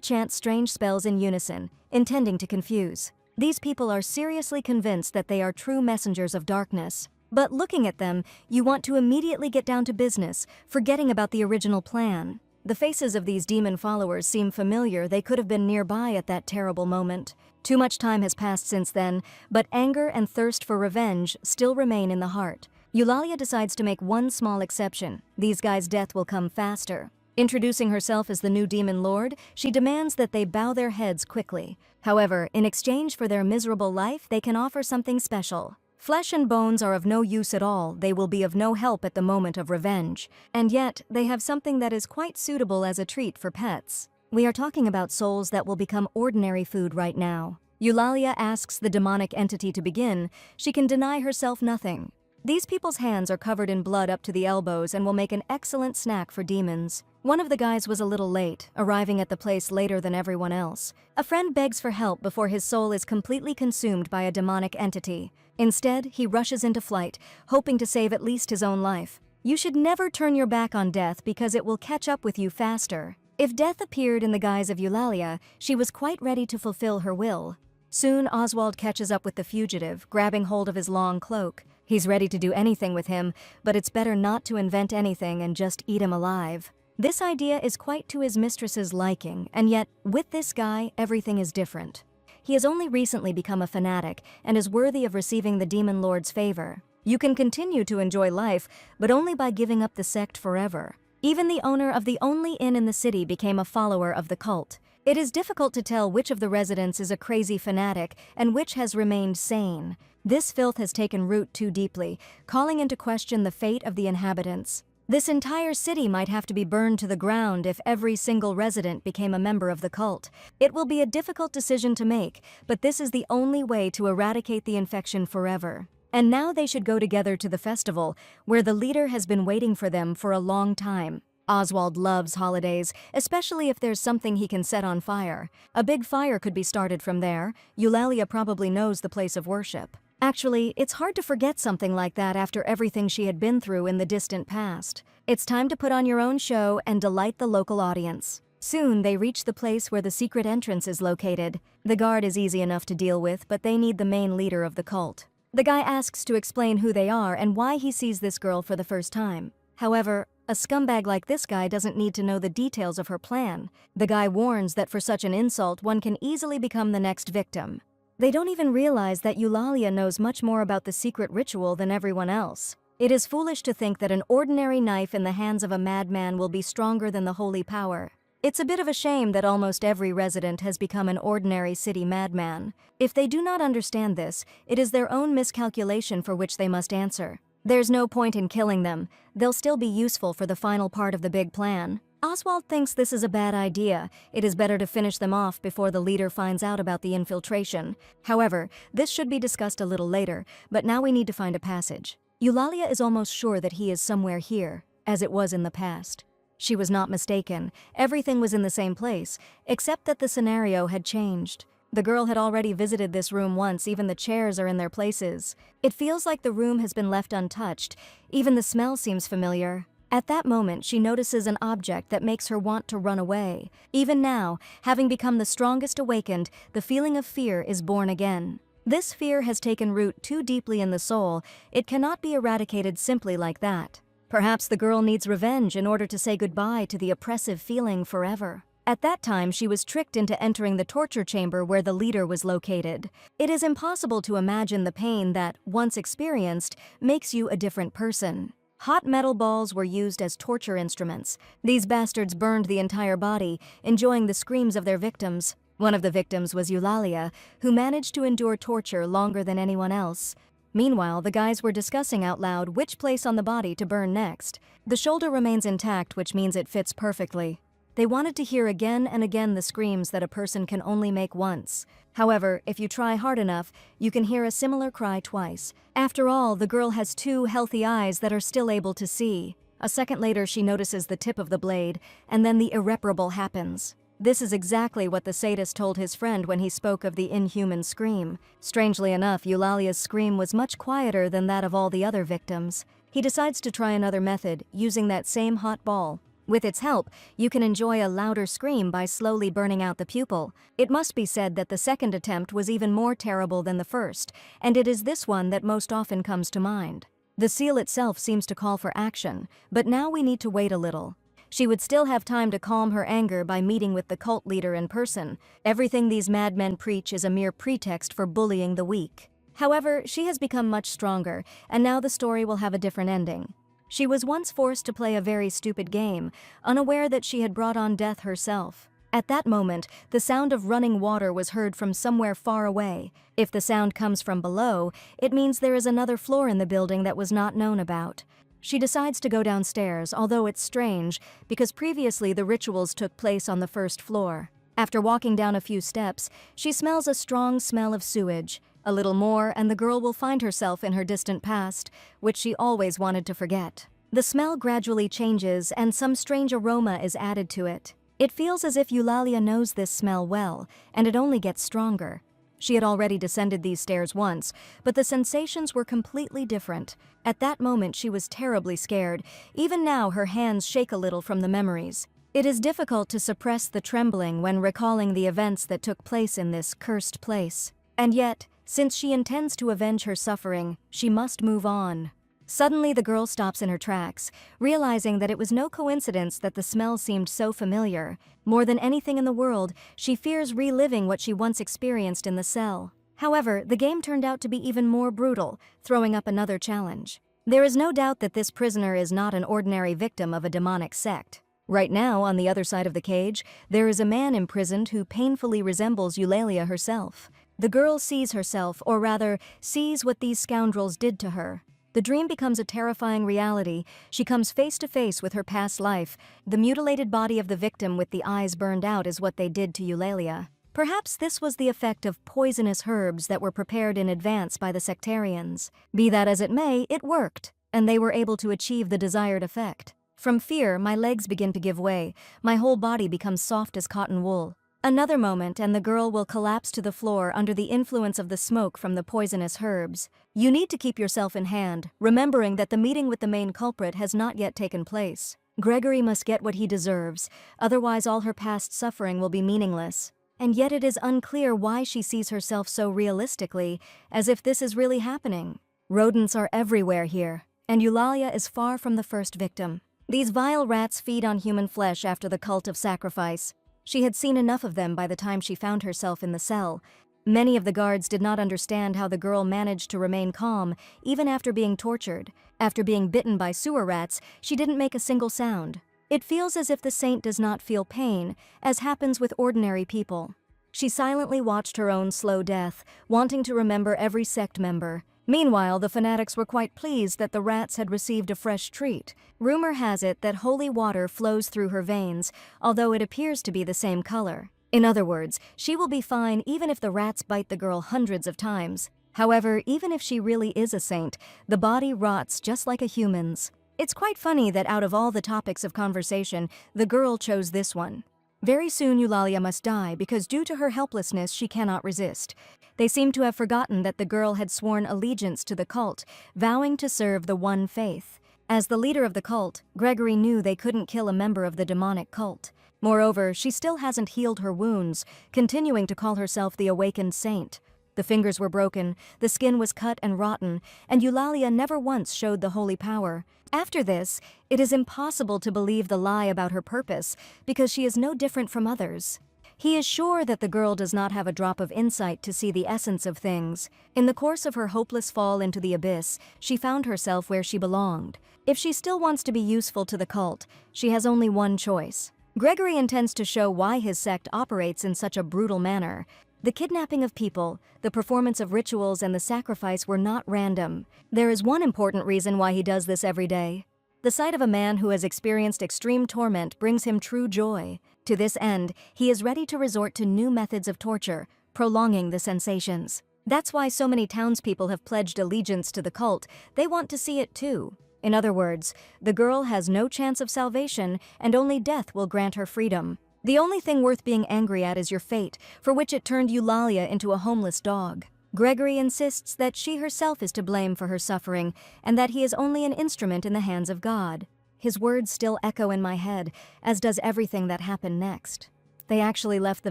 chant strange spells in unison, intending to confuse. These people are seriously convinced that they are true messengers of darkness. But looking at them, you want to immediately get down to business, forgetting about the original plan. The faces of these demon followers seem familiar. They could have been nearby at that terrible moment. Too much time has passed since then, but anger and thirst for revenge still remain in the heart. Eulalia decides to make one small exception. These guys' death will come faster. Introducing herself as the new demon lord, she demands that they bow their heads quickly. However, in exchange for their miserable life, they can offer something special. Flesh and bones are of no use at all. They will be of no help at the moment of revenge. And yet, they have something that is quite suitable as a treat for pets. We are talking about souls that will become ordinary food right now. Eulalia asks the demonic entity to begin. She can deny herself nothing. These people's hands are covered in blood up to the elbows and will make an excellent snack for demons. One of the guys was a little late, arriving at the place later than everyone else. A friend begs for help before his soul is completely consumed by a demonic entity. Instead, he rushes into flight, hoping to save at least his own life. You should never turn your back on death because it will catch up with you faster. If death appeared in the guise of Eulalia, she was quite ready to fulfill her will. Soon, Oswald catches up with the fugitive, grabbing hold of his long cloak. He's ready to do anything with him, but it's better not to invent anything and just eat him alive. This idea is quite to his mistress's liking, and yet, with this guy, everything is different. He has only recently become a fanatic and is worthy of receiving the demon lord's favor. You can continue to enjoy life, but only by giving up the sect forever. Even the owner of the only inn in the city became a follower of the cult. It is difficult to tell which of the residents is a crazy fanatic and which has remained sane. This filth has taken root too deeply, calling into question the fate of the inhabitants. This entire city might have to be burned to the ground if every single resident became a member of the cult. It will be a difficult decision to make, but this is the only way to eradicate the infection forever. And now they should go together to the festival, where the leader has been waiting for them for a long time. Oswald loves holidays, especially if there's something he can set on fire. A big fire could be started from there. Eulalia probably knows the place of worship. Actually, it's hard to forget something like that after everything she had been through in the distant past. It's time to put on your own show and delight the local audience. Soon, they reach the place where the secret entrance is located. The guard is easy enough to deal with, but they need the main leader of the cult. The guy asks to explain who they are and why he sees this girl for the first time. However, a scumbag like this guy doesn't need to know the details of her plan. The guy warns that for such an insult, one can easily become the next victim. They don't even realize that Eulalia knows much more about the secret ritual than everyone else. It is foolish to think that an ordinary knife in the hands of a madman will be stronger than the holy power. It's a bit of a shame that almost every resident has become an ordinary city madman. If they do not understand this, it is their own miscalculation for which they must answer. There's no point in killing them. They'll still be useful for the final part of the big plan. Oswald thinks this is a bad idea. It is better to finish them off before the leader finds out about the infiltration. However, this should be discussed a little later, but now we need to find a passage. Eulalia is almost sure that he is somewhere here, as it was in the past. She was not mistaken. Everything was in the same place, except that the scenario had changed. The girl had already visited this room once. Even the chairs are in their places. It feels like the room has been left untouched. Even the smell seems familiar. At that moment, she notices an object that makes her want to run away. Even now, having become the strongest awakened, the feeling of fear is born again. This fear has taken root too deeply in the soul. It cannot be eradicated simply like that. Perhaps the girl needs revenge in order to say goodbye to the oppressive feeling forever. At that time, she was tricked into entering the torture chamber where the leader was located. It is impossible to imagine the pain that, once experienced, makes you a different person. Hot metal balls were used as torture instruments. These bastards burned the entire body, enjoying the screams of their victims. One of the victims was Eulalia, who managed to endure torture longer than anyone else. Meanwhile, the guys were discussing out loud which place on the body to burn next. The shoulder remains intact, which means it fits perfectly. They wanted to hear again and again the screams that a person can only make once. However, if you try hard enough, you can hear a similar cry twice. After all, the girl has two healthy eyes that are still able to see. A second later, she notices the tip of the blade, and then the irreparable happens. This is exactly what the sadist told his friend when he spoke of the inhuman scream. Strangely enough, Eulalia's scream was much quieter than that of all the other victims. He decides to try another method, using that same hot ball. With its help, you can enjoy a louder scream by slowly burning out the pupil. It must be said that the second attempt was even more terrible than the first, and it is this one that most often comes to mind. The seal itself seems to call for action, but now we need to wait a little. She would still have time to calm her anger by meeting with the cult leader in person. Everything these madmen preach is a mere pretext for bullying the weak. However, she has become much stronger, and now the story will have a different ending. She was once forced to play a very stupid game, unaware that she had brought on death herself. At that moment, the sound of running water was heard from somewhere far away. If the sound comes from below, it means there is another floor in the building that was not known about. She decides to go downstairs, although it's strange, because previously the rituals took place on the first floor. After walking down a few steps, she smells a strong smell of sewage. A little more, and the girl will find herself in her distant past, which she always wanted to forget. The smell gradually changes, and some strange aroma is added to it. It feels as if Eulalia knows this smell well, and it only gets stronger. She had already descended these stairs once, but the sensations were completely different. At that moment she was terribly scared. Even now her hands shake a little from the memories. It is difficult to suppress the trembling when recalling the events that took place in this cursed place. And yet, since she intends to avenge her suffering, she must move on. Suddenly the girl stops in her tracks, realizing that it was no coincidence that the smell seemed so familiar. More than anything in the world, she fears reliving what she once experienced in the cell. However, the game turned out to be even more brutal, throwing up another challenge. There is no doubt that this prisoner is not an ordinary victim of a demonic sect. Right now, on the other side of the cage, there is a man imprisoned who painfully resembles Eulalia herself. The girl sees herself, or rather, sees what these scoundrels did to her. The dream becomes a terrifying reality. She comes face to face with her past life. The mutilated body of the victim with the eyes burned out is what they did to Eulalia. Perhaps this was the effect of poisonous herbs that were prepared in advance by the sectarians. Be that as it may, it worked, and they were able to achieve the desired effect. From fear, my legs begin to give way. My whole body becomes soft as cotton wool. Another moment and the girl will collapse to the floor under the influence of the smoke from the poisonous herbs. You need to keep yourself in hand, remembering that the meeting with the main culprit has not yet taken place. Gregory must get what he deserves, otherwise all her past suffering will be meaningless. And yet it is unclear why she sees herself so realistically, as if this is really happening. Rodents are everywhere here, and Eulalia is far from the first victim. These vile rats feed on human flesh after the cult of sacrifice. She had seen enough of them by the time she found herself in the cell. Many of the guards did not understand how the girl managed to remain calm, even after being tortured. After being bitten by sewer rats, she didn't make a single sound. It feels as if the saint does not feel pain, as happens with ordinary people. She silently watched her own slow death, wanting to remember every sect member. Meanwhile, the fanatics were quite pleased that the rats had received a fresh treat. Rumor has it that holy water flows through her veins, although it appears to be the same color. In other words, she will be fine even if the rats bite the girl hundreds of times. However, even if she really is a saint, the body rots just like a human's. It's quite funny that out of all the topics of conversation, the girl chose this one. Very soon Eulalia must die because due to her helplessness she cannot resist. They seem to have forgotten that the girl had sworn allegiance to the cult, vowing to serve the one faith. As the leader of the cult, Gregory knew they couldn't kill a member of the demonic cult. Moreover, she still hasn't healed her wounds, continuing to call herself the awakened saint. The fingers were broken, the skin was cut and rotten, and Eulalia never once showed the holy power. After this, it is impossible to believe the lie about her purpose, because she is no different from others. He is sure that the girl does not have a drop of insight to see the essence of things. In the course of her hopeless fall into the abyss, she found herself where she belonged. If she still wants to be useful to the cult, she has only one choice. Gregory intends to show why his sect operates in such a brutal manner. The kidnapping of people, the performance of rituals, and the sacrifice were not random. There is one important reason why he does this every day. The sight of a man who has experienced extreme torment brings him true joy. To this end, he is ready to resort to new methods of torture, prolonging the sensations. That's why so many townspeople have pledged allegiance to the cult. They want to see it too. In other words, the girl has no chance of salvation, and only death will grant her freedom. The only thing worth being angry at is your fate, for which it turned Eulalia into a homeless dog. Gregory insists that she herself is to blame for her suffering, and that he is only an instrument in the hands of God. His words still echo in my head, as does everything that happened next. They actually left the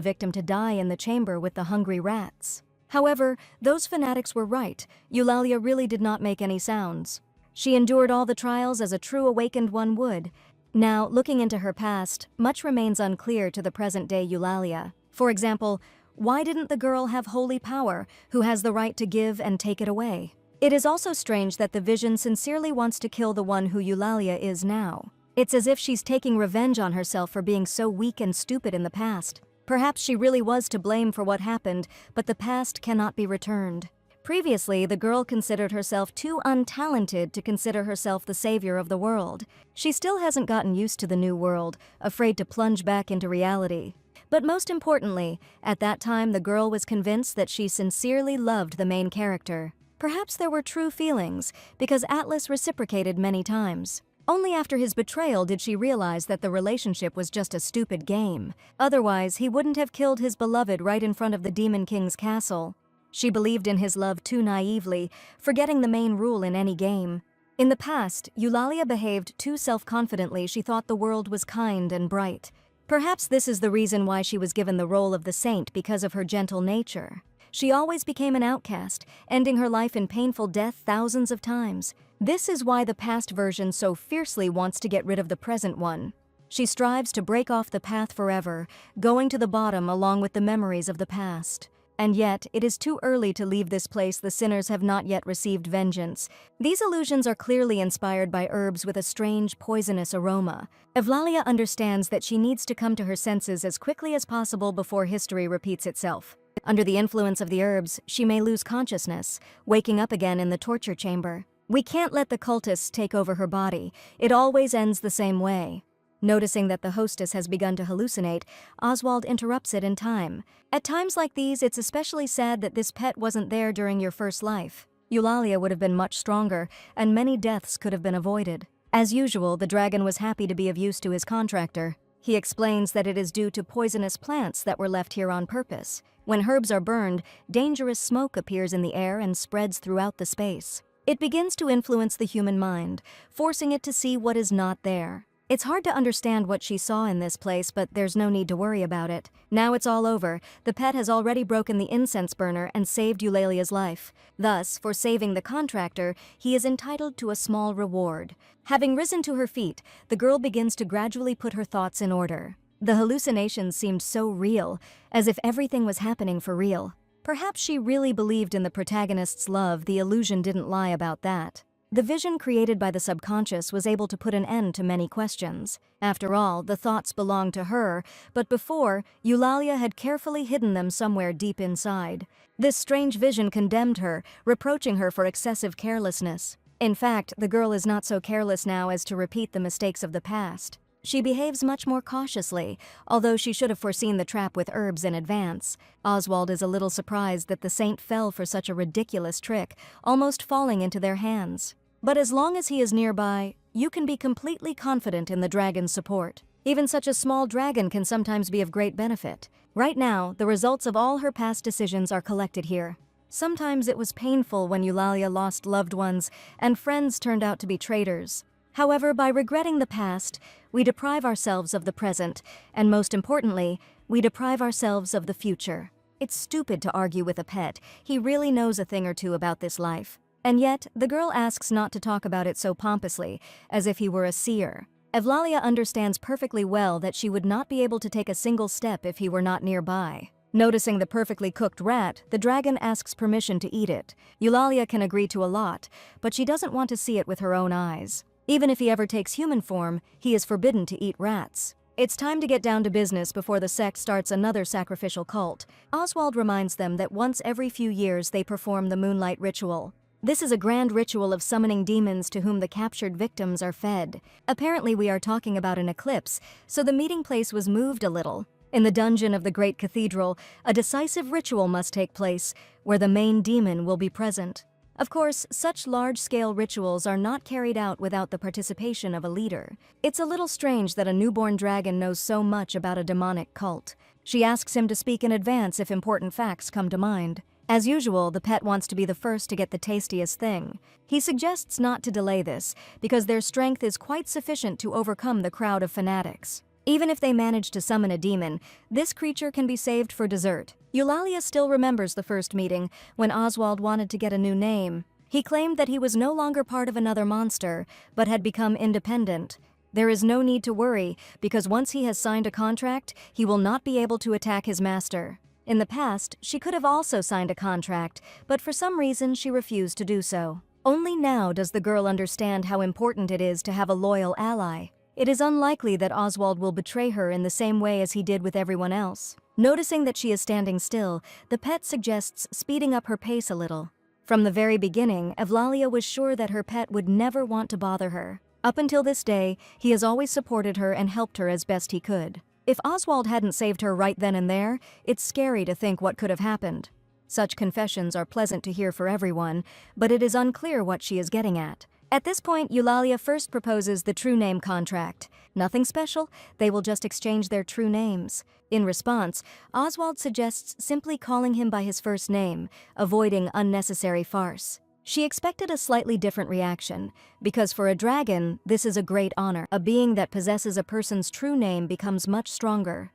victim to die in the chamber with the hungry rats. However, those fanatics were right. Eulalia really did not make any sounds. She endured all the trials as a true awakened one would. Now, looking into her past, much remains unclear to the present-day Eulalia. For example, why didn't the girl have holy power, who has the right to give and take it away? It is also strange that the Vision sincerely wants to kill the one who Eulalia is now. It's as if she's taking revenge on herself for being so weak and stupid in the past. Perhaps she really was to blame for what happened, but the past cannot be returned. Previously, the girl considered herself too untalented to consider herself the savior of the world. She still hasn't gotten used to the new world, afraid to plunge back into reality. But most importantly, at that time the girl was convinced that she sincerely loved the main character. Perhaps there were true feelings, because Atlas reciprocated many times. Only after his betrayal did she realize that the relationship was just a stupid game. Otherwise, he wouldn't have killed his beloved right in front of the Demon King's castle. She believed in his love too naively, forgetting the main rule in any game. In the past, Eulalia behaved too self-confidently. She thought the world was kind and bright. Perhaps this is the reason why she was given the role of the saint, because of her gentle nature. She always became an outcast, ending her life in painful death thousands of times. This is why the past version so fiercely wants to get rid of the present one. She strives to break off the path forever, going to the bottom along with the memories of the past. And yet, it is too early to leave this place. The sinners have not yet received vengeance. These illusions are clearly inspired by herbs with a strange, poisonous aroma. Eulalia understands that she needs to come to her senses as quickly as possible before history repeats itself. Under the influence of the herbs, she may lose consciousness, waking up again in the torture chamber. We can't let the cultists take over her body. It always ends the same way. Noticing that the hostess has begun to hallucinate, Oswald interrupts it in time. At times like these, it's especially sad that this pet wasn't there during your first life. Eulalia would have been much stronger, and many deaths could have been avoided. As usual, the dragon was happy to be of use to his contractor. He explains that it is due to poisonous plants that were left here on purpose. When herbs are burned, dangerous smoke appears in the air and spreads throughout the space. It begins to influence the human mind, forcing it to see what is not there. It's hard to understand what she saw in this place, but there's no need to worry about it. Now it's all over. The pet has already broken the incense burner and saved Eulalia's life. Thus, for saving the contractor, he is entitled to a small reward. Having risen to her feet, the girl begins to gradually put her thoughts in order. The hallucinations seemed so real, as if everything was happening for real. Perhaps she really believed in the protagonist's love. The illusion didn't lie about that. The vision created by the subconscious was able to put an end to many questions. After all, the thoughts belonged to her, but before, Eulalia had carefully hidden them somewhere deep inside. This strange vision condemned her, reproaching her for excessive carelessness. In fact, the girl is not so careless now as to repeat the mistakes of the past. She behaves much more cautiously, although she should have foreseen the trap with herbs in advance. Oswald is a little surprised that the saint fell for such a ridiculous trick, almost falling into their hands. But as long as he is nearby, you can be completely confident in the dragon's support. Even such a small dragon can sometimes be of great benefit. Right now, the results of all her past decisions are collected here. Sometimes it was painful when Eulalia lost loved ones and friends turned out to be traitors. However, by regretting the past, we deprive ourselves of the present, and most importantly, we deprive ourselves of the future. It's stupid to argue with a pet. He really knows a thing or two about this life. And yet, the girl asks not to talk about it so pompously, as if he were a seer. Eulalia understands perfectly well that she would not be able to take a single step if he were not nearby. Noticing the perfectly cooked rat, the dragon asks permission to eat it. Eulalia can agree to a lot, but she doesn't want to see it with her own eyes. Even if he ever takes human form, he is forbidden to eat rats. It's time to get down to business before the sect starts another sacrificial cult. Oswald reminds them that once every few years they perform the moonlight ritual. This is a grand ritual of summoning demons to whom the captured victims are fed. Apparently we are talking about an eclipse, so the meeting place was moved a little. In the dungeon of the great cathedral, a decisive ritual must take place, where the main demon will be present. Of course, such large-scale rituals are not carried out without the participation of a leader. It's a little strange that a newborn dragon knows so much about a demonic cult. She asks him to speak in advance if important facts come to mind. As usual, the pet wants to be the first to get the tastiest thing. He suggests not to delay this, because their strength is quite sufficient to overcome the crowd of fanatics. Even if they manage to summon a demon, this creature can be saved for dessert. Eulalia still remembers the first meeting, when Oswald wanted to get a new name. He claimed that he was no longer part of another monster, but had become independent. There is no need to worry, because once he has signed a contract, he will not be able to attack his master. In the past, she could have also signed a contract, but for some reason she refused to do so. Only now does the girl understand how important it is to have a loyal ally. It is unlikely that Oswald will betray her in the same way as he did with everyone else. Noticing that she is standing still, the pet suggests speeding up her pace a little. From the very beginning, Eulalia was sure that her pet would never want to bother her. Up until this day, he has always supported her and helped her as best he could. If Oswald hadn't saved her right then and there, it's scary to think what could have happened. Such confessions are pleasant to hear for everyone, but it is unclear what she is getting at. At this point, Eulalia first proposes the true name contract. Nothing special, they will just exchange their true names. In response, Oswald suggests simply calling him by his first name, avoiding unnecessary farce. She expected a slightly different reaction, because for a dragon, this is a great honor. A being that possesses a person's true name becomes much stronger.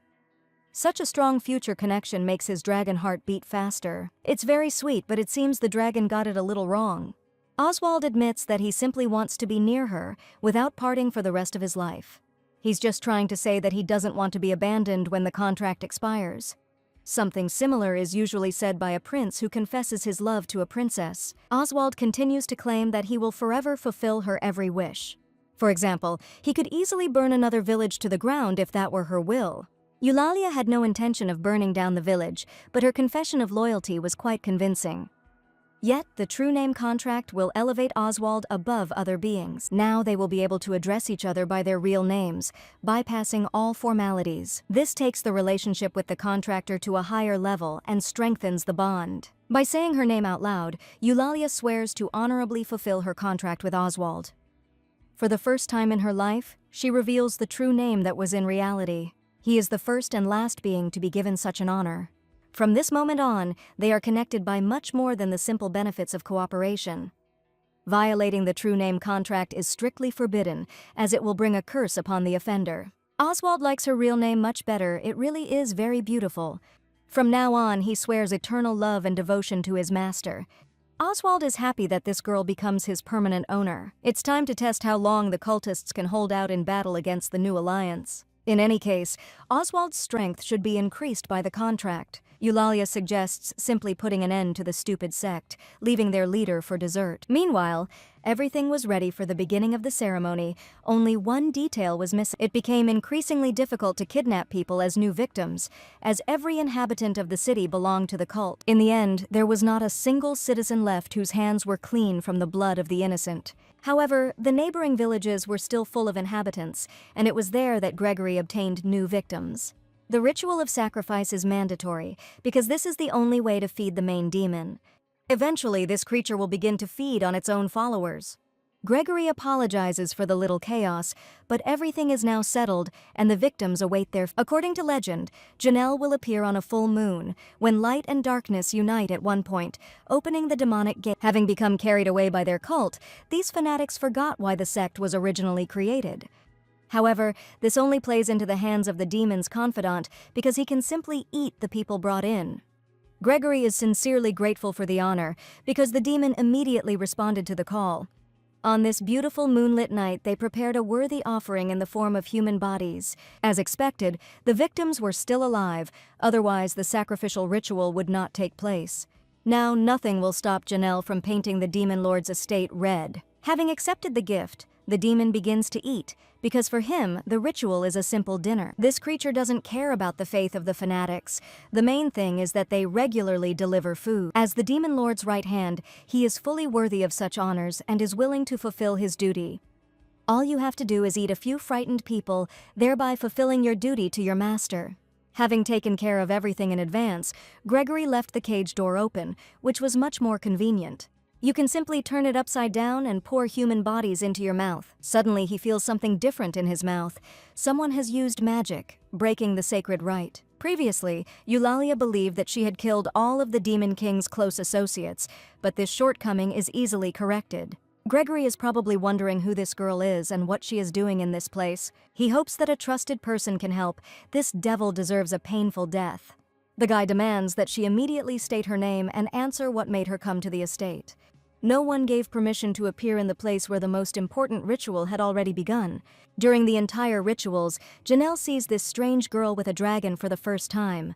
Such a strong future connection makes his dragon heart beat faster. It's very sweet, but it seems the dragon got it a little wrong. Oswald admits that he simply wants to be near her, without parting for the rest of his life. He's just trying to say that he doesn't want to be abandoned when the contract expires. Something similar is usually said by a prince who confesses his love to a princess. Oswald continues to claim that he will forever fulfill her every wish. For example, he could easily burn another village to the ground if that were her will. Eulalia had no intention of burning down the village, but her confession of loyalty was quite convincing. Yet, the true name contract will elevate Oswald above other beings. Now they will be able to address each other by their real names, bypassing all formalities. This takes the relationship with the contractor to a higher level and strengthens the bond. By saying her name out loud, Eulalia swears to honorably fulfill her contract with Oswald. For the first time in her life, she reveals the true name that was in reality. He is the first and last being to be given such an honor. From this moment on, they are connected by much more than the simple benefits of cooperation. Violating the true name contract is strictly forbidden, as it will bring a curse upon the offender. Oswald likes her real name much better. It really is very beautiful. From now on, he swears eternal love and devotion to his master. Oswald is happy that this girl becomes his permanent owner. It's time to test how long the cultists can hold out in battle against the new alliance. In any case, Oswald's strength should be increased by the contract. Eulalia suggests simply putting an end to the stupid sect, leaving their leader for dessert. Meanwhile, everything was ready for the beginning of the ceremony. Only one detail was missing. It became increasingly difficult to kidnap people as new victims, as every inhabitant of the city belonged to the cult. In the end, there was not a single citizen left whose hands were clean from the blood of the innocent. However, the neighboring villages were still full of inhabitants, and it was there that Gregory obtained new victims. The ritual of sacrifice is mandatory, because this is the only way to feed the main demon. Eventually, this creature will begin to feed on its own followers. Gregory apologizes for the little chaos, but everything is now settled, and the victims await their... According to legend, Janelle will appear on a full moon, when light and darkness unite at one point, opening the demonic gate. Having become carried away by their cult, these fanatics forgot why the sect was originally created. However, this only plays into the hands of the demon's confidant because he can simply eat the people brought in. Gregory is sincerely grateful for the honor because the demon immediately responded to the call. On this beautiful moonlit night, they prepared a worthy offering in the form of human bodies. As expected, the victims were still alive, otherwise the sacrificial ritual would not take place. Now nothing will stop Janelle from painting the demon lord's estate red. Having accepted the gift, the demon begins to eat, because for him, the ritual is a simple dinner. This creature doesn't care about the faith of the fanatics. The main thing is that they regularly deliver food. As the demon lord's right hand, he is fully worthy of such honors and is willing to fulfill his duty. All you have to do is eat a few frightened people, thereby fulfilling your duty to your master. Having taken care of everything in advance, Gregory left the cage door open, which was much more convenient. You can simply turn it upside down and pour human bodies into your mouth. Suddenly, he feels something different in his mouth. Someone has used magic, breaking the sacred rite. Previously, Eulalia believed that she had killed all of the Demon King's close associates, but this shortcoming is easily corrected. Gregory is probably wondering who this girl is and what she is doing in this place. He hopes that a trusted person can help. This devil deserves a painful death. The guy demands that she immediately state her name and answer what made her come to the estate. No one gave permission to appear in the place where the most important ritual had already begun. During the entire rituals, Janelle sees this strange girl with a dragon for the first time.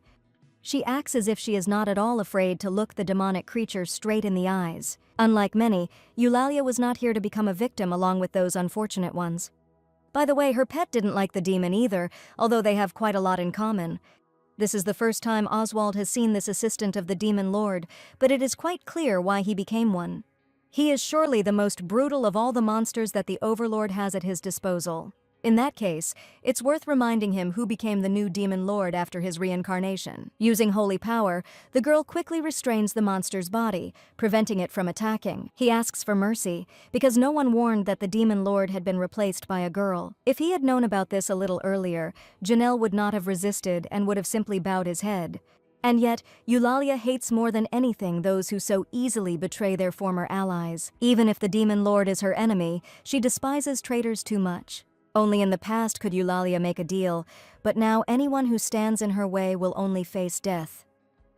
She acts as if she is not at all afraid to look the demonic creature straight in the eyes. Unlike many, Eulalia was not here to become a victim along with those unfortunate ones. By the way, her pet didn't like the demon either, although they have quite a lot in common. This is the first time Oswald has seen this assistant of the Demon Lord, but it is quite clear why he became one. He is surely the most brutal of all the monsters that the Overlord has at his disposal. In that case, it's worth reminding him who became the new Demon Lord after his reincarnation. Using holy power, the girl quickly restrains the monster's body, preventing it from attacking. He asks for mercy, because no one warned that the Demon Lord had been replaced by a girl. If he had known about this a little earlier, Janelle would not have resisted and would have simply bowed his head. And yet, Eulalia hates more than anything those who so easily betray their former allies. Even if the Demon Lord is her enemy, she despises traitors too much. Only in the past could Eulalia make a deal, but now anyone who stands in her way will only face death.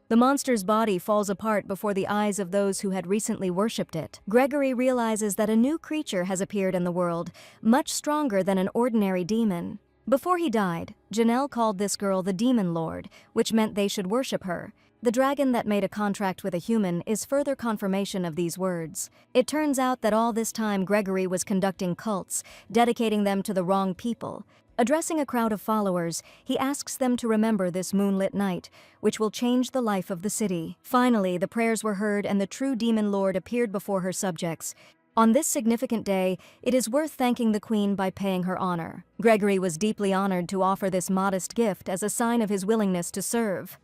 The monster's body falls apart before the eyes of those who had recently worshipped it. Gregory realizes that a new creature has appeared in the world, much stronger than an ordinary demon. Before he died, Janelle called this girl the Demon Lord, which meant they should worship her. The dragon that made a contract with a human is further confirmation of these words. It turns out that all this time Gregory was conducting cults, dedicating them to the wrong people. Addressing a crowd of followers, he asks them to remember this moonlit night, which will change the life of the city. Finally, the prayers were heard and the true Demon Lord appeared before her subjects. On this significant day, it is worth thanking the Queen by paying her honor. Gregory was deeply honored to offer this modest gift as a sign of his willingness to serve.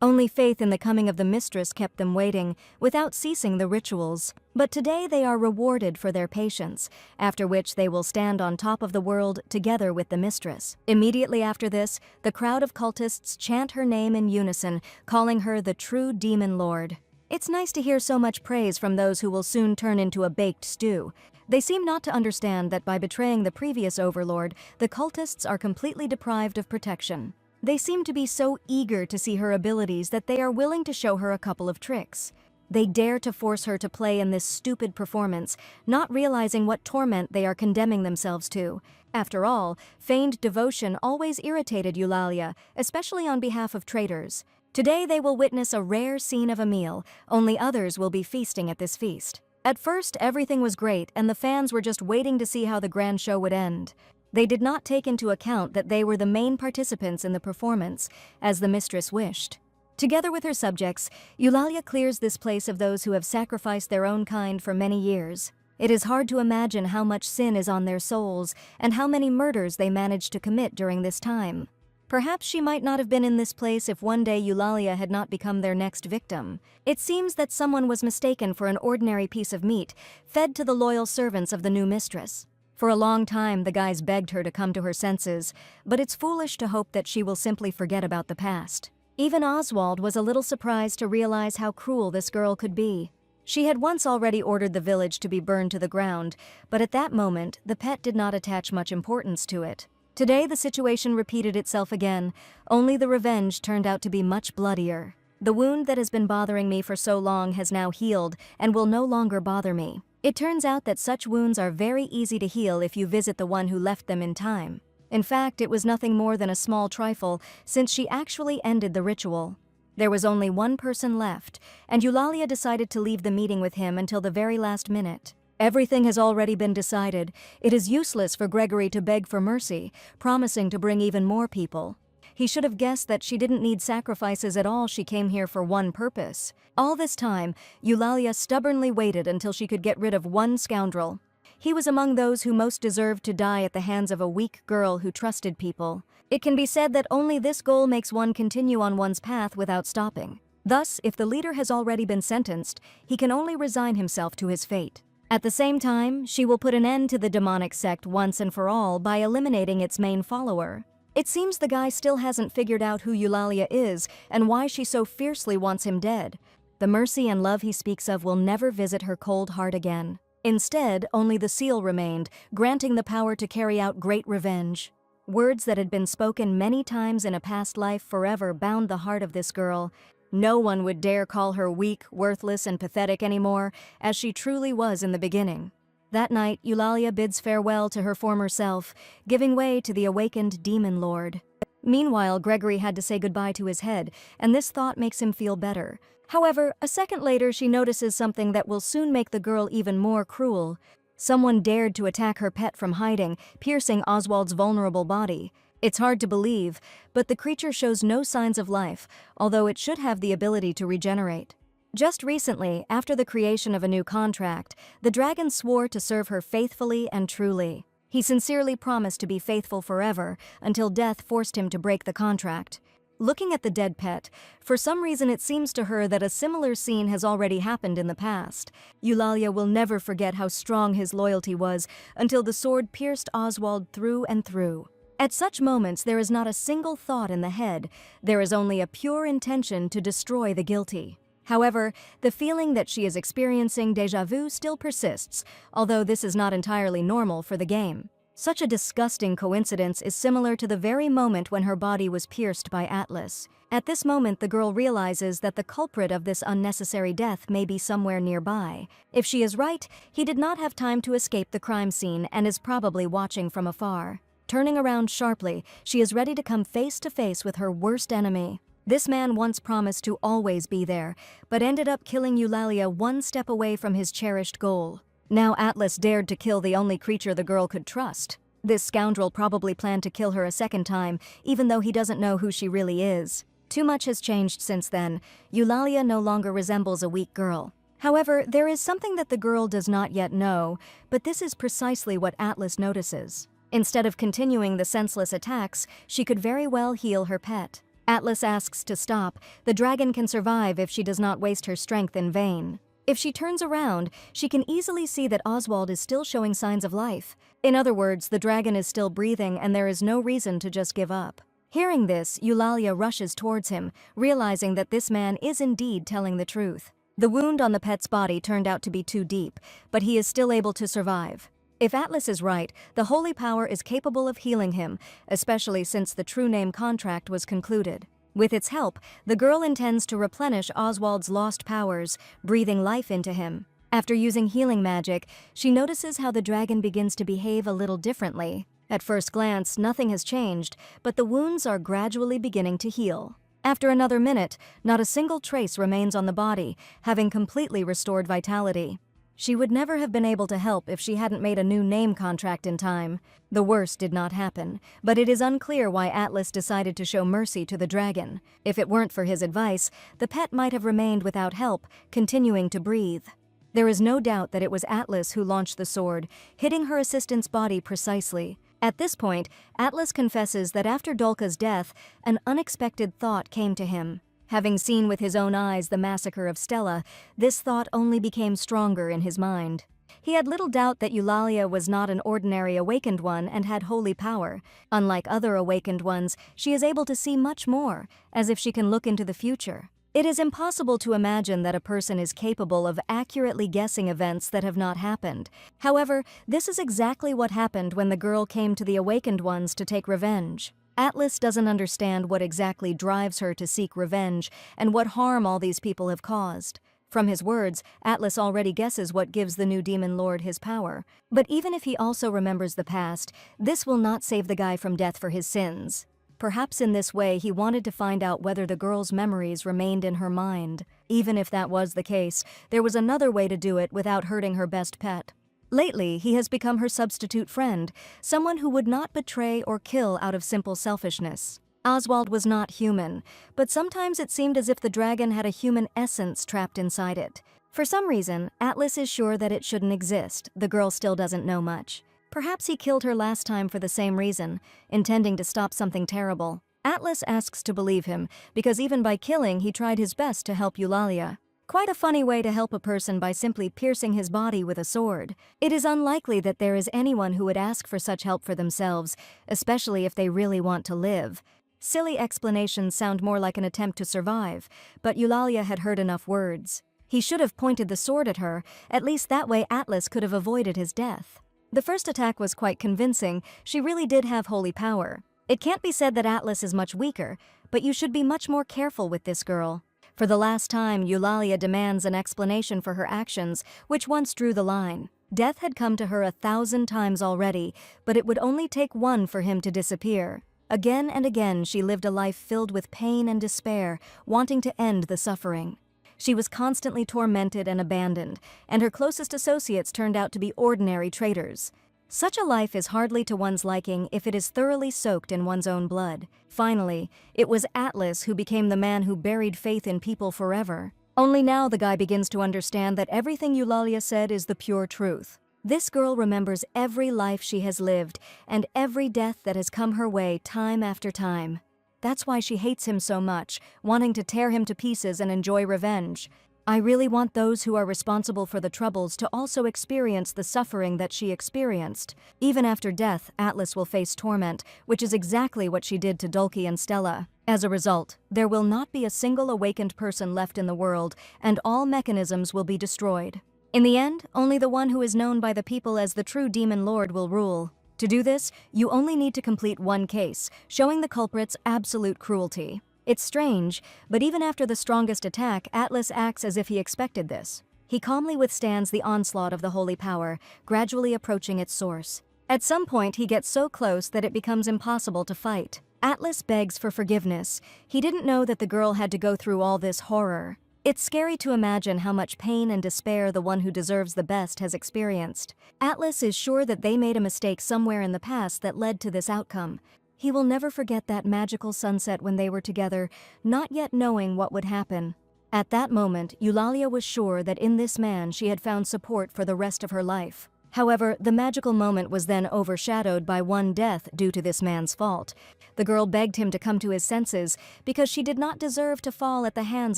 Only faith in the coming of the mistress kept them waiting, without ceasing the rituals. But today they are rewarded for their patience, after which they will stand on top of the world together with the mistress. Immediately after this, the crowd of cultists chant her name in unison, calling her the true Demon Lord. It's nice to hear so much praise from those who will soon turn into a baked stew. They seem not to understand that by betraying the previous overlord, the cultists are completely deprived of protection. They seem to be so eager to see her abilities that they are willing to show her a couple of tricks. They dare to force her to play in this stupid performance, not realizing what torment they are condemning themselves to. After all, feigned devotion always irritated Eulalia, especially on behalf of traitors. Today they will witness a rare scene of a meal, only others will be feasting at this feast. At first, everything was great, and the fans were just waiting to see how the grand show would end. They did not take into account that they were the main participants in the performance, as the mistress wished. Together with her subjects, Eulalia clears this place of those who have sacrificed their own kind for many years. It is hard to imagine how much sin is on their souls and how many murders they managed to commit during this time. Perhaps she might not have been in this place if one day Eulalia had not become their next victim. It seems that someone was mistaken for an ordinary piece of meat, fed to the loyal servants of the new mistress. For a long time, the guys begged her to come to her senses, but it's foolish to hope that she will simply forget about the past. Even Oswald was a little surprised to realize how cruel this girl could be. She had once already ordered the village to be burned to the ground, but at that moment, the pet did not attach much importance to it. Today, the situation repeated itself again, only the revenge turned out to be much bloodier. The wound that has been bothering me for so long has now healed and will no longer bother me. It turns out that such wounds are very easy to heal if you visit the one who left them in time. In fact, it was nothing more than a small trifle, since she actually ended the ritual. There was only one person left, and Eulalia decided to leave the meeting with him until the very last minute. Everything has already been decided. It is useless for Gregory to beg for mercy, promising to bring even more people. He should have guessed that she didn't need sacrifices at all. She came here for one purpose. All this time, Eulalia stubbornly waited until she could get rid of one scoundrel. He was among those who most deserved to die at the hands of a weak girl who trusted people. It can be said that only this goal makes one continue on one's path without stopping. Thus, if the leader has already been sentenced, he can only resign himself to his fate. At the same time, she will put an end to the demonic sect once and for all by eliminating its main follower. It seems the guy still hasn't figured out who Eulalia is and why she so fiercely wants him dead. The mercy and love he speaks of will never visit her cold heart again. Instead, only the seal remained, granting the power to carry out great revenge. Words that had been spoken many times in a past life forever bound the heart of this girl. No one would dare call her weak, worthless, and pathetic anymore, as she truly was in the beginning. That night, Eulalia bids farewell to her former self, giving way to the awakened demon lord. Meanwhile, Gregory had to say goodbye to his head, and this thought makes him feel better. However, a second later she notices something that will soon make the girl even more cruel. Someone dared to attack her pet from hiding, piercing Oswald's vulnerable body. It's hard to believe, but the creature shows no signs of life, although it should have the ability to regenerate. Just recently, after the creation of a new contract, the dragon swore to serve her faithfully and truly. He sincerely promised to be faithful forever, until death forced him to break the contract. Looking at the dead pet, for some reason it seems to her that a similar scene has already happened in the past. Eulalia will never forget how strong his loyalty was until the sword pierced Oswald through and through. At such moments there is not a single thought in the head, there is only a pure intention to destroy the guilty. However, the feeling that she is experiencing déjà vu still persists, although this is not entirely normal for the game. Such a disgusting coincidence is similar to the very moment when her body was pierced by Atlas. At this moment, the girl realizes that the culprit of this unnecessary death may be somewhere nearby. If she is right, he did not have time to escape the crime scene and is probably watching from afar. Turning around sharply, she is ready to come face to face with her worst enemy. This man once promised to always be there, but ended up killing Eulalia one step away from his cherished goal. Now Atlas dared to kill the only creature the girl could trust. This scoundrel probably planned to kill her a second time, even though he doesn't know who she really is. Too much has changed since then. Eulalia no longer resembles a weak girl. However, there is something that the girl does not yet know, but this is precisely what Atlas notices. Instead of continuing the senseless attacks, she could very well heal her pet. Atlas asks to stop. The dragon can survive if she does not waste her strength in vain. If she turns around, she can easily see that Oswald is still showing signs of life. In other words, the dragon is still breathing and there is no reason to just give up. Hearing this, Eulalia rushes towards him, realizing that this man is indeed telling the truth. The wound on the pet's body turned out to be too deep, but he is still able to survive. If Atlas is right, the holy power is capable of healing him, especially since the true name contract was concluded. With its help, the girl intends to replenish Oswald's lost powers, breathing life into him. After using healing magic, she notices how the dragon begins to behave a little differently. At first glance, nothing has changed, but the wounds are gradually beginning to heal. After another minute, not a single trace remains on the body, having completely restored vitality. She would never have been able to help if she hadn't made a new name contract in time. The worst did not happen, but it is unclear why Atlas decided to show mercy to the dragon. If it weren't for his advice, the pet might have remained without help, continuing to breathe. There is no doubt that it was Atlas who launched the sword, hitting her assistant's body precisely. At this point, Atlas confesses that after Dolka's death, an unexpected thought came to him. Having seen with his own eyes the massacre of Stella, this thought only became stronger in his mind. He had little doubt that Eulalia was not an ordinary awakened one and had holy power. Unlike other awakened ones, she is able to see much more, as if she can look into the future. It is impossible to imagine that a person is capable of accurately guessing events that have not happened. However, this is exactly what happened when the girl came to the awakened ones to take revenge. Atlas doesn't understand what exactly drives her to seek revenge and what harm all these people have caused. From his words, Atlas already guesses what gives the new demon lord his power. But even if he also remembers the past, this will not save the guy from death for his sins. Perhaps in this way he wanted to find out whether the girl's memories remained in her mind. Even if that was the case, there was another way to do it without hurting her best pet. Lately, he has become her substitute friend, someone who would not betray or kill out of simple selfishness. Oswald was not human, but sometimes it seemed as if the dragon had a human essence trapped inside it. For some reason, Atlas is sure that it shouldn't exist. The girl still doesn't know much. Perhaps he killed her last time for the same reason, intending to stop something terrible. Atlas asks to believe him, because even by killing, he tried his best to help Eulalia. Quite a funny way to help a person by simply piercing his body with a sword. It is unlikely that there is anyone who would ask for such help for themselves, especially if they really want to live. Silly explanations sound more like an attempt to survive, but Eulalia had heard enough words. He should have pointed the sword at her, at least that way Atlas could have avoided his death. The first attack was quite convincing. She really did have holy power. It can't be said that Atlas is much weaker, but you should be much more careful with this girl. For the last time, Eulalia demands an explanation for her actions, which once drew the line. Death had come to her 1,000 times already, but it would only take one for him to disappear. Again and again she lived a life filled with pain and despair, wanting to end the suffering. She was constantly tormented and abandoned, and her closest associates turned out to be ordinary traitors. Such a life is hardly to one's liking if it is thoroughly soaked in one's own blood. Finally, it was Atlas who became the man who buried faith in people forever. Only now the guy begins to understand that everything Eulalia said is the pure truth. This girl remembers every life she has lived and every death that has come her way time after time. That's why she hates him so much, wanting to tear him to pieces and enjoy revenge. I really want those who are responsible for the troubles to also experience the suffering that she experienced. Even after death, Atlas will face torment, which is exactly what she did to Dulcie and Stella. As a result, there will not be a single awakened person left in the world, and all mechanisms will be destroyed. In the end, only the one who is known by the people as the true demon lord will rule. To do this, you only need to complete one case, showing the culprit's absolute cruelty. It's strange, but even after the strongest attack, Atlas acts as if he expected this. He calmly withstands the onslaught of the holy power, gradually approaching its source. At some point, he gets so close that it becomes impossible to fight. Atlas begs for forgiveness. He didn't know that the girl had to go through all this horror. It's scary to imagine how much pain and despair the one who deserves the best has experienced. Atlas is sure that they made a mistake somewhere in the past that led to this outcome. He will never forget that magical sunset when they were together, not yet knowing what would happen. At that moment, Eulalia was sure that in this man she had found support for the rest of her life. However, the magical moment was then overshadowed by one death due to this man's fault. The girl begged him to come to his senses because she did not deserve to fall at the hands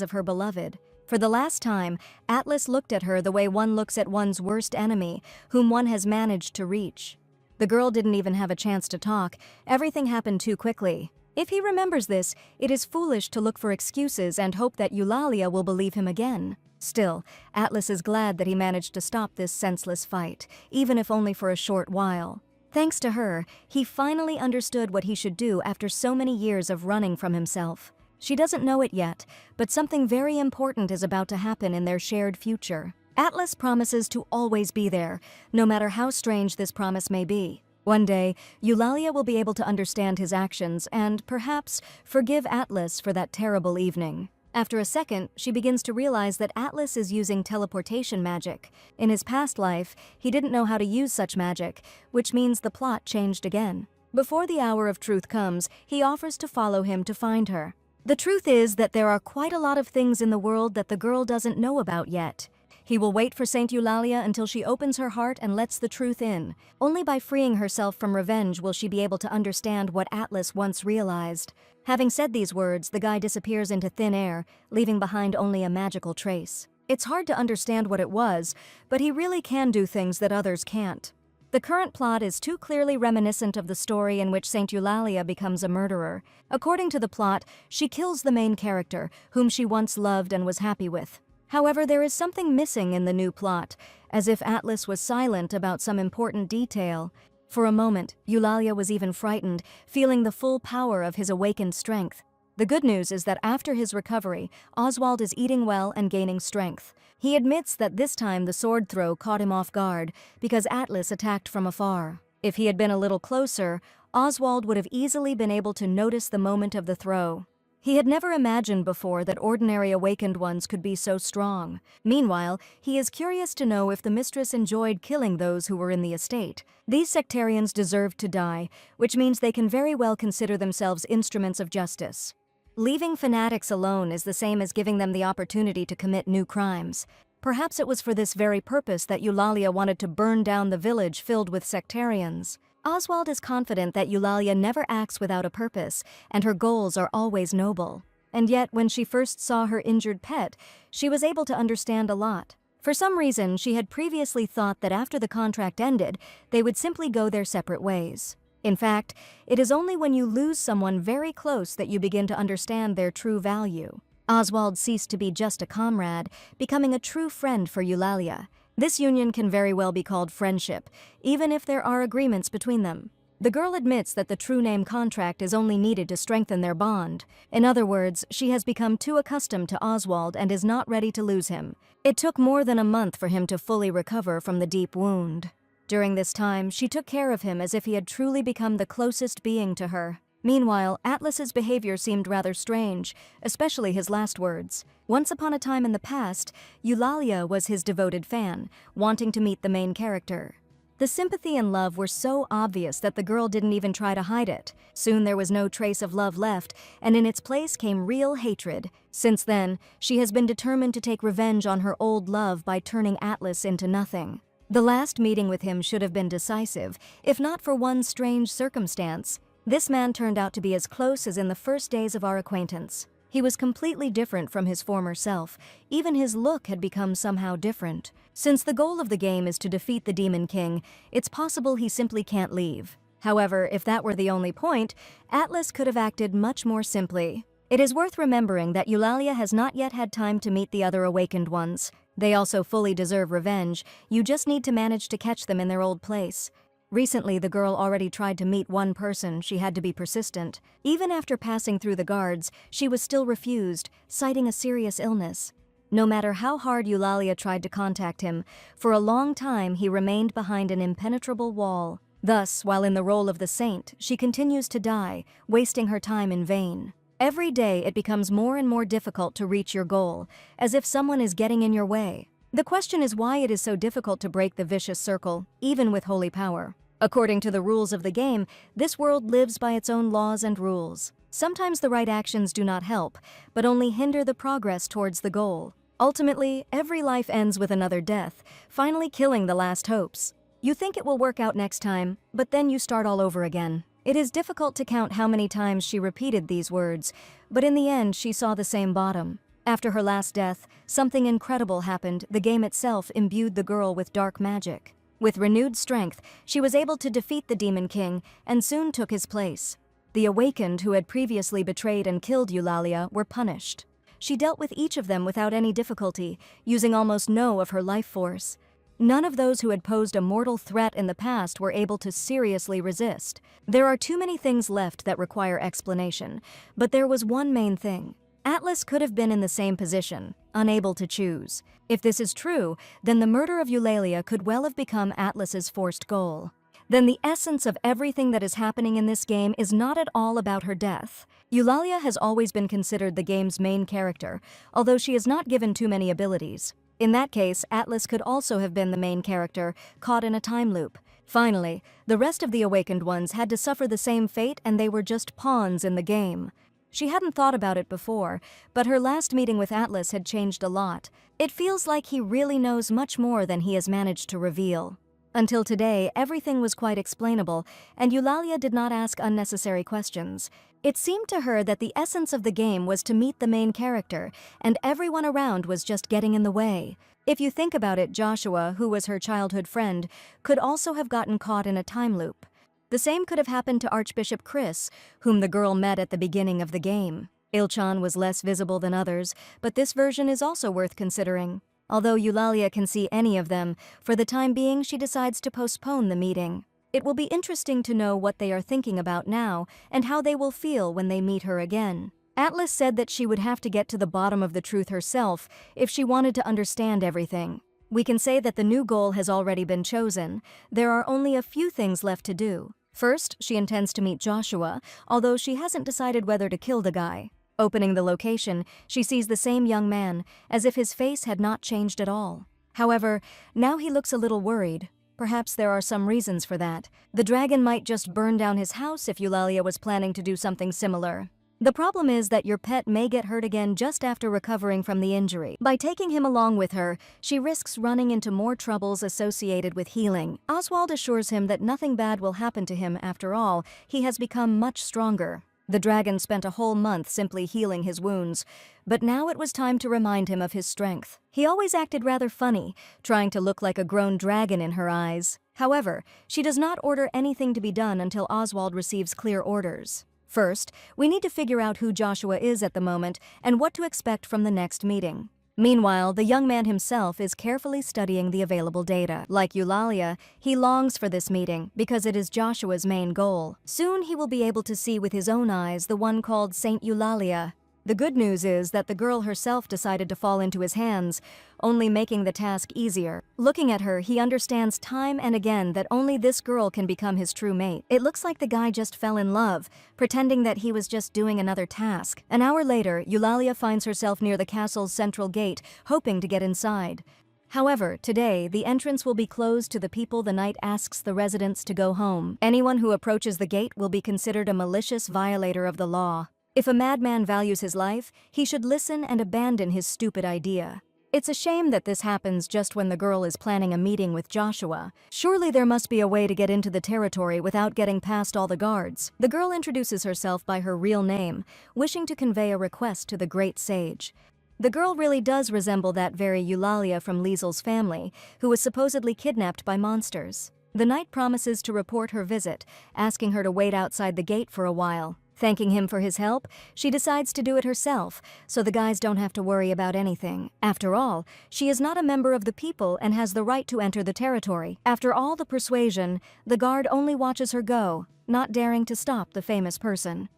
of her beloved. For the last time, Atlas looked at her the way one looks at one's worst enemy, whom one has managed to reach. The girl didn't even have a chance to talk. Everything happened too quickly. If he remembers this, it is foolish to look for excuses and hope that Eulalia will believe him again. Still, Atlas is glad that he managed to stop this senseless fight, even if only for a short while. Thanks to her, he finally understood what he should do after so many years of running from himself. She doesn't know it yet, but something very important is about to happen in their shared future. Atlas promises to always be there, no matter how strange this promise may be. One day, Eulalia will be able to understand his actions and, perhaps, forgive Atlas for that terrible evening. After a second, she begins to realize that Atlas is using teleportation magic. In his past life, he didn't know how to use such magic, which means the plot changed again. Before the hour of truth comes, he offers to follow him to find her. The truth is that there are quite a lot of things in the world that the girl doesn't know about yet. He will wait for Saint Eulalia until she opens her heart and lets the truth in. Only by freeing herself from revenge will she be able to understand what Atlas once realized. Having said these words, the guy disappears into thin air, leaving behind only a magical trace. It's hard to understand what it was, but he really can do things that others can't. The current plot is too clearly reminiscent of the story in which Saint Eulalia becomes a murderer. According to the plot, she kills the main character, whom she once loved and was happy with. However, there is something missing in the new plot, as if Atlas was silent about some important detail. For a moment, Eulalia was even frightened, feeling the full power of his awakened strength. The good news is that after his recovery, Oswald is eating well and gaining strength. He admits that this time the sword throw caught him off guard because Atlas attacked from afar. If he had been a little closer, Oswald would have easily been able to notice the moment of the throw. He had never imagined before that ordinary awakened ones could be so strong. Meanwhile, he is curious to know if the mistress enjoyed killing those who were in the estate. These sectarians deserved to die, which means they can very well consider themselves instruments of justice. Leaving fanatics alone is the same as giving them the opportunity to commit new crimes. Perhaps it was for this very purpose that Eulalia wanted to burn down the village filled with sectarians. Oswald is confident that Eulalia never acts without a purpose, and her goals are always noble. And yet, when she first saw her injured pet, she was able to understand a lot. For some reason, she had previously thought that after the contract ended, they would simply go their separate ways. In fact, it is only when you lose someone very close that you begin to understand their true value. Oswald ceased to be just a comrade, becoming a true friend for Eulalia. This union can very well be called friendship, even if there are agreements between them. The girl admits that the true name contract is only needed to strengthen their bond. In other words, she has become too accustomed to Oswald and is not ready to lose him. It took more than a month for him to fully recover from the deep wound. During this time, she took care of him as if he had truly become the closest being to her. Meanwhile, Atlas's behavior seemed rather strange, especially his last words. Once upon a time in the past, Eulalia was his devoted fan, wanting to meet the main character. The sympathy and love were so obvious that the girl didn't even try to hide it. Soon there was no trace of love left, and in its place came real hatred. Since then, she has been determined to take revenge on her old love by turning Atlas into nothing. The last meeting with him should have been decisive, if not for one strange circumstance. This man turned out to be as close as in the first days of our acquaintance. He was completely different from his former self. Even his look had become somehow different. Since the goal of the game is to defeat the Demon King, it's possible he simply can't leave. However, if that were the only point, Atlas could have acted much more simply. It is worth remembering that Eulalia has not yet had time to meet the other awakened ones. They also fully deserve revenge. You just need to manage to catch them in their old place. Recently, the girl already tried to meet one person. She had to be persistent. Even after passing through the guards, she was still refused, citing a serious illness. No matter how hard Eulalia tried to contact him, for a long time he remained behind an impenetrable wall. Thus, while in the role of the saint, she continues to die, wasting her time in vain. Every day it becomes more and more difficult to reach your goal, as if someone is getting in your way. The question is why it is so difficult to break the vicious circle, even with holy power. According to the rules of the game, this world lives by its own laws and rules. Sometimes the right actions do not help, but only hinder the progress towards the goal. Ultimately, every life ends with another death, finally killing the last hopes. You think it will work out next time, but then you start all over again. It is difficult to count how many times she repeated these words, but in the end she saw the same bottom. After her last death, something incredible happened. The game itself imbued the girl with dark magic. With renewed strength, she was able to defeat the Demon King and soon took his place. The Awakened who had previously betrayed and killed Eulalia were punished. She dealt with each of them without any difficulty, using almost no of her life force. None of those who had posed a mortal threat in the past were able to seriously resist. There are too many things left that require explanation, but there was one main thing. Atlas could have been in the same position, unable to choose. If this is true, then the murder of Eulalia could well have become Atlas's forced goal. Then the essence of everything that is happening in this game is not at all about her death. Eulalia has always been considered the game's main character, although she is not given too many abilities. In that case, Atlas could also have been the main character, caught in a time loop. Finally, the rest of the Awakened ones had to suffer the same fate, and they were just pawns in the game. She hadn't thought about it before, but her last meeting with Atlas had changed a lot. It feels like he really knows much more than he has managed to reveal. Until today, everything was quite explainable, and Eulalia did not ask unnecessary questions. It seemed to her that the essence of the game was to meet the main character, and everyone around was just getting in the way. If you think about it, Joshua, who was her childhood friend, could also have gotten caught in a time loop. The same could have happened to Archbishop Chris, whom the girl met at the beginning of the game. Ilchan was less visible than others, but this version is also worth considering. Although Eulalia can see any of them, for the time being she decides to postpone the meeting. It will be interesting to know what they are thinking about now and how they will feel when they meet her again. Atlas said that she would have to get to the bottom of the truth herself if she wanted to understand everything. We can say that the new goal has already been chosen. There are only a few things left to do. First, she intends to meet Joshua, although she hasn't decided whether to kill the guy. Opening the location, she sees the same young man, as if his face had not changed at all. However, now he looks a little worried. Perhaps there are some reasons for that. The dragon might just burn down his house if Eulalia was planning to do something similar. The problem is that your pet may get hurt again just after recovering from the injury. By taking him along with her, she risks running into more troubles associated with healing. Oswald assures him that nothing bad will happen to him after all. He has become much stronger. The dragon spent a whole month simply healing his wounds, but now it was time to remind him of his strength. He always acted rather funny, trying to look like a grown dragon in her eyes. However, she does not order anything to be done until Oswald receives clear orders. First, we need to figure out who Joshua is at the moment and what to expect from the next meeting. Meanwhile, the young man himself is carefully studying the available data. Like Eulalia, he longs for this meeting because it is Joshua's main goal. Soon he will be able to see with his own eyes the one called Saint Eulalia. The good news is that the girl herself decided to fall into his hands, only making the task easier. Looking at her, he understands time and again that only this girl can become his true mate. It looks like the guy just fell in love, pretending that he was just doing another task. An hour later, Eulalia finds herself near the castle's central gate, hoping to get inside. However, today, the entrance will be closed to the people the knight asks the residents to go home. Anyone who approaches the gate will be considered a malicious violator of the law. If a madman values his life, he should listen and abandon his stupid idea. It's a shame that this happens just when the girl is planning a meeting with Joshua. Surely there must be a way to get into the territory without getting past all the guards. The girl introduces herself by her real name, wishing to convey a request to the great sage. The girl really does resemble that very Eulalia from Liesel's family, who was supposedly kidnapped by monsters. The knight promises to report her visit, asking her to wait outside the gate for a while. Thanking him for his help, she decides to do it herself, so the guys don't have to worry about anything. After all, she is not a member of the people and has the right to enter the territory. After all the persuasion, the guard only watches her go, not daring to stop the famous person.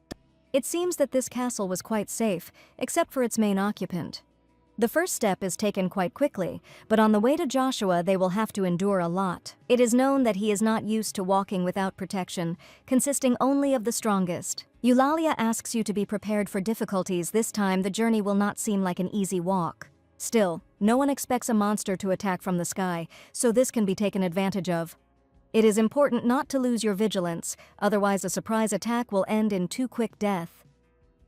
It seems that this castle was quite safe, except for its main occupant. The first step is taken quite quickly, but on the way to Joshua they will have to endure a lot. It is known that he is not used to walking without protection, consisting only of the strongest. Eulalia asks you to be prepared for difficulties. This time the journey will not seem like an easy walk. Still, no one expects a monster to attack from the sky, so this can be taken advantage of. It is important not to lose your vigilance, otherwise a surprise attack will end in too quick death.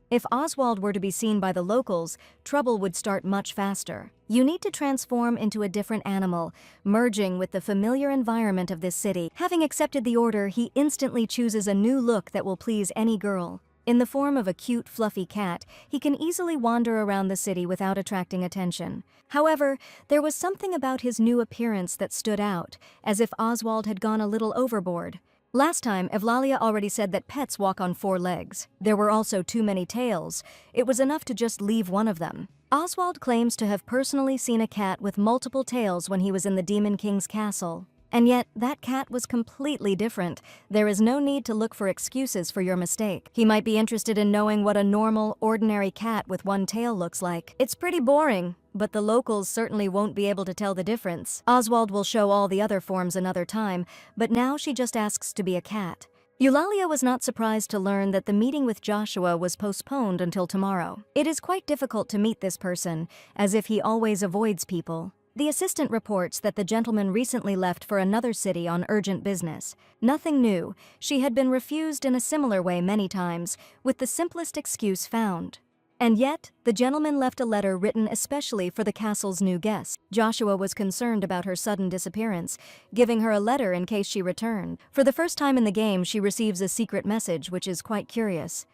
If Oswald were to be seen by the locals, trouble would start much faster. You need to transform into a different animal, merging with the familiar environment of this city. Having accepted the order, he instantly chooses a new look that will please any girl. In the form of a cute, fluffy cat, he can easily wander around the city without attracting attention. However, there was something about his new appearance that stood out, as if Oswald had gone a little overboard. Last time, Eulalia already said that pets walk on 4 legs. There were also too many tails. It was enough to just leave one of them. Oswald claims to have personally seen a cat with multiple tails when he was in the Demon King's castle. And yet, that cat was completely different. There is no need to look for excuses for your mistake. He might be interested in knowing what a normal, ordinary cat with 1 tail looks like. It's pretty boring, but the locals certainly won't be able to tell the difference. Oswald will show all the other forms another time, but now she just asks to be a cat. Eulalia was not surprised to learn that the meeting with Joshua was postponed until tomorrow. It is quite difficult to meet this person, as if he always avoids people. The assistant reports that the gentleman recently left for another city on urgent business. Nothing new. She had been refused in a similar way many times, with the simplest excuse found. And yet, the gentleman left a letter written especially for the castle's new guest. Joshua was concerned about her sudden disappearance, giving her a letter in case she returned. For the first time in the game, she receives a secret message, which is quite curious.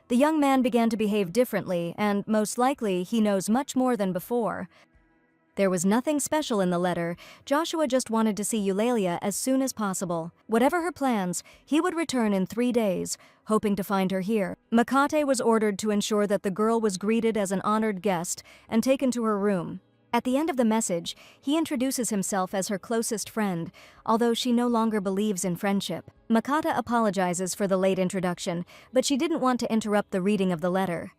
The young man began to behave differently, and most likely he knows much more than before. There was nothing special in the letter. Joshua just wanted to see Eulalia as soon as possible. Whatever her plans, he would return in 3 days, hoping to find her here. Makate was ordered to ensure that the girl was greeted as an honored guest and taken to her room. At the end of the message, he introduces himself as her closest friend, although she no longer believes in friendship. Makata apologizes for the late introduction, but she didn't want to interrupt the reading of the letter.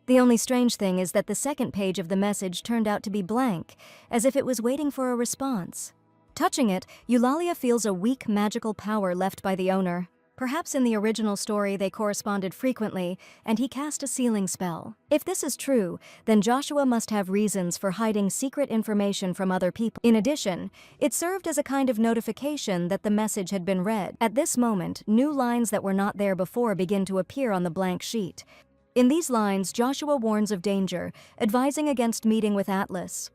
The only strange thing is that the second page of the message turned out to be blank, as if it was waiting for a response. Touching it, Eulalia feels a weak magical power left by the owner. Perhaps in the original story they corresponded frequently, and he cast a sealing spell. If this is true, then Joshua must have reasons for hiding secret information from other people. In addition, it served as a kind of notification that the message had been read. At this moment, new lines that were not there before begin to appear on the blank sheet. In these lines, Joshua warns of danger, advising against meeting with Atlas.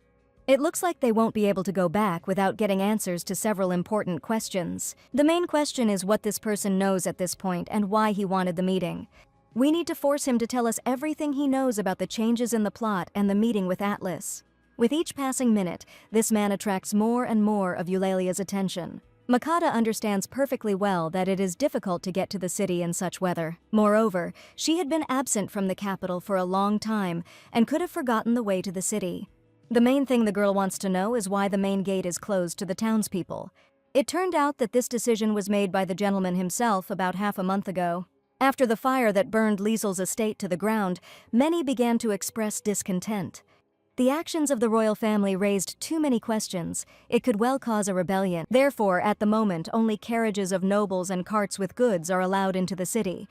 It looks like they won't be able to go back without getting answers to several important questions. The main question is what this person knows at this point and why he wanted the meeting. We need to force him to tell us everything he knows about the changes in the plot and the meeting with Atlas. With each passing minute, this man attracts more and more of Eulalia's attention. Makata understands perfectly well that it is difficult to get to the city in such weather. Moreover, she had been absent from the capital for a long time and could have forgotten the way to the city. The main thing the girl wants to know is why the main gate is closed to the townspeople. It turned out that this decision was made by the gentleman himself about half a month ago. After the fire that burned Liesel's estate to the ground, many began to express discontent. The actions of the royal family raised too many questions. It could well cause a rebellion. Therefore, at the moment, only carriages of nobles and carts with goods are allowed into the city.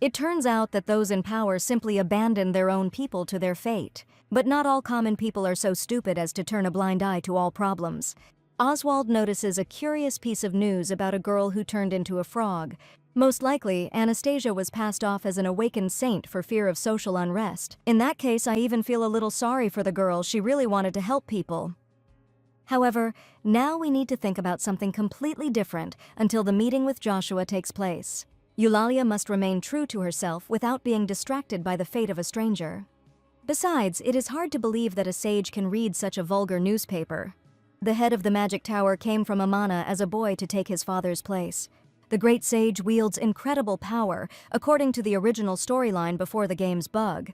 It turns out that those in power simply abandon their own people to their fate. But not all common people are so stupid as to turn a blind eye to all problems. Oswald notices a curious piece of news about a girl who turned into a frog. Most likely, Anastasia was passed off as an awakened saint for fear of social unrest. In that case, I even feel a little sorry for the girl. She really wanted to help people. However, now we need to think about something completely different until the meeting with Joshua takes place. Eulalia must remain true to herself without being distracted by the fate of a stranger. Besides, it is hard to believe that a sage can read such a vulgar newspaper. The head of the magic tower came from Amana as a boy to take his father's place. The great sage wields incredible power, according to the original storyline before the game's bug.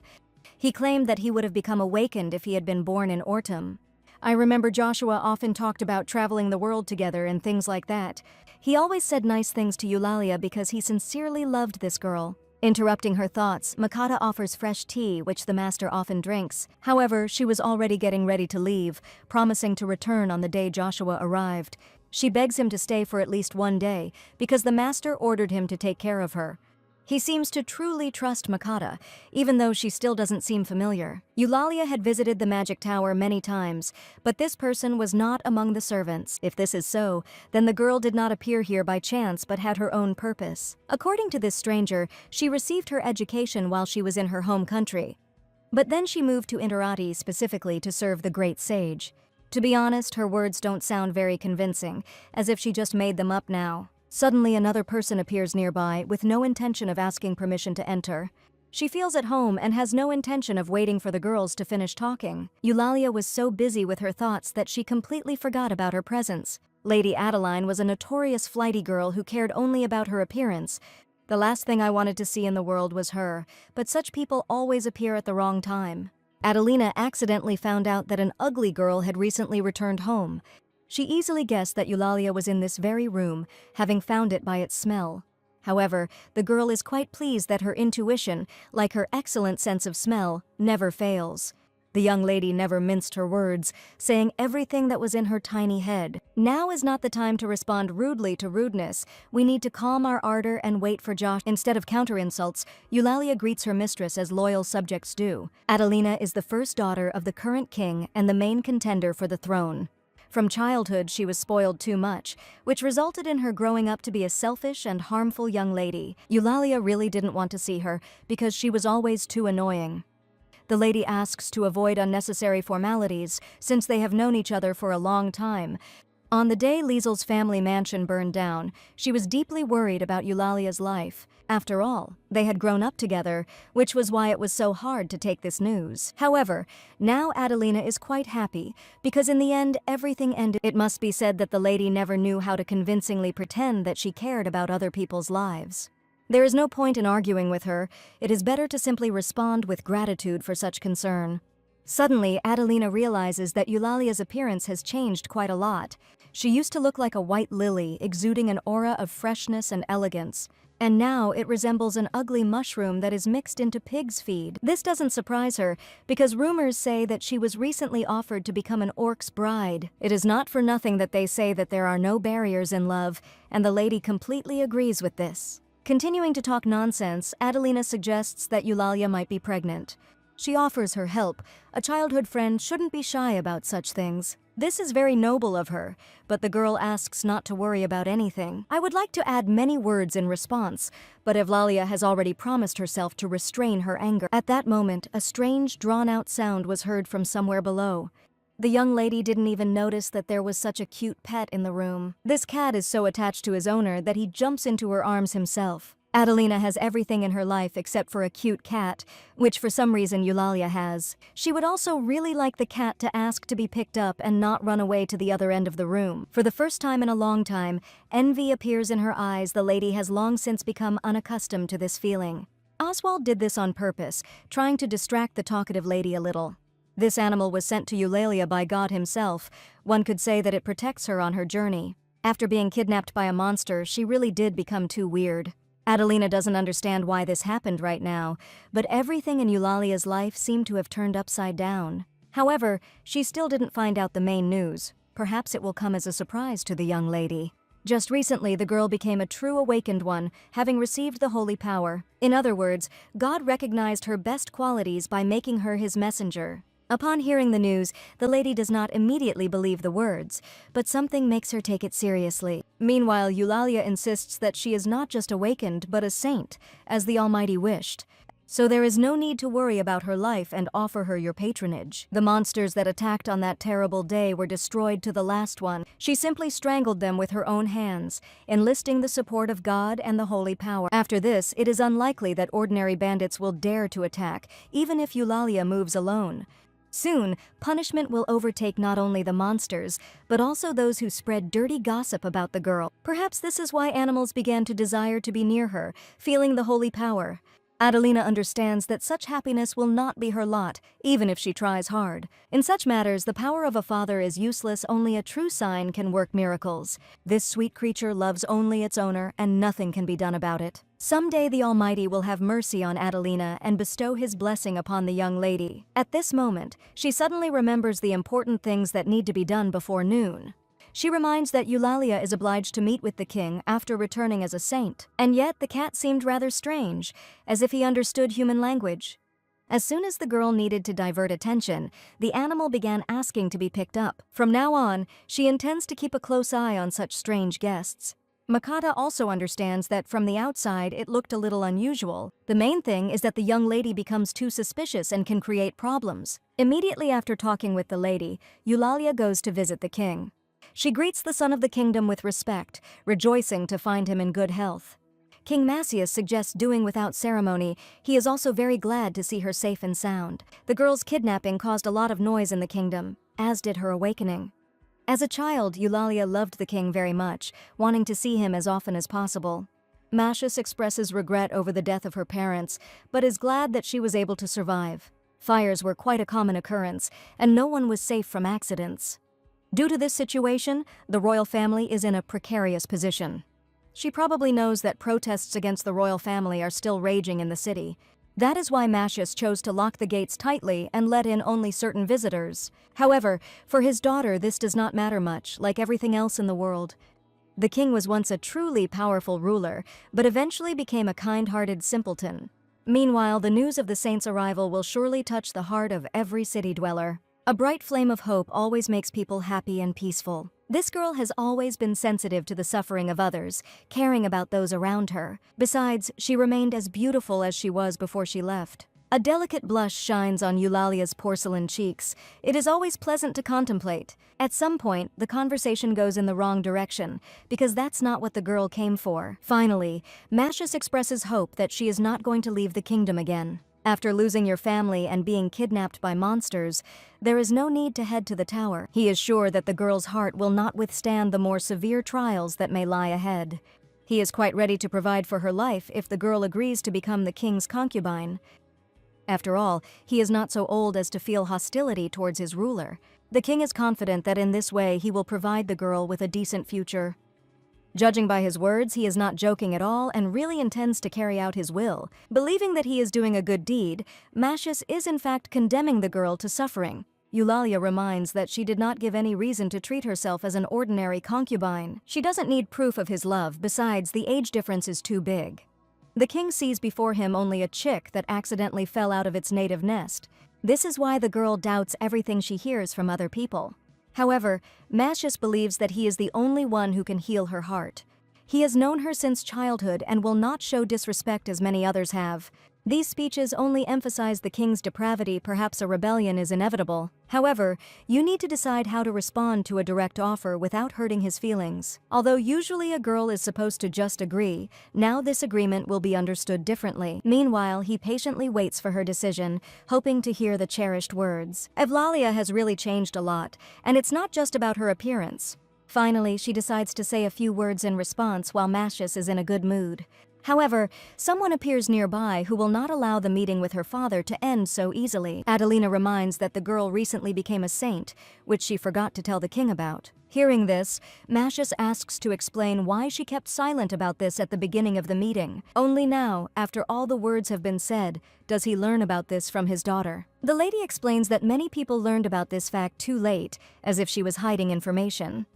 He claimed that he would have become awakened if he had been born in Ortum. I remember Joshua often talked about traveling the world together and things like that. He always said nice things to Eulalia because he sincerely loved this girl. Interrupting her thoughts, Makata offers fresh tea, which the master often drinks. However, she was already getting ready to leave, promising to return on the day Joshua arrived. She begs him to stay for at least one day, because the master ordered him to take care of her. He seems to truly trust Makata, even though she still doesn't seem familiar. Eulalia had visited the magic tower many times, but this person was not among the servants. If this is so, then the girl did not appear here by chance but had her own purpose. According to this stranger, she received her education while she was in her home country. But then she moved to Interati specifically to serve the great sage. To be honest, her words don't sound very convincing, as if she just made them up now. Suddenly, another person appears nearby, with no intention of asking permission to enter. She feels at home and has no intention of waiting for the girls to finish talking. Eulalia was so busy with her thoughts that she completely forgot about her presence. Lady Adeline was a notorious flighty girl who cared only about her appearance. The last thing I wanted to see in the world was her, but such people always appear at the wrong time. Adelina accidentally found out that an ugly girl had recently returned home. She easily guessed that Eulalia was in this very room, having found it by its smell. However, the girl is quite pleased that her intuition, like her excellent sense of smell, never fails. The young lady never minced her words, saying everything that was in her tiny head. Now is not the time to respond rudely to rudeness. We need to calm our ardor and wait for Josh. Instead of counter-insults, Eulalia greets her mistress as loyal subjects do. Adelina is the first daughter of the current king and the main contender for the throne. From childhood, she was spoiled too much, which resulted in her growing up to be a selfish and harmful young lady. Eulalia really didn't want to see her because she was always too annoying. The lady asks to avoid unnecessary formalities, since they have known each other for a long time. On the day Liesel's family mansion burned down, she was deeply worried about Eulalia's life. After all, they had grown up together, which was why it was so hard to take this news. However, now Adelina is quite happy, because in the end, everything ended. It must be said that the lady never knew how to convincingly pretend that she cared about other people's lives. There is no point in arguing with her. It is better to simply respond with gratitude for such concern. Suddenly, Adelina realizes that Eulalia's appearance has changed quite a lot. She used to look like a white lily, exuding an aura of freshness and elegance. And now it resembles an ugly mushroom that is mixed into pig's feed. This doesn't surprise her, because rumors say that she was recently offered to become an orc's bride. It is not for nothing that they say that there are no barriers in love, and the lady completely agrees with this. Continuing to talk nonsense, Adelina suggests that Eulalia might be pregnant. She offers her help. A childhood friend shouldn't be shy about such things. This is very noble of her, but the girl asks not to worry about anything. I would like to add many words in response, but Eulalia has already promised herself to restrain her anger. At that moment, a strange, drawn-out sound was heard from somewhere below. The young lady didn't even notice that there was such a cute pet in the room. This cat is so attached to his owner that he jumps into her arms himself. Adelina has everything in her life except for a cute cat, which for some reason Eulalia has. She would also really like the cat to ask to be picked up and not run away to the other end of the room. For the first time in a long time, envy appears in her eyes. The lady has long since become unaccustomed to this feeling. Oswald did this on purpose, trying to distract the talkative lady a little. This animal was sent to Eulalia by God himself. One could say that it protects her on her journey. After being kidnapped by a monster, she really did become too weird. Adelina doesn't understand why this happened right now, but everything in Eulalia's life seemed to have turned upside down. However, she still didn't find out the main news. Perhaps it will come as a surprise to the young lady. Just recently, the girl became a true awakened one, having received the holy power. In other words, God recognized her best qualities by making her his messenger. Upon hearing the news, the lady does not immediately believe the words, but something makes her take it seriously. Meanwhile, Eulalia insists that she is not just awakened, but a saint, as the Almighty wished. So there is no need to worry about her life and offer her your patronage. The monsters that attacked on that terrible day were destroyed to the last one. She simply strangled them with her own hands, enlisting the support of God and the holy power. After this, it is unlikely that ordinary bandits will dare to attack, even if Eulalia moves alone. Soon, punishment will overtake not only the monsters, but also those who spread dirty gossip about the girl. Perhaps this is why animals began to desire to be near her, feeling the holy power. Adelina understands that such happiness will not be her lot, even if she tries hard. In such matters, the power of a father is useless. Only a true sign can work miracles. This sweet creature loves only its owner, and nothing can be done about it. Someday the Almighty will have mercy on Adelina and bestow his blessing upon the young lady. At this moment, she suddenly remembers the important things that need to be done before noon. She reminds that Eulalia is obliged to meet with the king after returning as a saint. And yet the cat seemed rather strange, as if he understood human language. As soon as the girl needed to divert attention, the animal began asking to be picked up. From now on, she intends to keep a close eye on such strange guests. Makata also understands that from the outside it looked a little unusual. The main thing is that the young lady becomes too suspicious and can create problems. Immediately after talking with the lady, Eulalia goes to visit the king. She greets the son of the kingdom with respect, rejoicing to find him in good health. King Macius suggests doing without ceremony. He is also very glad to see her safe and sound. The girl's kidnapping caused a lot of noise in the kingdom, as did her awakening. As a child, Eulalia loved the king very much, wanting to see him as often as possible. Macius expresses regret over the death of her parents, but is glad that she was able to survive. Fires were quite a common occurrence, and no one was safe from accidents. Due to this situation, the royal family is in a precarious position. She probably knows that protests against the royal family are still raging in the city. That is why Macius chose to lock the gates tightly and let in only certain visitors. However, for his daughter this does not matter much, like everything else in the world. The king was once a truly powerful ruler, but eventually became a kind-hearted simpleton. Meanwhile, the news of the saint's arrival will surely touch the heart of every city dweller. A bright flame of hope always makes people happy and peaceful. This girl has always been sensitive to the suffering of others, caring about those around her. Besides, she remained as beautiful as she was before she left. A delicate blush shines on Eulalia's porcelain cheeks. It is always pleasant to contemplate. At some point, the conversation goes in the wrong direction, because that's not what the girl came for. Finally, Macius expresses hope that she is not going to leave the kingdom again. After losing your family and being kidnapped by monsters, there is no need to head to the tower. He is sure that the girl's heart will not withstand the more severe trials that may lie ahead. He is quite ready to provide for her life if the girl agrees to become the king's concubine. After all, he is not so old as to feel hostility towards his ruler. The king is confident that in this way he will provide the girl with a decent future. Judging by his words, he is not joking at all and really intends to carry out his will. Believing that he is doing a good deed, Macius is in fact condemning the girl to suffering. Eulalia reminds that she did not give any reason to treat herself as an ordinary concubine. She doesn't need proof of his love, besides the age difference is too big. The king sees before him only a chick that accidentally fell out of its native nest. This is why the girl doubts everything she hears from other people. However, Macius believes that he is the only one who can heal her heart. He has known her since childhood and will not show disrespect as many others have. These speeches only emphasize the king's depravity. Perhaps a rebellion is inevitable. However, you need to decide how to respond to a direct offer without hurting his feelings. Although usually a girl is supposed to just agree, now this agreement will be understood differently. Meanwhile, he patiently waits for her decision, hoping to hear the cherished words. Evlalia has really changed a lot, and it's not just about her appearance. Finally, she decides to say a few words in response while Mascius is in a good mood. However, someone appears nearby who will not allow the meeting with her father to end so easily. Adelina reminds that the girl recently became a saint, which she forgot to tell the king about. Hearing this, Mascius asks to explain why she kept silent about this at the beginning of the meeting. Only now, after all the words have been said, does he learn about this from his daughter. The lady explains that many people learned about this fact too late, as if she was hiding information.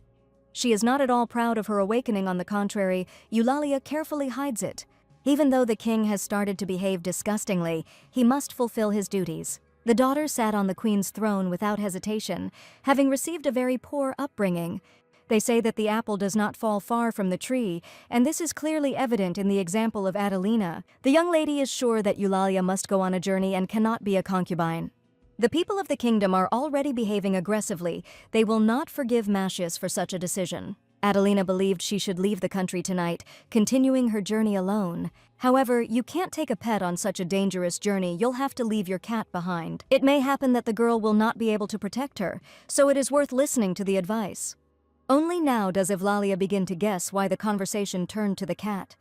She is not at all proud of her awakening. On the contrary, Eulalia carefully hides it. Even though the king has started to behave disgustingly, he must fulfill his duties. The daughter sat on the queen's throne without hesitation, having received a very poor upbringing. They say that the apple does not fall far from the tree, and this is clearly evident in the example of Adelina. The young lady is sure that Eulalia must go on a journey and cannot be a concubine. The people of the kingdom are already behaving aggressively. They will not forgive Mascius for such a decision. Adelina believed she should leave the country tonight, continuing her journey alone. However, you can't take a pet on such a dangerous journey. You'll have to leave your cat behind. It may happen that the girl will not be able to protect her, so it is worth listening to the advice. Only now does Evlalia begin to guess why the conversation turned to the cat.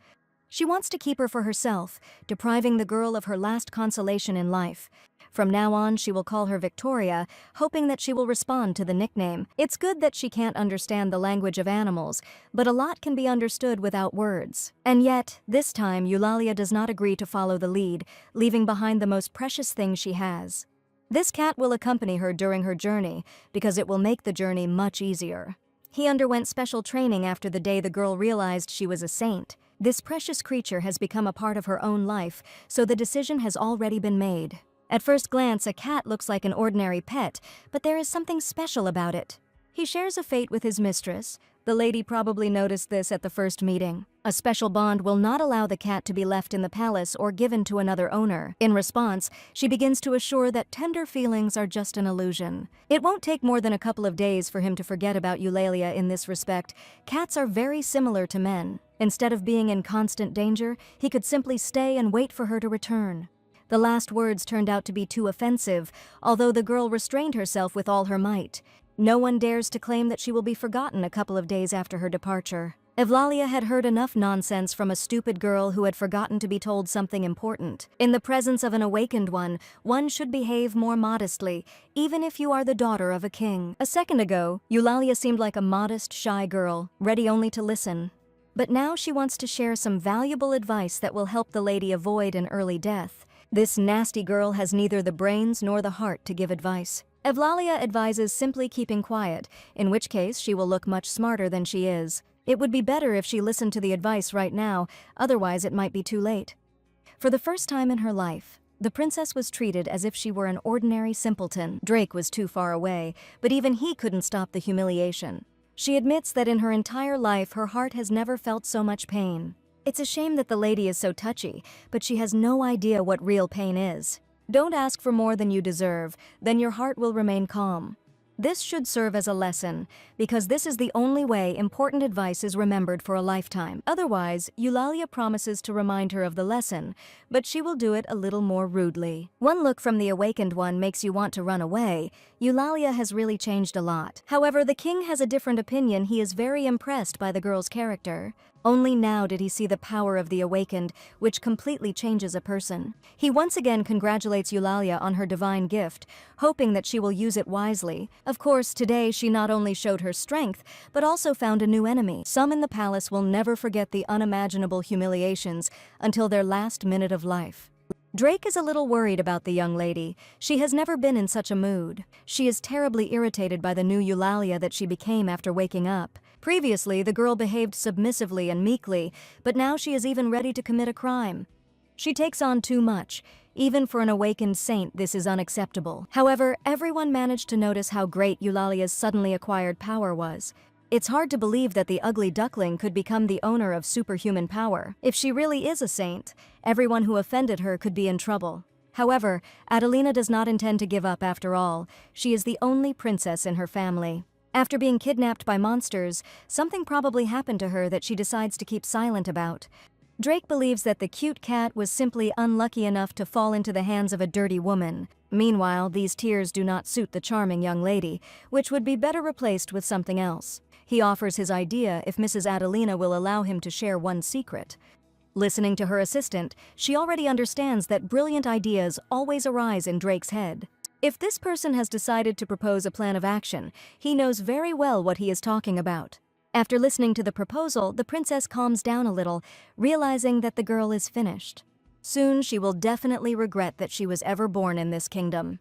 She wants to keep her for herself, depriving the girl of her last consolation in life. From now on, she will call her Victoria, hoping that she will respond to the nickname. It's good that she can't understand the language of animals, but a lot can be understood without words. And yet, this time, Eulalia does not agree to follow the lead, leaving behind the most precious thing she has. This cat will accompany her during her journey, because it will make the journey much easier. He underwent special training after the day the girl realized she was a saint. This precious creature has become a part of her own life, so the decision has already been made. At first glance, a cat looks like an ordinary pet, but there is something special about it. He shares a fate with his mistress. The lady probably noticed this at the first meeting. A special bond will not allow the cat to be left in the palace or given to another owner. In response, she begins to assure that tender feelings are just an illusion. It won't take more than a couple of days for him to forget about Eulalia in this respect. Cats are very similar to men. Instead of being in constant danger, he could simply stay and wait for her to return. The last words turned out to be too offensive, although the girl restrained herself with all her might. No one dares to claim that she will be forgotten a couple of days after her departure. Evlalia had heard enough nonsense from a stupid girl who had forgotten to be told something important. In the presence of an awakened one should behave more modestly, even if you are the daughter of a king. A second ago, Eulalia seemed like a modest, shy girl, ready only to listen. But now she wants to share some valuable advice that will help the lady avoid an early death. This nasty girl has neither the brains nor the heart to give advice. Evlalia advises simply keeping quiet, in which case she will look much smarter than she is. It would be better if she listened to the advice right now, otherwise it might be too late. For the first time in her life, the princess was treated as if she were an ordinary simpleton. Drake was too far away, but even he couldn't stop the humiliation. She admits that in her entire life her heart has never felt so much pain. It's a shame that the lady is so touchy, but she has no idea what real pain is. Don't ask for more than you deserve, then your heart will remain calm. This should serve as a lesson, because this is the only way important advice is remembered for a lifetime. Otherwise, Eulalia promises to remind her of the lesson, but she will do it a little more rudely. One look from the awakened one makes you want to run away. Eulalia has really changed a lot. However, the king has a different opinion. He is very impressed by the girl's character. Only now did he see the power of the awakened, which completely changes a person. He once again congratulates Eulalia on her divine gift, hoping that she will use it wisely. Of course, today she not only showed her strength, but also found a new enemy. Some in the palace will never forget the unimaginable humiliations until their last minute of life. Drake is a little worried about the young lady. She has never been in such a mood. She is terribly irritated by the new Eulalia that she became after waking up. Previously, the girl behaved submissively and meekly, but now she is even ready to commit a crime. She takes on too much. Even for an awakened saint, this is unacceptable. However, everyone managed to notice how great Eulalia's suddenly acquired power was. It's hard to believe that the ugly duckling could become the owner of superhuman power. If she really is a saint, everyone who offended her could be in trouble. However, Adelina does not intend to give up after all. She is the only princess in her family. After being kidnapped by monsters, something probably happened to her that she decides to keep silent about. Drake believes that the cute cat was simply unlucky enough to fall into the hands of a dirty woman. Meanwhile, these tears do not suit the charming young lady, which would be better replaced with something else. He offers his idea if Mrs. Adelina will allow him to share one secret. Listening to her assistant, she already understands that brilliant ideas always arise in Drake's head. If this person has decided to propose a plan of action, he knows very well what he is talking about. After listening to the proposal, the princess calms down a little, realizing that the girl is finished. Soon she will definitely regret that she was ever born in this kingdom.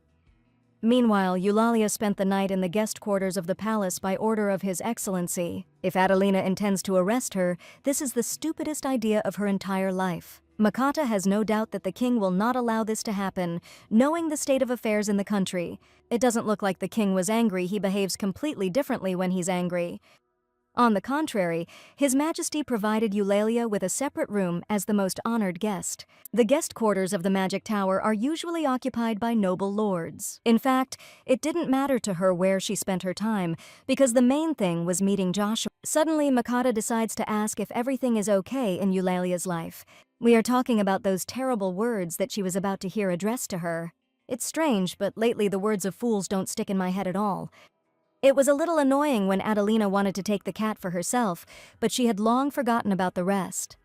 Meanwhile, Eulalia spent the night in the guest quarters of the palace by order of His Excellency. If Adelina intends to arrest her, this is the stupidest idea of her entire life. Makata has no doubt that the king will not allow this to happen, knowing the state of affairs in the country. It doesn't look like the king was angry. He behaves completely differently when he's angry. On the contrary, His Majesty provided Eulalia with a separate room as the most honored guest. The guest quarters of the Magic Tower are usually occupied by noble lords. In fact, it didn't matter to her where she spent her time, because the main thing was meeting Joshua. Suddenly, Makata decides to ask if everything is okay in Eulalia's life. We are talking about those terrible words that she was about to hear addressed to her. It's strange, but lately the words of fools don't stick in my head at all. It was a little annoying when Adelina wanted to take the cat for herself, but she had long forgotten about the rest.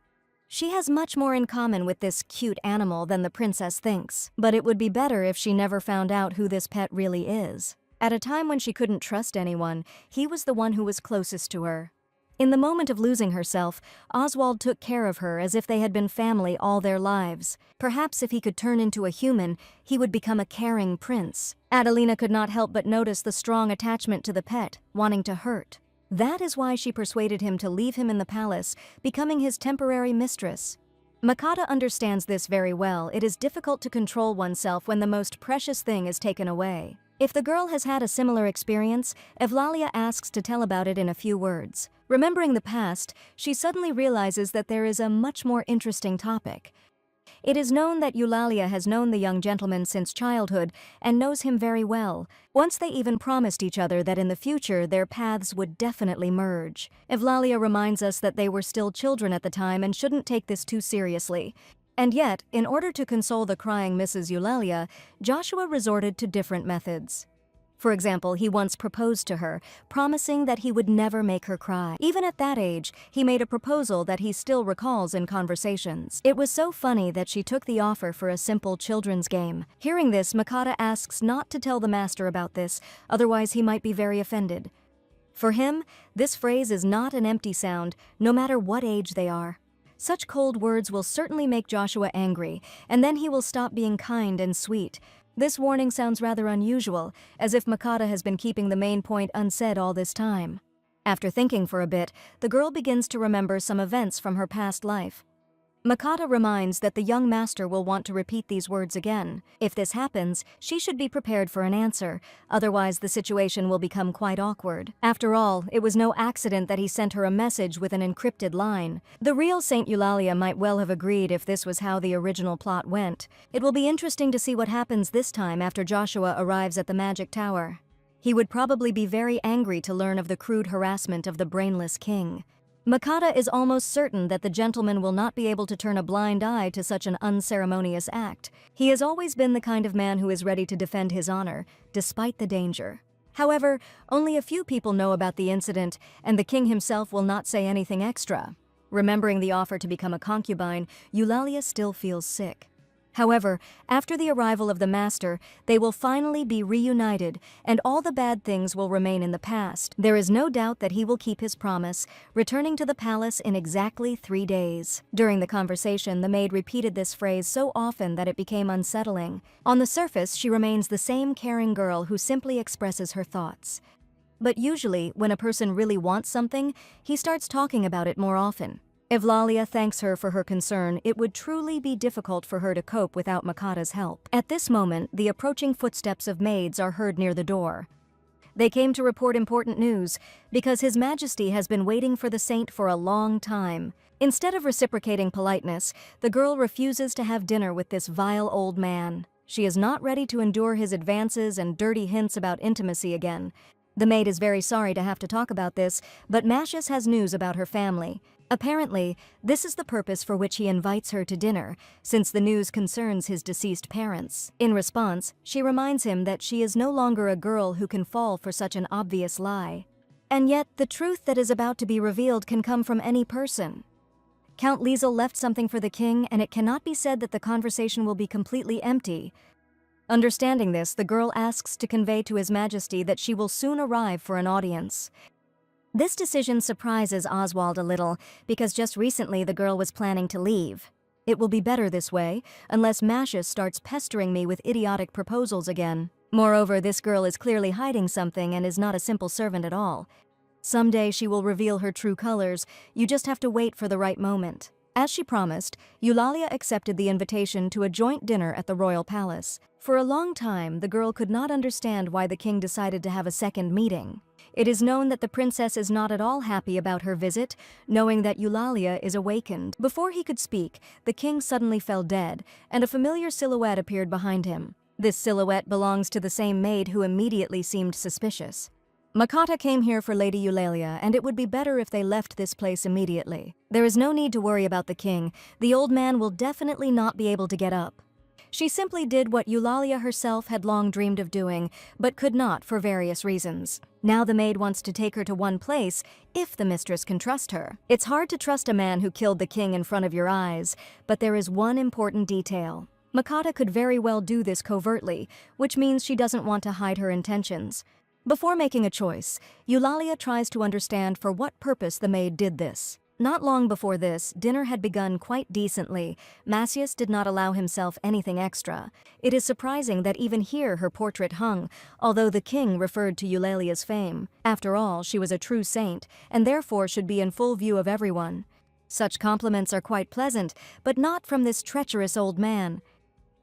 She has much more in common with this cute animal than the princess thinks, but it would be better if she never found out who this pet really is. At a time when she couldn't trust anyone, he was the one who was closest to her. In the moment of losing herself, Oswald took care of her as if they had been family all their lives. Perhaps if he could turn into a human, he would become a caring prince. Adelina could not help but notice the strong attachment to the pet, wanting to hurt. That is why she persuaded him to leave him in the palace, becoming his temporary mistress. Makata understands this very well. It is difficult to control oneself when the most precious thing is taken away. If the girl has had a similar experience, Eulalia asks to tell about it in a few words. Remembering the past, she suddenly realizes that there is a much more interesting topic. It is known that Eulalia has known the young gentleman since childhood and knows him very well. Once they even promised each other that in the future their paths would definitely merge. Eulalia reminds us that they were still children at the time and shouldn't take this too seriously. And yet, in order to console the crying Mrs. Eulalia, Joshua resorted to different methods. For example, he once proposed to her, promising that he would never make her cry. Even at that age, he made a proposal that he still recalls in conversations. It was so funny that she took the offer for a simple children's game. Hearing this, Makata asks not to tell the master about this, otherwise he might be very offended. For him, this phrase is not an empty sound, no matter what age they are. Such cold words will certainly make Joshua angry, and then he will stop being kind and sweet. This warning sounds rather unusual, as if Makata has been keeping the main point unsaid all this time. After thinking for a bit, the girl begins to remember some events from her past life. Makata reminds that the young master will want to repeat these words again. If this happens, she should be prepared for an answer, otherwise the situation will become quite awkward. After all, it was no accident that he sent her a message with an encrypted line. The real Saint Eulalia might well have agreed if this was how the original plot went. It will be interesting to see what happens this time after Joshua arrives at the Magic Tower. He would probably be very angry to learn of the crude harassment of the brainless king. Makata is almost certain that the gentleman will not be able to turn a blind eye to such an unceremonious act. He has always been the kind of man who is ready to defend his honor, despite the danger. However, only a few people know about the incident, and the king himself will not say anything extra. Remembering the offer to become a concubine, Eulalia still feels sick. However, after the arrival of the master, they will finally be reunited, and all the bad things will remain in the past. There is no doubt that he will keep his promise, returning to the palace in exactly 3 days. During the conversation, the maid repeated this phrase so often that it became unsettling. On the surface, she remains the same caring girl who simply expresses her thoughts. But usually, when a person really wants something, he starts talking about it more often. Eulalia thanks her for her concern. It would truly be difficult for her to cope without Makata's help. At this moment, the approaching footsteps of maids are heard near the door. They came to report important news, because His Majesty has been waiting for the saint for a long time. Instead of reciprocating politeness, the girl refuses to have dinner with this vile old man. She is not ready to endure his advances and dirty hints about intimacy again. The maid is very sorry to have to talk about this, but Mashes has news about her family. Apparently, this is the purpose for which he invites her to dinner, since the news concerns his deceased parents. In response, she reminds him that she is no longer a girl who can fall for such an obvious lie. And yet, the truth that is about to be revealed can come from any person. Count Liesel left something for the king, and it cannot be said that the conversation will be completely empty. Understanding this, the girl asks to convey to His Majesty that she will soon arrive for an audience. This decision surprises Oswald a little, because just recently the girl was planning to leave. It will be better this way, unless Mashes starts pestering me with idiotic proposals again. Moreover, this girl is clearly hiding something and is not a simple servant at all. Someday she will reveal her true colors, you just have to wait for the right moment. As she promised, Eulalia accepted the invitation to a joint dinner at the royal palace. For a long time, the girl could not understand why the king decided to have a second meeting. It is known that the princess is not at all happy about her visit, knowing that Eulalia is awakened. Before he could speak, the king suddenly fell dead, and a familiar silhouette appeared behind him. This silhouette belongs to the same maid who immediately seemed suspicious. Makata came here for Lady Eulalia, and it would be better if they left this place immediately. There is no need to worry about the king. The old man will definitely not be able to get up. She simply did what Eulalia herself had long dreamed of doing, but could not for various reasons. Now the maid wants to take her to one place, if the mistress can trust her. It's hard to trust a man who killed the king in front of your eyes, but there is one important detail. Makata could very well do this covertly, which means she doesn't want to hide her intentions. Before making a choice, Eulalia tries to understand for what purpose the maid did this. Not long before this, dinner had begun quite decently. Macius did not allow himself anything extra. It is surprising that even here her portrait hung, although the king referred to Eulalia's fame. After all, she was a true saint, and therefore should be in full view of everyone. Such compliments are quite pleasant, but not from this treacherous old man.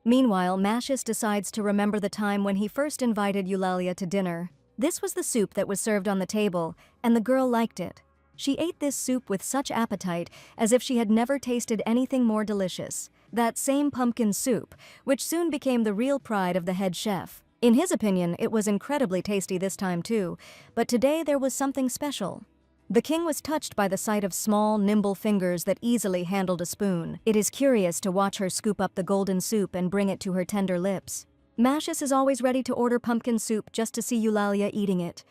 Meanwhile, Macius decides to remember the time when he first invited Eulalia to dinner. This was the soup that was served on the table, and the girl liked it. She ate this soup with such appetite as if she had never tasted anything more delicious. That same pumpkin soup, which soon became the real pride of the head chef. In his opinion, it was incredibly tasty this time too, but today there was something special. The king was touched by the sight of small, nimble fingers that easily handled a spoon. It is curious to watch her scoop up the golden soup and bring it to her tender lips. Macius is always ready to order pumpkin soup just to see Eulalia eating it.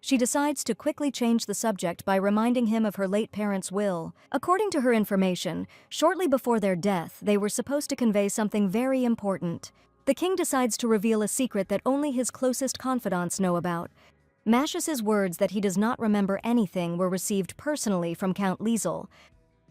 She decides to quickly change the subject by reminding him of her late parents' will. According to her information, shortly before their death, they were supposed to convey something very important. The king decides to reveal a secret that only his closest confidants know about. Macius's words that he does not remember anything were received personally from Count Liesel.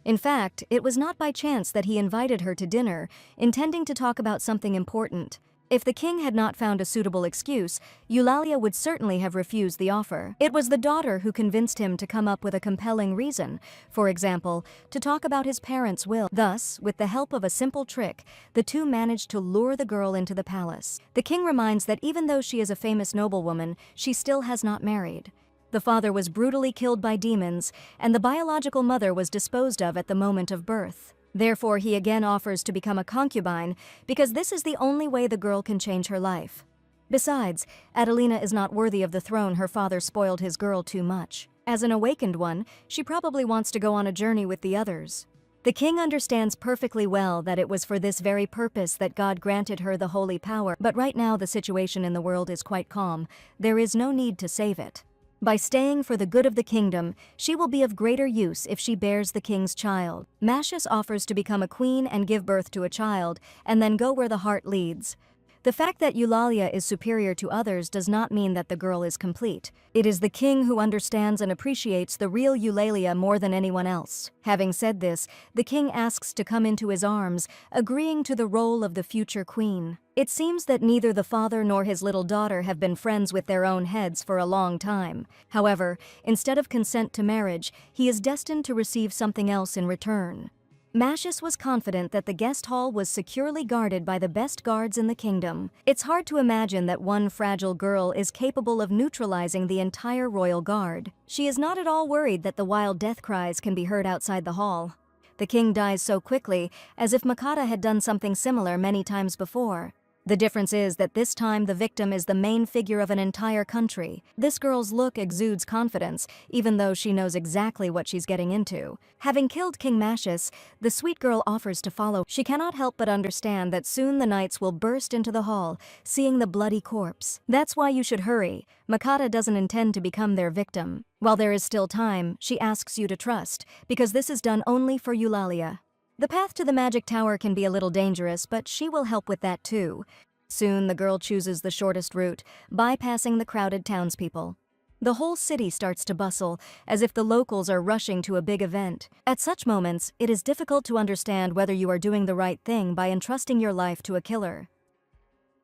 In fact, it was not by chance that he invited her to dinner, intending to talk about something important. If the king had not found a suitable excuse, Eulalia would certainly have refused the offer. It was the daughter who convinced him to come up with a compelling reason, for example, to talk about his parents' will. Thus, with the help of a simple trick, the two managed to lure the girl into the palace. The king reminds that even though she is a famous noblewoman, she still has not married. The father was brutally killed by demons, and the biological mother was disposed of at the moment of birth. Therefore, he again offers to become a concubine, because this is the only way the girl can change her life. Besides, Adelina is not worthy of the throne. Her father spoiled his girl too much. As an awakened one, she probably wants to go on a journey with the others. The king understands perfectly well that it was for this very purpose that God granted her the holy power, but right now the situation in the world is quite calm. There is no need to save it. By staying for the good of the kingdom, she will be of greater use if she bears the king's child. Macius offers to become a queen and give birth to a child, and then go where the heart leads. The fact that Eulalia is superior to others does not mean that the girl is complete. It is the king who understands and appreciates the real Eulalia more than anyone else. Having said this, the king asks to come into his arms, agreeing to the role of the future queen. It seems that neither the father nor his little daughter have been friends with their own heads for a long time. However, instead of consent to marriage, he is destined to receive something else in return. Mascius was confident that the guest hall was securely guarded by the best guards in the kingdom. It's hard to imagine that one fragile girl is capable of neutralizing the entire royal guard. She is not at all worried that the wild death cries can be heard outside the hall. The king dies so quickly, as if Makata had done something similar many times before. The difference is that this time the victim is the main figure of an entire country. This girl's look exudes confidence, even though she knows exactly what she's getting into. Having killed King Mascius, the sweet girl offers to follow. She cannot help but understand that soon the knights will burst into the hall, seeing the bloody corpse. That's why you should hurry. Makata doesn't intend to become their victim. While there is still time, she asks you to trust, because this is done only for Eulalia. The path to the magic tower can be a little dangerous, but she will help with that too. Soon the girl chooses the shortest route, bypassing the crowded townspeople. The whole city starts to bustle, as if the locals are rushing to a big event. At such moments, it is difficult to understand whether you are doing the right thing by entrusting your life to a killer.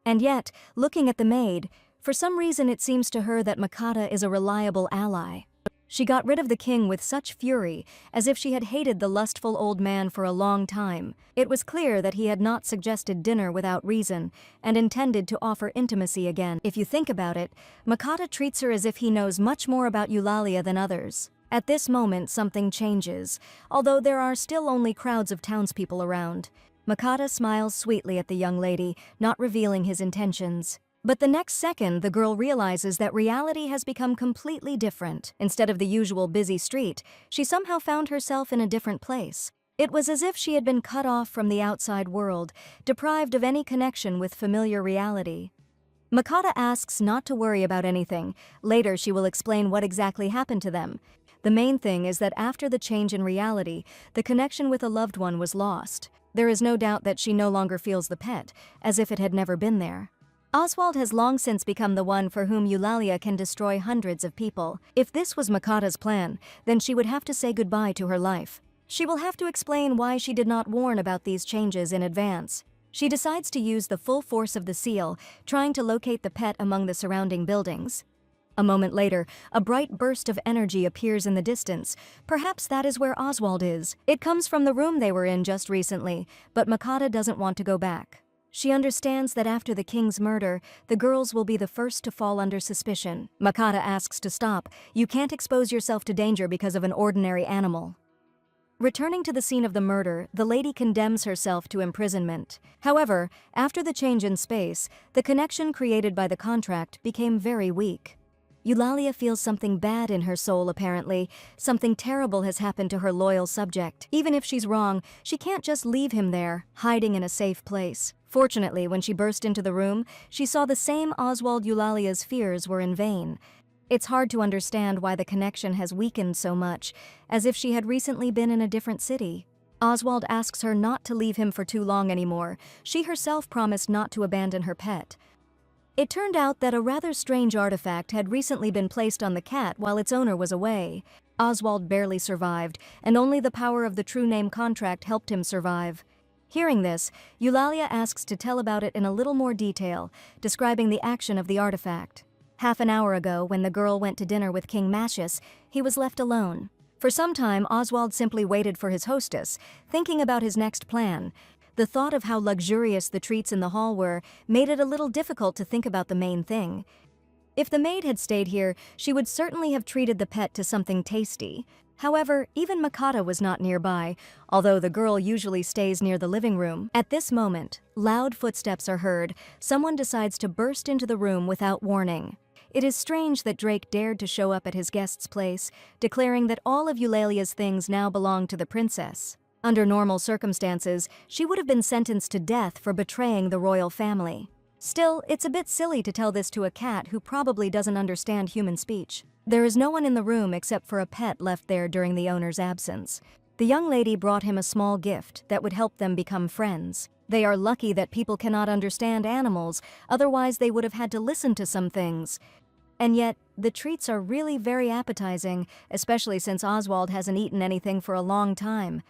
And yet, looking at the maid, for some reason it seems to her that Makata is a reliable ally. She got rid of the king with such fury, as if she had hated the lustful old man for a long time. It was clear that he had not suggested dinner without reason, and intended to offer intimacy again. If you think about it, Makata treats her as if he knows much more about Eulalia than others. At this moment, something changes, although there are still only crowds of townspeople around. Makata smiles sweetly at the young lady, not revealing his intentions. But the next second, the girl realizes that reality has become completely different. Instead of the usual busy street, she somehow found herself in a different place. It was as if she had been cut off from the outside world, deprived of any connection with familiar reality. Makata asks not to worry about anything. Later, she will explain what exactly happened to them. The main thing is that after the change in reality, the connection with a loved one was lost. There is no doubt that she no longer feels the pet, as if it had never been there. Oswald has long since become the one for whom Eulalia can destroy hundreds of people. If this was Makata's plan, then she would have to say goodbye to her life. She will have to explain why she did not warn about these changes in advance. She decides to use the full force of the seal, trying to locate the pet among the surrounding buildings. A moment later, a bright burst of energy appears in the distance. Perhaps that is where Oswald is. It comes from the room they were in just recently, but Makata doesn't want to go back. She understands that after the king's murder, the girls will be the first to fall under suspicion. Makata asks to stop. You can't expose yourself to danger because of an ordinary animal. Returning to the scene of the murder, the lady condemns herself to imprisonment. However, after the change in space, the connection created by the contract became very weak. Eulalia feels something bad in her soul apparently. Something terrible has happened to her loyal subject. Even if she's wrong, she can't just leave him there, hiding in a safe place. Fortunately, when she burst into the room, she saw the same Oswald. Eulalia's fears were in vain. It's hard to understand why the connection has weakened so much, as if she had recently been in a different city. Oswald asks her not to leave him for too long anymore. She herself promised not to abandon her pet. It turned out that a rather strange artifact had recently been placed on the cat while its owner was away. Oswald barely survived, and only the power of the true name contract helped him survive. Hearing this, Eulalia asks to tell about it in a little more detail, describing the action of the artifact. Half an hour ago, when the girl went to dinner with King Mascius, he was left alone. For some time, Oswald simply waited for his hostess, thinking about his next plan. The thought of how luxurious the treats in the hall were made it a little difficult to think about the main thing. If the maid had stayed here, she would certainly have treated the pet to something tasty. However, even Makata was not nearby, although the girl usually stays near the living room. At this moment, loud footsteps are heard. Someone decides to burst into the room without warning. It is strange that Drake dared to show up at his guest's place, declaring that all of Eulalia's things now belong to the princess. Under normal circumstances, she would have been sentenced to death for betraying the royal family. Still, it's a bit silly to tell this to a cat who probably doesn't understand human speech. There is no one in the room except for a pet left there during the owner's absence. The young lady brought him a small gift that would help them become friends. They are lucky that people cannot understand animals, otherwise they would have had to listen to some things. And yet, the treats are really very appetizing, especially since Oswald hasn't eaten anything for a long time.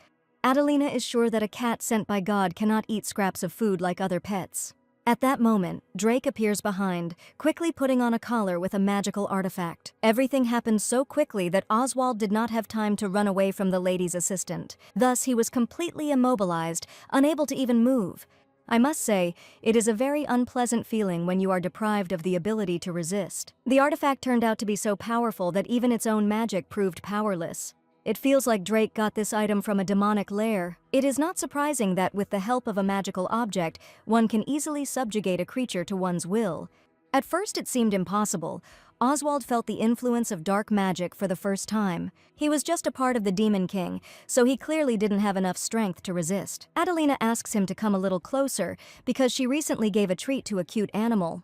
Adelina is sure that a cat sent by God cannot eat scraps of food like other pets. At that moment, Drake appears behind, quickly putting on a collar with a magical artifact. Everything happened so quickly that Oswald did not have time to run away from the lady's assistant. Thus, he was completely immobilized, unable to even move. I must say, it is a very unpleasant feeling when you are deprived of the ability to resist. The artifact turned out to be so powerful that even its own magic proved powerless. It feels like Drake got this item from a demonic lair. It is not surprising that with the help of a magical object, one can easily subjugate a creature to one's will. At first it seemed impossible. Oswald felt the influence of dark magic for the first time. He was just a part of the Demon King, so he clearly didn't have enough strength to resist. Adelina asks him to come a little closer because she recently gave a treat to a cute animal.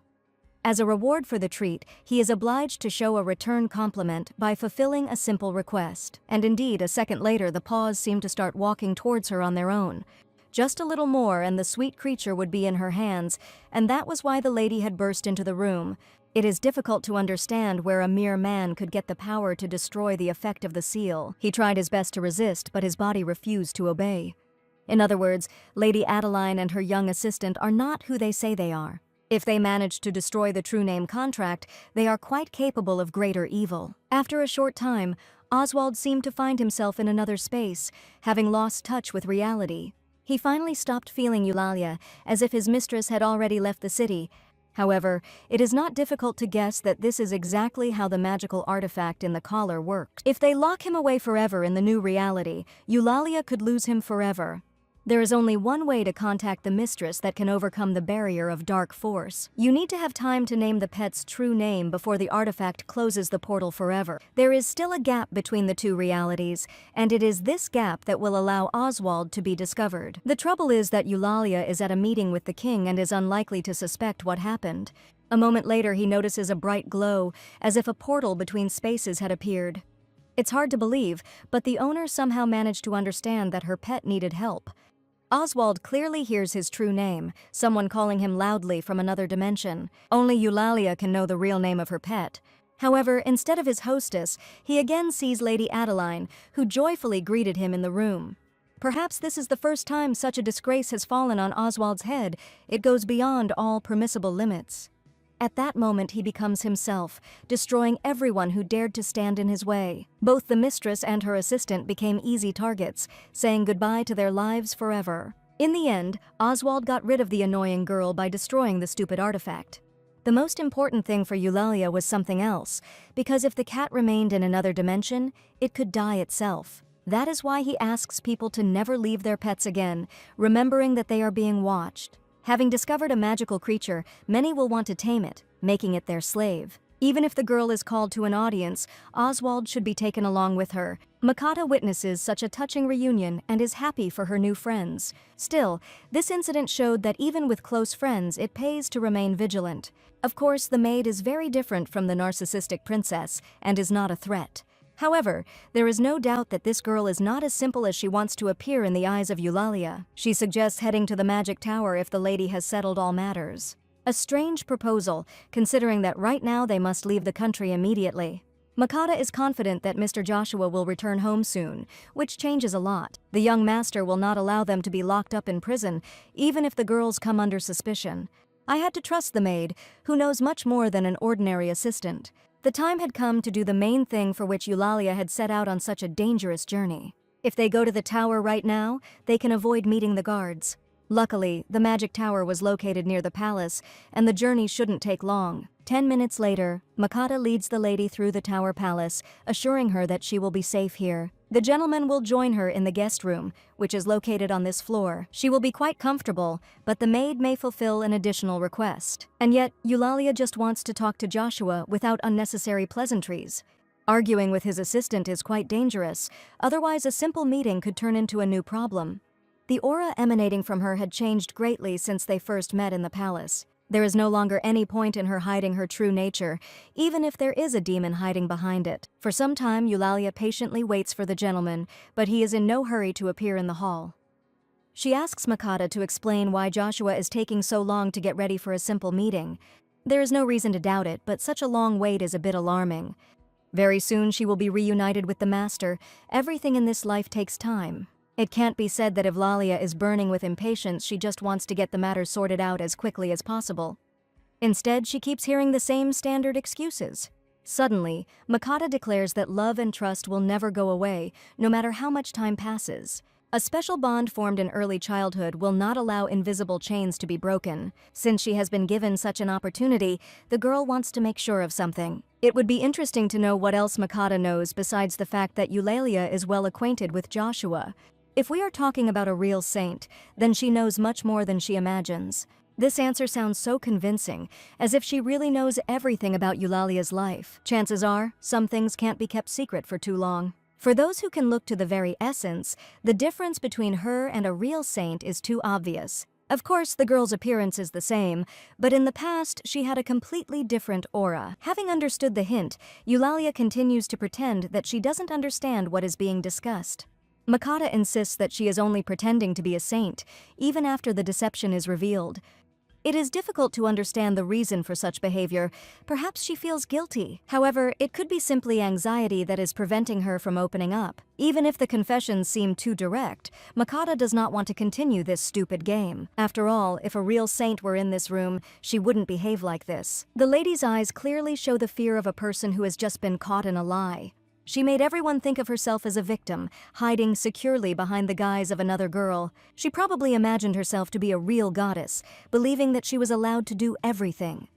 As a reward for the treat, he is obliged to show a return compliment by fulfilling a simple request. And indeed, a second later, the paws seem to start walking towards her on their own. Just a little more and the sweet creature would be in her hands, and that was why the lady had burst into the room. It is difficult to understand where a mere man could get the power to destroy the effect of the seal. He tried his best to resist, but his body refused to obey. In other words, Lady Adeline and her young assistant are not who they say they are. If they manage to destroy the true name contract, they are quite capable of greater evil. After a short time, Oswald seemed to find himself in another space, having lost touch with reality. He finally stopped feeling Eulalia, as if his mistress had already left the city. However, it is not difficult to guess that this is exactly how the magical artifact in the collar works. If they lock him away forever in the new reality, Eulalia could lose him forever. There is only one way to contact the mistress that can overcome the barrier of dark force. You need to have time to name the pet's true name before the artifact closes the portal forever. There is still a gap between the two realities, and it is this gap that will allow Oswald to be discovered. The trouble is that Eulalia is at a meeting with the king and is unlikely to suspect what happened. A moment later, he notices a bright glow, as if a portal between spaces had appeared. It's hard to believe, but the owner somehow managed to understand that her pet needed help. Oswald clearly hears his true name, someone calling him loudly from another dimension. Only Eulalia can know the real name of her pet. However, instead of his hostess, he again sees Lady Adeline, who joyfully greeted him in the room. Perhaps this is the first time such a disgrace has fallen on Oswald's head. It goes beyond all permissible limits. At that moment he becomes himself, destroying everyone who dared to stand in his way. Both the mistress and her assistant became easy targets, saying goodbye to their lives forever. In the end, Oswald got rid of the annoying girl by destroying the stupid artifact. The most important thing for Eulalia was something else, because if the cat remained in another dimension, it could die itself. That is why he asks people to never leave their pets again, remembering that they are being watched. Having discovered a magical creature, many will want to tame it, making it their slave. Even if the girl is called to an audience, Oswald should be taken along with her. Makata witnesses such a touching reunion and is happy for her new friends. Still, this incident showed that even with close friends, it pays to remain vigilant. Of course, the maid is very different from the narcissistic princess and is not a threat. However, there is no doubt that this girl is not as simple as she wants to appear in the eyes of Eulalia. She suggests heading to the magic tower if the lady has settled all matters. A strange proposal, considering that right now they must leave the country immediately. Makata is confident that Mr. Joshua will return home soon, which changes a lot. The young master will not allow them to be locked up in prison, even if the girls come under suspicion. I had to trust the maid, who knows much more than an ordinary assistant. The time had come to do the main thing for which Eulalia had set out on such a dangerous journey. If they go to the tower right now, they can avoid meeting the guards. Luckily, the magic tower was located near the palace, and the journey shouldn't take long. 10 minutes later, Makata leads the lady through the tower palace, assuring her that she will be safe here. The gentleman will join her in the guest room, which is located on this floor. She will be quite comfortable, but the maid may fulfill an additional request. And yet, Eulalia just wants to talk to Joshua without unnecessary pleasantries. Arguing with his assistant is quite dangerous, otherwise a simple meeting could turn into a new problem. The aura emanating from her had changed greatly since they first met in the palace. There is no longer any point in her hiding her true nature, even if there is a demon hiding behind it. For some time, Eulalia patiently waits for the gentleman, but he is in no hurry to appear in the hall. She asks Makata to explain why Joshua is taking so long to get ready for a simple meeting. There is no reason to doubt it, but such a long wait is a bit alarming. Very soon she will be reunited with the master. Everything in this life takes time. It can't be said that Evlalia is burning with impatience, she just wants to get the matter sorted out as quickly as possible. Instead, she keeps hearing the same standard excuses. Suddenly, Makata declares that love and trust will never go away, no matter how much time passes. A special bond formed in early childhood will not allow invisible chains to be broken. Since she has been given such an opportunity, the girl wants to make sure of something. It would be interesting to know what else Makata knows besides the fact that Eulalia is well acquainted with Joshua. If we are talking about a real saint, then she knows much more than she imagines. This answer sounds so convincing, as if she really knows everything about Eulalia's life. Chances are, some things can't be kept secret for too long. For those who can look to the very essence, the difference between her and a real saint is too obvious. Of course, the girl's appearance is the same, but in the past, she had a completely different aura. Having understood the hint, Eulalia continues to pretend that she doesn't understand what is being discussed. Makata insists that she is only pretending to be a saint, even after the deception is revealed. It is difficult to understand the reason for such behavior. Perhaps she feels guilty. However, it could be simply anxiety that is preventing her from opening up. Even if the confessions seem too direct, Makata does not want to continue this stupid game. After all, if a real saint were in this room, she wouldn't behave like this. The lady's eyes clearly show the fear of a person who has just been caught in a lie. She made everyone think of herself as a victim, hiding securely behind the guise of another girl. She probably imagined herself to be a real goddess, believing that she was allowed to do everything.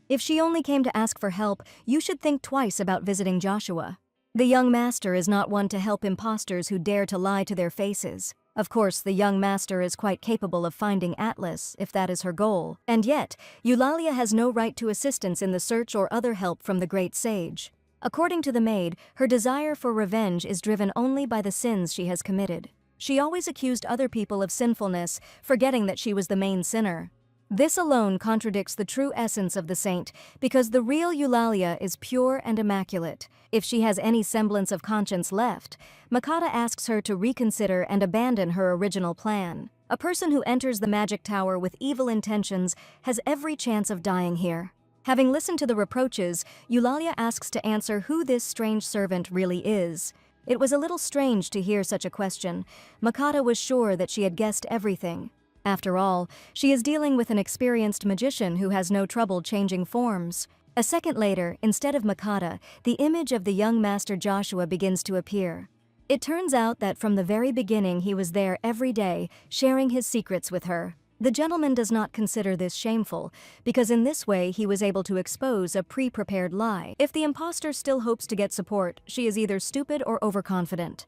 If she only came to ask for help, you should think twice about visiting Joshua. The young master is not one to help imposters who dare to lie to their faces. Of course, the young master is quite capable of finding Atlas, if that is her goal. And yet, Eulalia has no right to assistance in the search or other help from the great sage. According to the maid, her desire for revenge is driven only by the sins she has committed. She always accused other people of sinfulness, forgetting that she was the main sinner. This alone contradicts the true essence of the saint, because the real Eulalia is pure and immaculate. If she has any semblance of conscience left, Makata asks her to reconsider and abandon her original plan. A person who enters the magic tower with evil intentions has every chance of dying here. Having listened to the reproaches, Eulalia asks to answer who this strange servant really is. It was a little strange to hear such a question. Makata was sure that she had guessed everything. After all, she is dealing with an experienced magician who has no trouble changing forms. A second later, instead of Makata, the image of the young master Joshua begins to appear. It turns out that from the very beginning he was there every day, sharing his secrets with her. The gentleman does not consider this shameful, because in this way he was able to expose a pre-prepared lie. If the imposter still hopes to get support, she is either stupid or overconfident.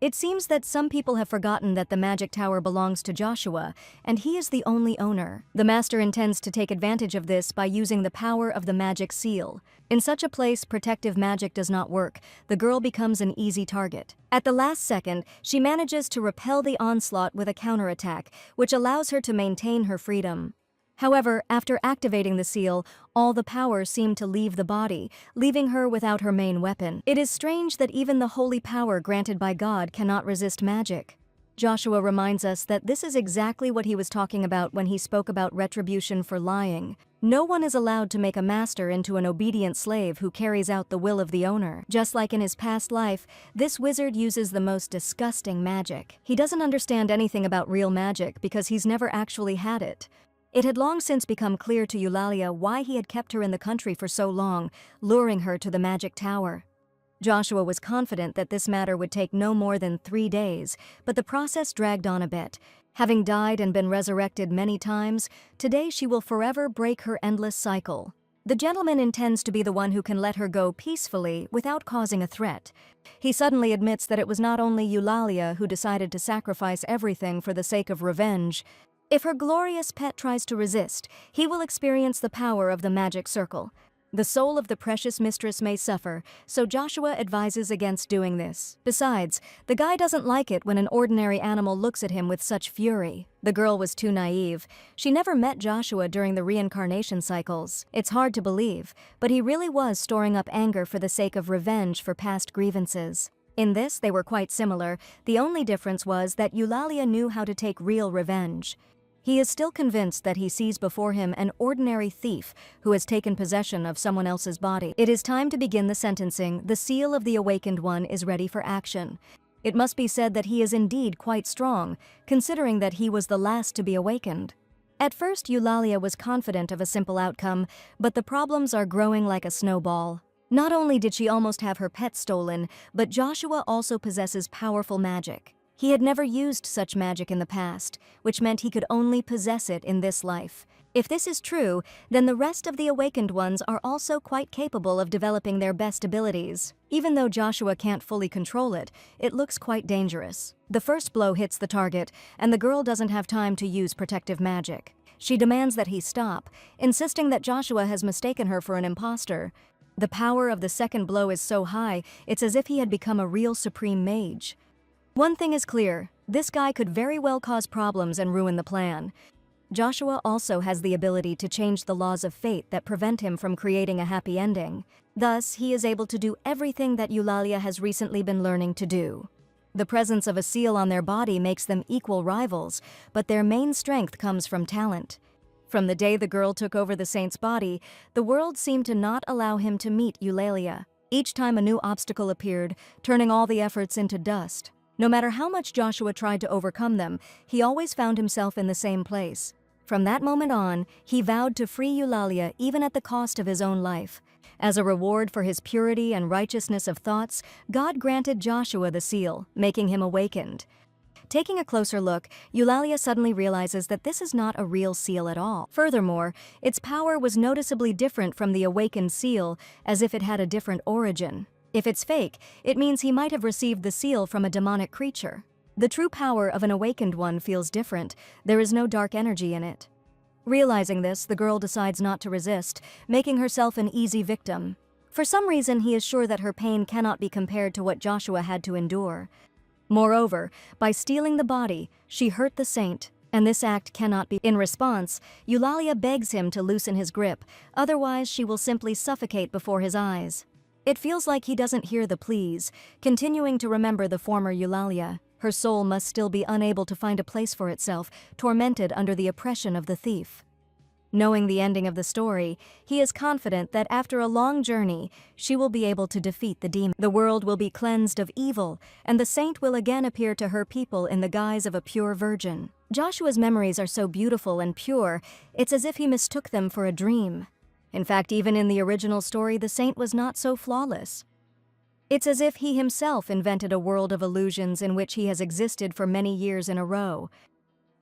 It seems that some people have forgotten that the magic tower belongs to Joshua, and he is the only owner. The master intends to take advantage of this by using the power of the magic seal. In such a place, protective magic does not work. The girl becomes an easy target. At the last second, she manages to repel the onslaught with a counterattack, which allows her to maintain her freedom. However, after activating the seal, all the power seemed to leave the body, leaving her without her main weapon. It is strange that even the holy power granted by God cannot resist magic. Joshua reminds us that this is exactly what he was talking about when he spoke about retribution for lying. No one is allowed to make a master into an obedient slave who carries out the will of the owner. Just like in his past life, this wizard uses the most disgusting magic. He doesn't understand anything about real magic because he's never actually had it. It had long since become clear to Eulalia why he had kept her in the country for so long, luring her to the magic tower. Joshua was confident that this matter would take no more than 3 days, but the process dragged on a bit. Having died and been resurrected many times, today she will forever break her endless cycle. The gentleman intends to be the one who can let her go peacefully without causing a threat. He suddenly admits that it was not only Eulalia who decided to sacrifice everything for the sake of revenge. If her glorious pet tries to resist, he will experience the power of the magic circle. The soul of the precious mistress may suffer, so Joshua advises against doing this. Besides, the guy doesn't like it when an ordinary animal looks at him with such fury. The girl was too naive. She never met Joshua during the reincarnation cycles. It's hard to believe, but he really was storing up anger for the sake of revenge for past grievances. In this, they were quite similar. The only difference was that Eulalia knew how to take real revenge. He is still convinced that he sees before him an ordinary thief who has taken possession of someone else's body. It is time to begin the sentencing. The seal of the awakened one is ready for action. It must be said that he is indeed quite strong, considering that he was the last to be awakened. At first, Eulalia was confident of a simple outcome, but the problems are growing like a snowball. Not only did she almost have her pet stolen, but Joshua also possesses powerful magic. He had never used such magic in the past, which meant he could only possess it in this life. If this is true, then the rest of the awakened ones are also quite capable of developing their best abilities. Even though Joshua can't fully control it, it looks quite dangerous. The first blow hits the target, and the girl doesn't have time to use protective magic. She demands that he stop, insisting that Joshua has mistaken her for an imposter. The power of the second blow is so high, it's as if he had become a real supreme mage. One thing is clear, this guy could very well cause problems and ruin the plan. Joshua also has the ability to change the laws of fate that prevent him from creating a happy ending. Thus, he is able to do everything that Eulalia has recently been learning to do. The presence of a seal on their body makes them equal rivals, but their main strength comes from talent. From the day the girl took over the saint's body, the world seemed to not allow him to meet Eulalia. Each time a new obstacle appeared, turning all the efforts into dust. No matter how much Joshua tried to overcome them, he always found himself in the same place. From that moment on, he vowed to free Eulalia even at the cost of his own life. As a reward for his purity and righteousness of thoughts, God granted Joshua the seal, making him awakened. Taking a closer look, Eulalia suddenly realizes that this is not a real seal at all. Furthermore, its power was noticeably different from the awakened seal, as if it had a different origin. If it's fake, it means he might have received the seal from a demonic creature. The true power of an awakened one feels different. There is no dark energy in it. Realizing this, the girl decides not to resist, making herself an easy victim. For some reason, he is sure that her pain cannot be compared to what Joshua had to endure. Moreover, by stealing the body, she hurt the saint, and this act cannot be. In response, Eulalia begs him to loosen his grip, otherwise she will simply suffocate before his eyes. It feels like he doesn't hear the pleas, continuing to remember the former Eulalia. Her soul must still be unable to find a place for itself, tormented under the oppression of the thief. Knowing the ending of the story, he is confident that after a long journey, she will be able to defeat the demon. The world will be cleansed of evil, and the saint will again appear to her people in the guise of a pure virgin. Joshua's memories are so beautiful and pure, it's as if he mistook them for a dream. In fact, even in the original story, the saint was not so flawless. It's as if he himself invented a world of illusions in which he has existed for many years in a row.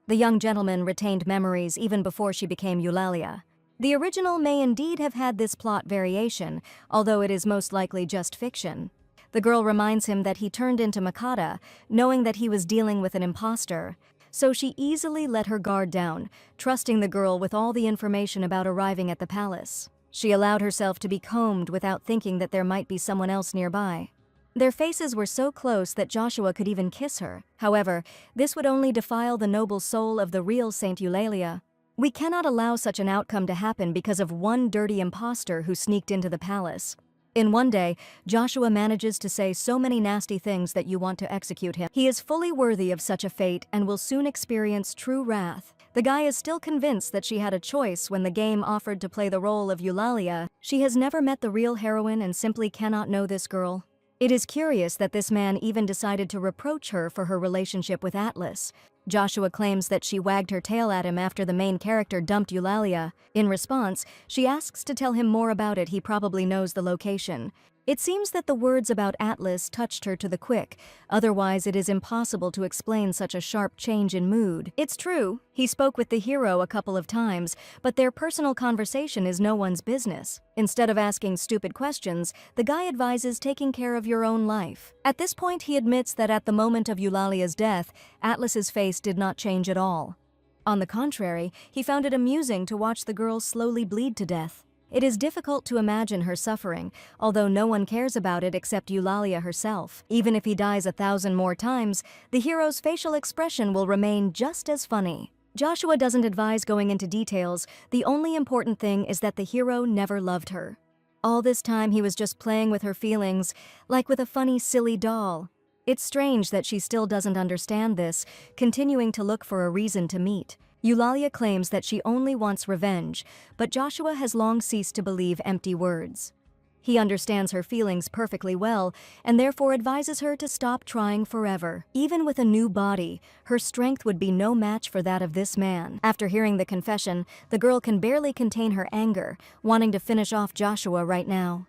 The young gentleman retained memories even before she became Eulalia. The original may indeed have had this plot variation, although it is most likely just fiction. The girl reminds him that he turned into Makata, knowing that he was dealing with an imposter. So she easily let her guard down, trusting the girl with all the information about arriving at the palace. She allowed herself to be combed without thinking that there might be someone else nearby. Their faces were so close that Joshua could even kiss her. However, this would only defile the noble soul of the real Saint Eulalia. We cannot allow such an outcome to happen because of one dirty imposter who sneaked into the palace. In one day, Joshua manages to say so many nasty things that you want to execute him. He is fully worthy of such a fate and will soon experience true wrath. The guy is still convinced that she had a choice when the game offered to play the role of Eulalia. She has never met the real heroine and simply cannot know this girl. It is curious that this man even decided to reproach her for her relationship with Atlas. Joshua claims that she wagged her tail at him after the main character dumped Eulalia. In response, she asks to tell him more about it. He probably knows the location. It seems that the words about Atlas touched her to the quick, otherwise it is impossible to explain such a sharp change in mood. It's true, he spoke with the hero a couple of times, but their personal conversation is no one's business. Instead of asking stupid questions, the guy advises taking care of your own life. At this point, he admits that at the moment of Eulalia's death, Atlas's face did not change at all. On the contrary, he found it amusing to watch the girl slowly bleed to death. It is difficult to imagine her suffering, although no one cares about it except Eulalia herself. Even if he dies 1,000 more times, the hero's facial expression will remain just as funny. Joshua doesn't advise going into details. The only important thing is that the hero never loved her. All this time he was just playing with her feelings, like with a funny, silly doll. It's strange that she still doesn't understand this, continuing to look for a reason to meet. Eulalia claims that she only wants revenge, but Joshua has long ceased to believe empty words. He understands her feelings perfectly well and therefore advises her to stop trying forever. Even with a new body, her strength would be no match for that of this man. After hearing the confession, the girl can barely contain her anger, wanting to finish off Joshua right now.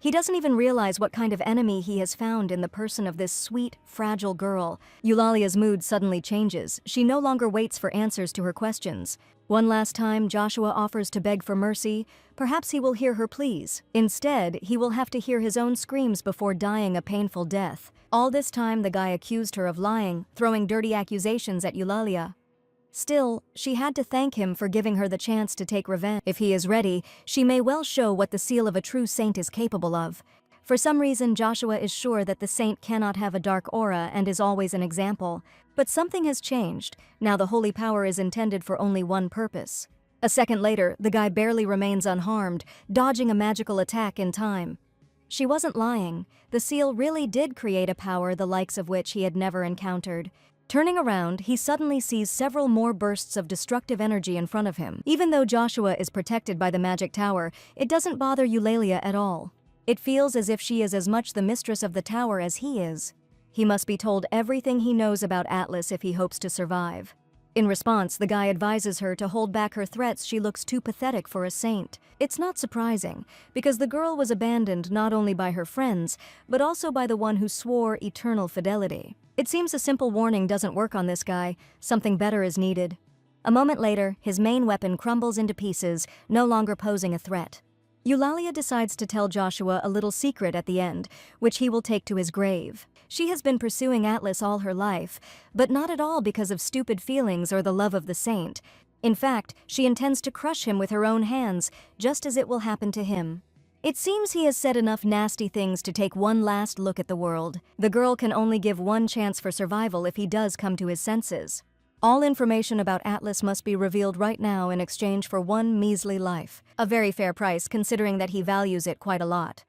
He doesn't even realize what kind of enemy he has found in the person of this sweet, fragile girl. Eulalia's mood suddenly changes. She no longer waits for answers to her questions. One last time, Joshua offers to beg for mercy. Perhaps he will hear her pleas. Instead, he will have to hear his own screams before dying a painful death. All this time, the guy accused her of lying, throwing dirty accusations at Eulalia. Still, she had to thank him for giving her the chance to take revenge. If he is ready, she may well show what the seal of a true saint is capable of. For some reason, Joshua is sure that the saint cannot have a dark aura and is always an example. But something has changed. Now the holy power is intended for only one purpose. A second later, the guy barely remains unharmed, dodging a magical attack in time. She wasn't lying. The seal really did create a power the likes of which he had never encountered. Turning around, he suddenly sees several more bursts of destructive energy in front of him. Even though Joshua is protected by the magic tower, it doesn't bother Eulalia at all. It feels as if she is as much the mistress of the tower as he is. He must be told everything he knows about Atlas if he hopes to survive. In response, the guy advises her to hold back her threats. She looks too pathetic for a saint. It's not surprising, because the girl was abandoned not only by her friends, but also by the one who swore eternal fidelity. It seems a simple warning doesn't work on this guy. Something better is needed. A moment later, his main weapon crumbles into pieces, no longer posing a threat. Eulalia decides to tell Joshua a little secret at the end, which he will take to his grave. She has been pursuing Atlas all her life, but not at all because of stupid feelings or the love of the saint. In fact, she intends to crush him with her own hands, just as it will happen to him. It seems he has said enough nasty things to take one last look at the world. The girl can only give one chance for survival if he does come to his senses. All information about Atlas must be revealed right now in exchange for one measly life. A very fair price considering that he values it quite a lot.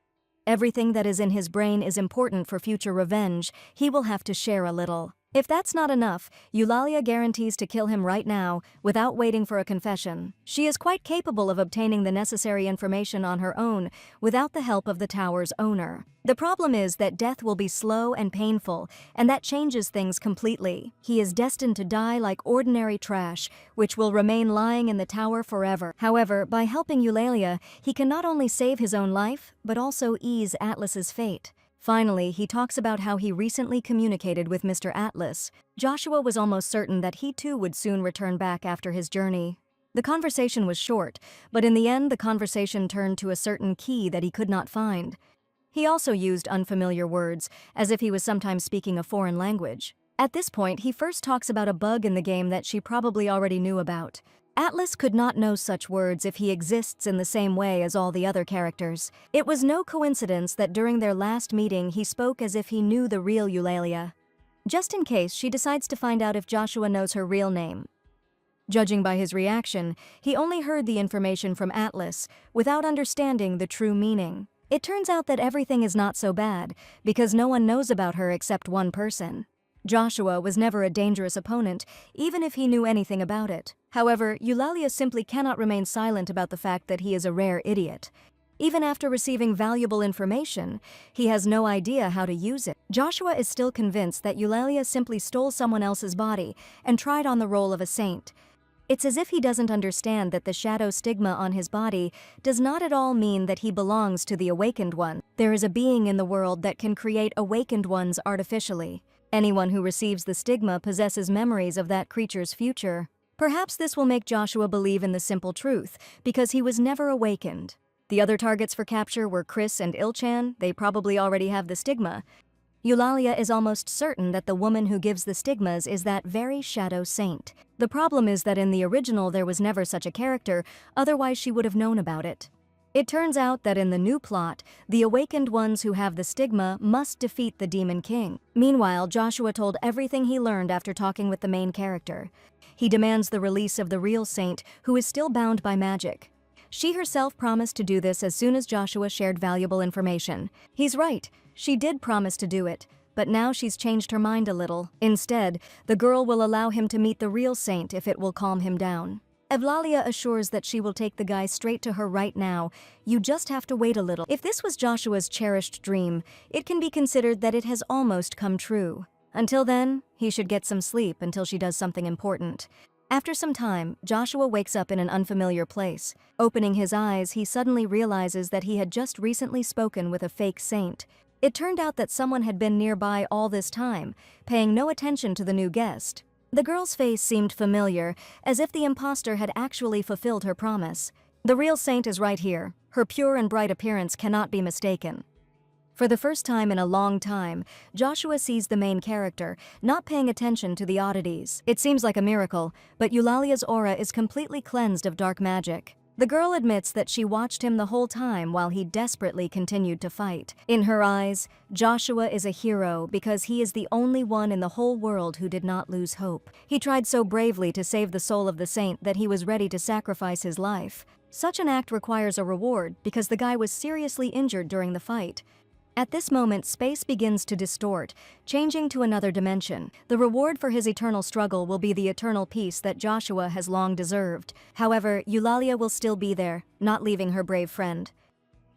Everything that is in his brain is important for future revenge. He will have to share a little. If that's not enough, Eulalia guarantees to kill him right now, without waiting for a confession. She is quite capable of obtaining the necessary information on her own, without the help of the tower's owner. The problem is that death will be slow and painful, and that changes things completely. He is destined to die like ordinary trash, which will remain lying in the tower forever. However, by helping Eulalia, he can not only save his own life, but also ease Atlas's fate. Finally, he talks about how he recently communicated with Mr. Atlas. Joshua was almost certain that he too would soon return back after his journey. The conversation was short, but in the end the conversation turned to a certain key that he could not find. He also used unfamiliar words, as if he was sometimes speaking a foreign language. At this point, he first talks about a bug in the game that she probably already knew about. Atlas could not know such words if he exists in the same way as all the other characters. It was no coincidence that during their last meeting he spoke as if he knew the real Eulalia. Just in case, she decides to find out if Joshua knows her real name. Judging by his reaction, he only heard the information from Atlas, without understanding the true meaning. It turns out that everything is not so bad, because no one knows about her except one person. Joshua was never a dangerous opponent, even if he knew anything about it. However, Eulalia simply cannot remain silent about the fact that he is a rare idiot. Even after receiving valuable information, he has no idea how to use it. Joshua is still convinced that Eulalia simply stole someone else's body and tried on the role of a saint. It's as if he doesn't understand that the shadow stigma on his body does not at all mean that he belongs to the awakened one. There is a being in the world that can create awakened ones artificially. Anyone who receives the stigma possesses memories of that creature's future. Perhaps this will make Joshua believe in the simple truth, because he was never awakened. The other targets for capture were Chris and Ilchan. They probably already have the stigma. Eulalia is almost certain that the woman who gives the stigmas is that very shadow saint. The problem is that in the original there was never such a character, otherwise she would have known about it. It turns out that in the new plot, the awakened ones who have the stigma must defeat the Demon King. Meanwhile, Joshua told everything he learned after talking with the main character. He demands the release of the real saint, who is still bound by magic. She herself promised to do this as soon as Joshua shared valuable information. He's right, she did promise to do it, but now she's changed her mind a little. Instead, the girl will allow him to meet the real saint if it will calm him down. Eulalia assures that she will take the guy straight to her right now. You just have to wait a little. If this was Joshua's cherished dream, it can be considered that it has almost come true. Until then, he should get some sleep until she does something important. After some time, Joshua wakes up in an unfamiliar place. Opening his eyes, he suddenly realizes that he had just recently spoken with a fake saint. It turned out that someone had been nearby all this time, paying no attention to the new guest. The girl's face seemed familiar, as if the imposter had actually fulfilled her promise. The real saint is right here. Her pure and bright appearance cannot be mistaken. For the first time in a long time, Joshua sees the main character, not paying attention to the oddities. It seems like a miracle, but Eulalia's aura is completely cleansed of dark magic. The girl admits that she watched him the whole time while he desperately continued to fight. In her eyes, Joshua is a hero because he is the only one in the whole world who did not lose hope. He tried so bravely to save the soul of the saint that he was ready to sacrifice his life. Such an act requires a reward because the guy was seriously injured during the fight. At this moment, space begins to distort, changing to another dimension. The reward for his eternal struggle will be the eternal peace that Joshua has long deserved. However, Eulalia will still be there, not leaving her brave friend.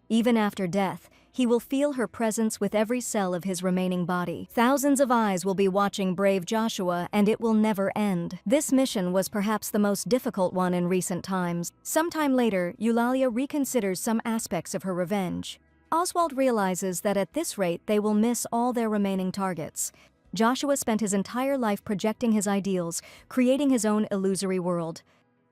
Even after death, he will feel her presence with every cell of his remaining body. Thousands of eyes will be watching brave Joshua, and it will never end. This mission was perhaps the most difficult one in recent times. Sometime later, Eulalia reconsiders some aspects of her revenge. Oswald realizes that at this rate they will miss all their remaining targets. Joshua spent his entire life projecting his ideals, creating his own illusory world.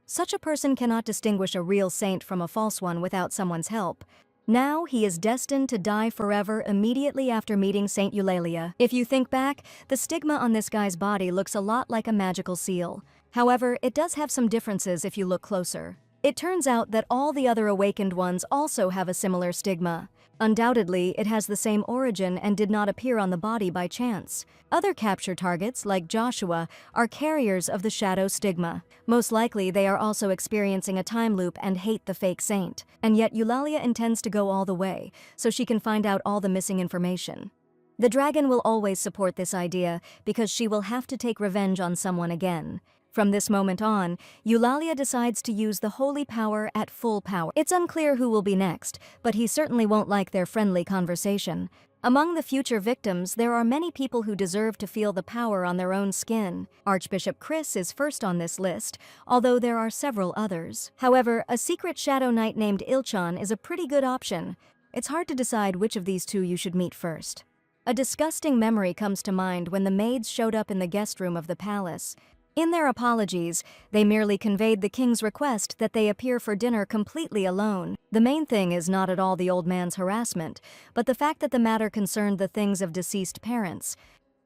Such a person cannot distinguish a real saint from a false one without someone's help. Now he is destined to die forever immediately after meeting Saint Eulalia. If you think back, the stigma on this guy's body looks a lot like a magical seal. However, it does have some differences if you look closer. It turns out that all the other awakened ones also have a similar stigma. Undoubtedly, it has the same origin and did not appear on the body by chance. Other capture targets, like Joshua, are carriers of the shadow stigma. Most likely, they are also experiencing a time loop and hate the fake saint. And yet Eulalia intends to go all the way, so she can find out all the missing information. The dragon will always support this idea, because she will have to take revenge on someone again. From this moment on, Eulalia decides to use the holy power at full power. It's unclear who will be next, but he certainly won't like their friendly conversation. Among the future victims, there are many people who deserve to feel the power on their own skin. Archbishop Chris is first on this list, although there are several others. However, a secret shadow knight named Ilchan is a pretty good option. It's hard to decide which of these two you should meet first. A disgusting memory comes to mind when the maids showed up in the guest room of the palace. In their apologies, they merely conveyed the king's request that they appear for dinner completely alone. The main thing is not at all the old man's harassment, but the fact that the matter concerned the things of deceased parents.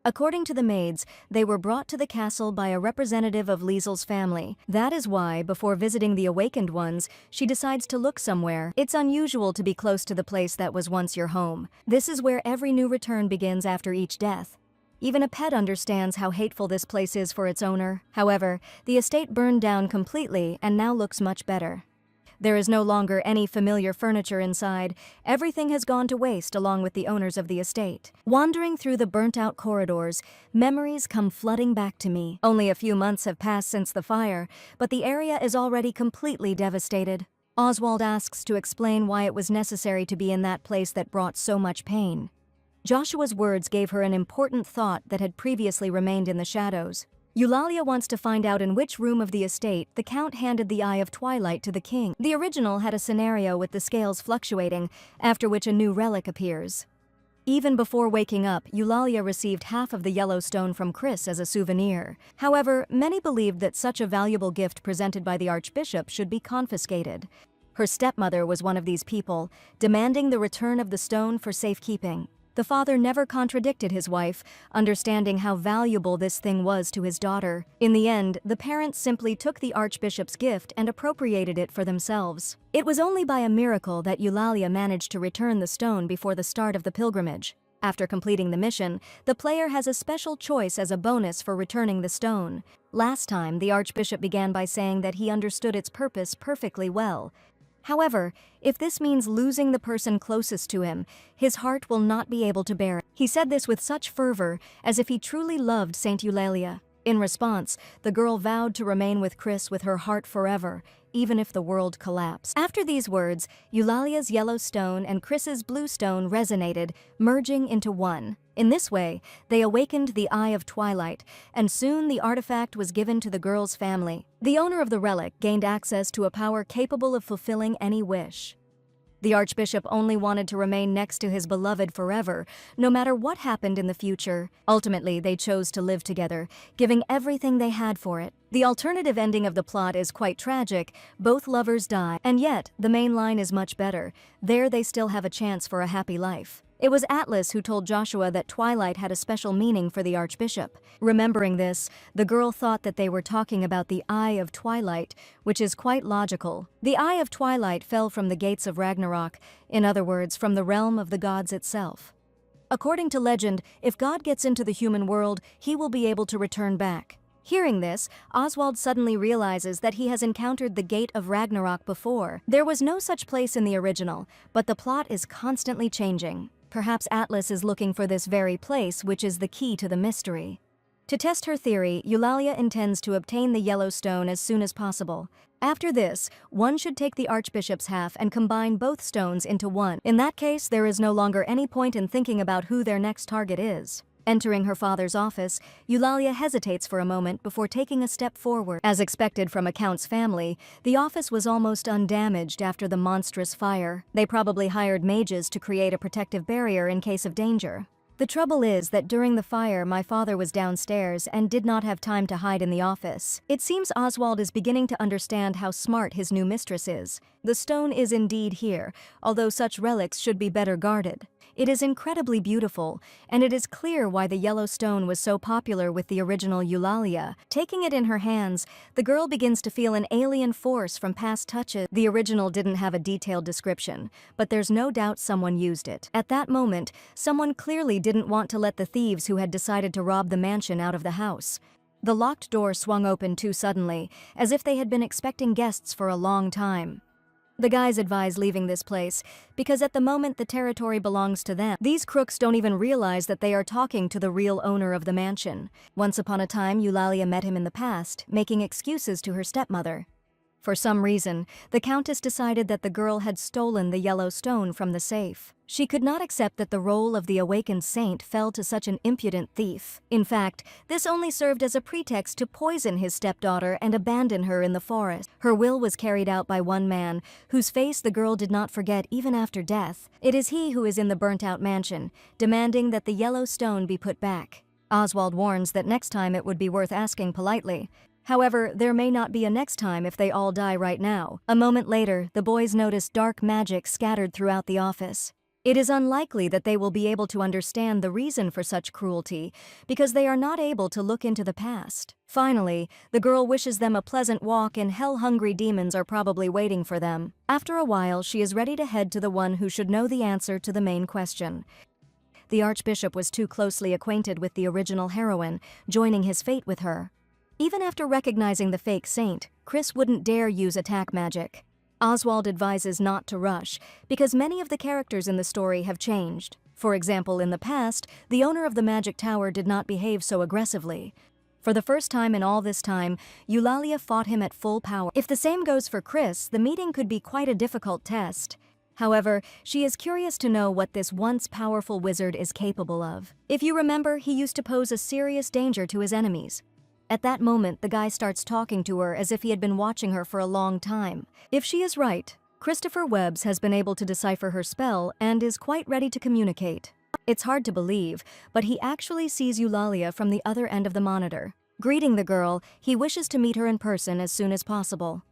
According to the maids, they were brought to the castle by a representative of Liesel's family. That is why, before visiting the awakened ones, she decides to look somewhere. It's unusual to be close to the place that was once your home. This is where every new return begins after each death. Even a pet understands how hateful this place is for its owner. However, the estate burned down completely and now looks much better. There is no longer any familiar furniture inside. Everything has gone to waste along with the owners of the estate. Wandering through the burnt-out corridors, memories come flooding back to me. Only a few months have passed since the fire, but the area is already completely devastated. Oswald asks to explain why it was necessary to be in that place that brought so much pain. Joshua's words gave her an important thought that had previously remained in the shadows. Eulalia wants to find out in which room of the estate the Count handed the Eye of Twilight to the king. The original had a scenario with the scales fluctuating, after which a new relic appears. Even before waking up, Eulalia received half of the yellow stone from Chris as a souvenir. However, many believed that such a valuable gift presented by the Archbishop should be confiscated. Her stepmother was one of these people, demanding the return of the stone for safekeeping. The father never contradicted his wife, understanding how valuable this thing was to his daughter. In the end, the parents simply took the Archbishop's gift and appropriated it for themselves. It was only by a miracle that Eulalia managed to return the stone before the start of the pilgrimage. After completing the mission, the player has a special choice as a bonus for returning the stone. Last time, the Archbishop began by saying that he understood its purpose perfectly well. However, if this means losing the person closest to him, his heart will not be able to bear it. He said this with such fervor, as if he truly loved Saint Eulalia. In response, the girl vowed to remain with Chris with her heart forever, even if the world collapsed. After these words, Eulalia's yellow stone and Chris's blue stone resonated, merging into one. In this way, they awakened the Eye of Twilight, and soon the artifact was given to the girl's family. The owner of the relic gained access to a power capable of fulfilling any wish. The Archbishop only wanted to remain next to his beloved forever, no matter what happened in the future. Ultimately, they chose to live together, giving everything they had for it. The alternative ending of the plot is quite tragic. Both lovers die, and yet, the main line is much better. There they still have a chance for a happy life. It was Atlas who told Joshua that Twilight had a special meaning for the Archbishop. Remembering this, the girl thought that they were talking about the Eye of Twilight, which is quite logical. The Eye of Twilight fell from the gates of Ragnarok, in other words, from the realm of the gods itself. According to legend, if God gets into the human world, he will be able to return back. Hearing this, Oswald suddenly realizes that he has encountered the Gate of Ragnarok before. There was no such place in the original, but the plot is constantly changing. Perhaps Atlas is looking for this very place, which is the key to the mystery. To test her theory, Eulalia intends to obtain the yellow stone as soon as possible. After this, one should take the Archbishop's half and combine both stones into one. In that case, there is no longer any point in thinking about who their next target is. Entering her father's office, Eulalia hesitates for a moment before taking a step forward. As expected from a Count's family, the office was almost undamaged after the monstrous fire. They probably hired mages to create a protective barrier in case of danger. The trouble is that during the fire, my father was downstairs and did not have time to hide in the office. It seems Oswald is beginning to understand how smart his new mistress is. The stone is indeed here, although such relics should be better guarded. It is incredibly beautiful, and it is clear why the yellow stone was so popular with the original Eulalia. Taking it in her hands, the girl begins to feel an alien force from past touches. The original didn't have a detailed description, but there's no doubt someone used it. At that moment, someone clearly didn't want to let the thieves who had decided to rob the mansion out of the house. The locked door swung open too suddenly, as if they had been expecting guests for a long time. The guys advise leaving this place, because at the moment the territory belongs to them. These crooks don't even realize that they are talking to the real owner of the mansion. Once upon a time, Eulalia met him in the past, making excuses to her stepmother. For some reason, the Countess decided that the girl had stolen the yellow stone from the safe. She could not accept that the role of the awakened saint fell to such an impudent thief. In fact, this only served as a pretext to poison his stepdaughter and abandon her in the forest. Her will was carried out by one man, whose face the girl did not forget even after death. It is he who is in the burnt-out mansion, demanding that the yellow stone be put back. Oswald warns that next time it would be worth asking politely. However, there may not be a next time if they all die right now. A moment later, the boys notice dark magic scattered throughout the office. It is unlikely that they will be able to understand the reason for such cruelty, because they are not able to look into the past. Finally, the girl wishes them a pleasant walk, and hell-hungry demons are probably waiting for them. After a while, she is ready to head to the one who should know the answer to the main question. The Archbishop was too closely acquainted with the original heroine, joining his fate with her. Even after recognizing the fake saint, Chris wouldn't dare use attack magic. Oswald advises not to rush, because many of the characters in the story have changed. For example, in the past, the owner of the magic tower did not behave so aggressively. For the first time in all this time, Eulalia fought him at full power. If the same goes for Chris, the meeting could be quite a difficult test. However, she is curious to know what this once powerful wizard is capable of. If you remember, he used to pose a serious danger to his enemies. At that moment, the guy starts talking to her as if he had been watching her for a long time. If she is right, Christopher Webbs has been able to decipher her spell and is quite ready to communicate. It's hard to believe, but he actually sees Eulalia from the other end of the monitor. Greeting the girl, he wishes to meet her in person as soon as possible.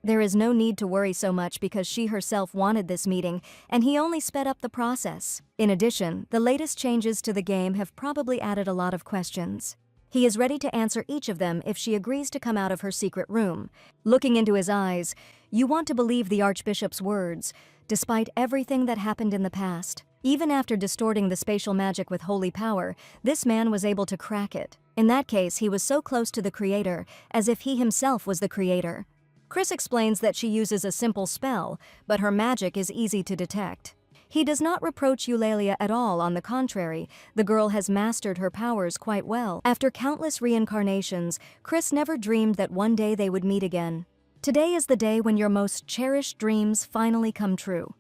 There is no need to worry so much because she herself wanted this meeting, and he only sped up the process. In addition, the latest changes to the game have probably added a lot of questions. He is ready to answer each of them if she agrees to come out of her secret room. Looking into his eyes, you want to believe the Archbishop's words, despite everything that happened in the past. Even after distorting the spatial magic with holy power, this man was able to crack it. In that case, he was so close to the Creator, as if he himself was the Creator. Chris explains that she uses a simple spell, but her magic is easy to detect. He does not reproach Eulalia at all, on the contrary, the girl has mastered her powers quite well. After countless reincarnations, Chris never dreamed that one day they would meet again. Today is the day when your most cherished dreams finally come true.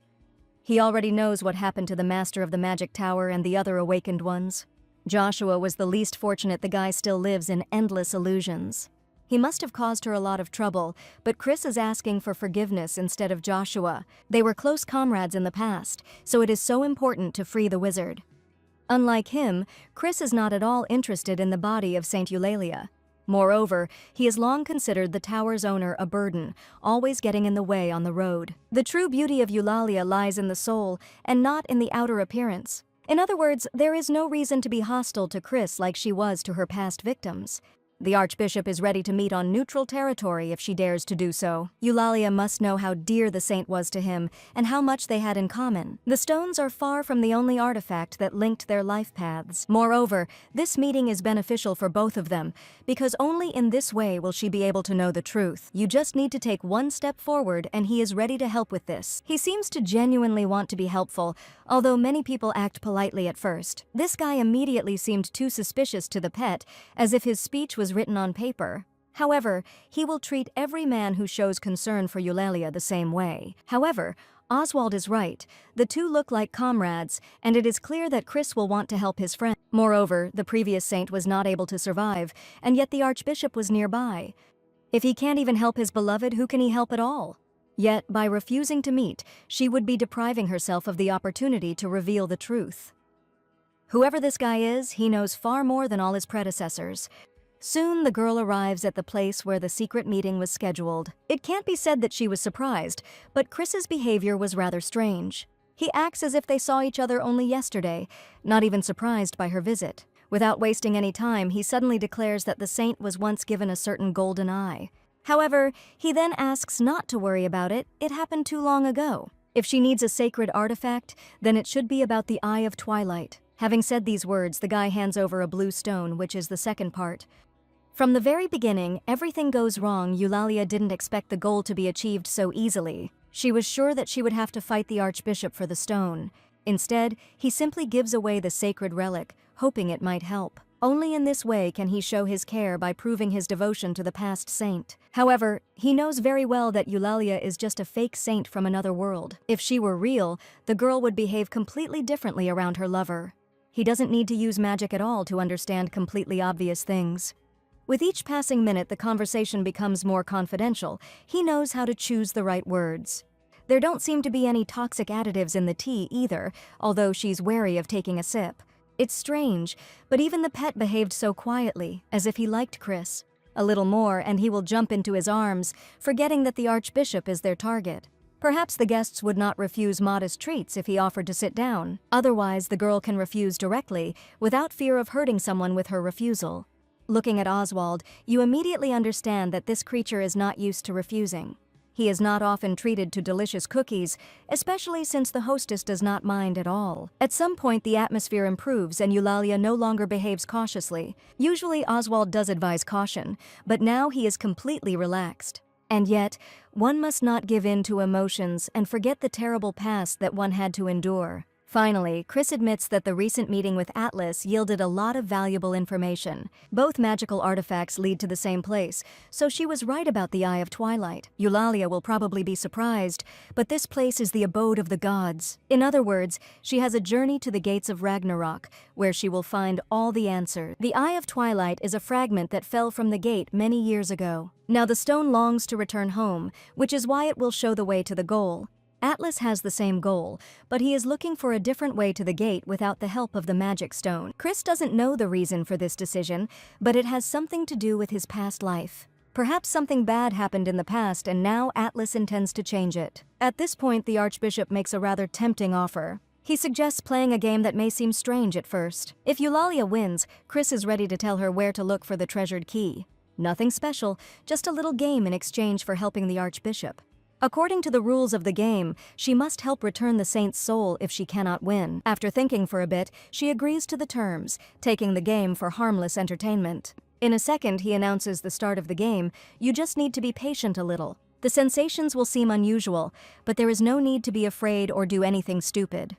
He already knows what happened to the Master of the Magic Tower and the other awakened ones. Joshua was the least fortunate. The guy still lives in endless illusions. He must have caused her a lot of trouble, but Chris is asking for forgiveness instead of Joshua. They were close comrades in the past, so it is so important to free the wizard. Unlike him, Chris is not at all interested in the body of Saint Eulalia. Moreover, he has long considered the tower's owner a burden, always getting in the way on the road. The true beauty of Eulalia lies in the soul, and not in the outer appearance. In other words, there is no reason to be hostile to Chris like she was to her past victims. The Archbishop is ready to meet on neutral territory if she dares to do so. Eulalia must know how dear the saint was to him and how much they had in common. The stones are far from the only artifact that linked their life paths. Moreover, this meeting is beneficial for both of them, because only in this way will she be able to know the truth. You just need to take one step forward, and he is ready to help with this. He seems to genuinely want to be helpful, although many people act politely at first. This guy immediately seemed too suspicious to the pet, as if his speech was written on paper. However, he will treat every man who shows concern for Eulalia the same way. However, Oswald is right. The two look like comrades, and it is clear that Chris will want to help his friend. Moreover, the previous saint was not able to survive, and yet the Archbishop was nearby. If he can't even help his beloved, who can he help at all? Yet, by refusing to meet, she would be depriving herself of the opportunity to reveal the truth. Whoever this guy is, he knows far more than all his predecessors. Soon the girl arrives at the place where the secret meeting was scheduled. It can't be said that she was surprised, but Chris's behavior was rather strange. He acts as if they saw each other only yesterday, not even surprised by her visit. Without wasting any time, he suddenly declares that the saint was once given a certain golden eye. However, he then asks not to worry about it. It happened too long ago. If she needs a sacred artifact, then it should be about the Eye of Twilight. Having said these words, the guy hands over a blue stone, which is the second part. From the very beginning, everything goes wrong. Eulalia didn't expect the goal to be achieved so easily. She was sure that she would have to fight the Archbishop for the stone. Instead, he simply gives away the sacred relic, hoping it might help. Only in this way can he show his care by proving his devotion to the past saint. However, he knows very well that Eulalia is just a fake saint from another world. If she were real, the girl would behave completely differently around her lover. He doesn't need to use magic at all to understand completely obvious things. With each passing minute, the conversation becomes more confidential. He knows how to choose the right words. There don't seem to be any toxic additives in the tea either, although she's wary of taking a sip. It's strange, but even the pet behaved so quietly, as if he liked Chris. A little more, and he will jump into his arms, forgetting that the Archbishop is their target. Perhaps the guests would not refuse modest treats if he offered to sit down. Otherwise, the girl can refuse directly, without fear of hurting someone with her refusal. Looking at Oswald, you immediately understand that this creature is not used to refusing. He is not often treated to delicious cookies, especially since the hostess does not mind at all. At some point, the atmosphere improves and Eulalia no longer behaves cautiously. Usually, Oswald does advise caution, but now he is completely relaxed. And yet, one must not give in to emotions and forget the terrible past that one had to endure. Finally, Chris admits that the recent meeting with Atlas yielded a lot of valuable information. Both magical artifacts lead to the same place, so she was right about the Eye of Twilight. Eulalia will probably be surprised, but this place is the abode of the gods. In other words, she has a journey to the gates of Ragnarok, where she will find all the answers. The Eye of Twilight is a fragment that fell from the gate many years ago. Now the stone longs to return home, which is why it will show the way to the goal. Atlas has the same goal, but he is looking for a different way to the gate without the help of the magic stone. Chris doesn't know the reason for this decision, but it has something to do with his past life. Perhaps something bad happened in the past and now Atlas intends to change it. At this point, the Archbishop makes a rather tempting offer. He suggests playing a game that may seem strange at first. If Eulalia wins, Chris is ready to tell her where to look for the treasured key. Nothing special, just a little game in exchange for helping the Archbishop. According to the rules of the game, she must help return the saint's soul if she cannot win. After thinking for a bit, she agrees to the terms, taking the game for harmless entertainment. In a second, he announces the start of the game. You just need to be patient a little. The sensations will seem unusual, but there is no need to be afraid or do anything stupid.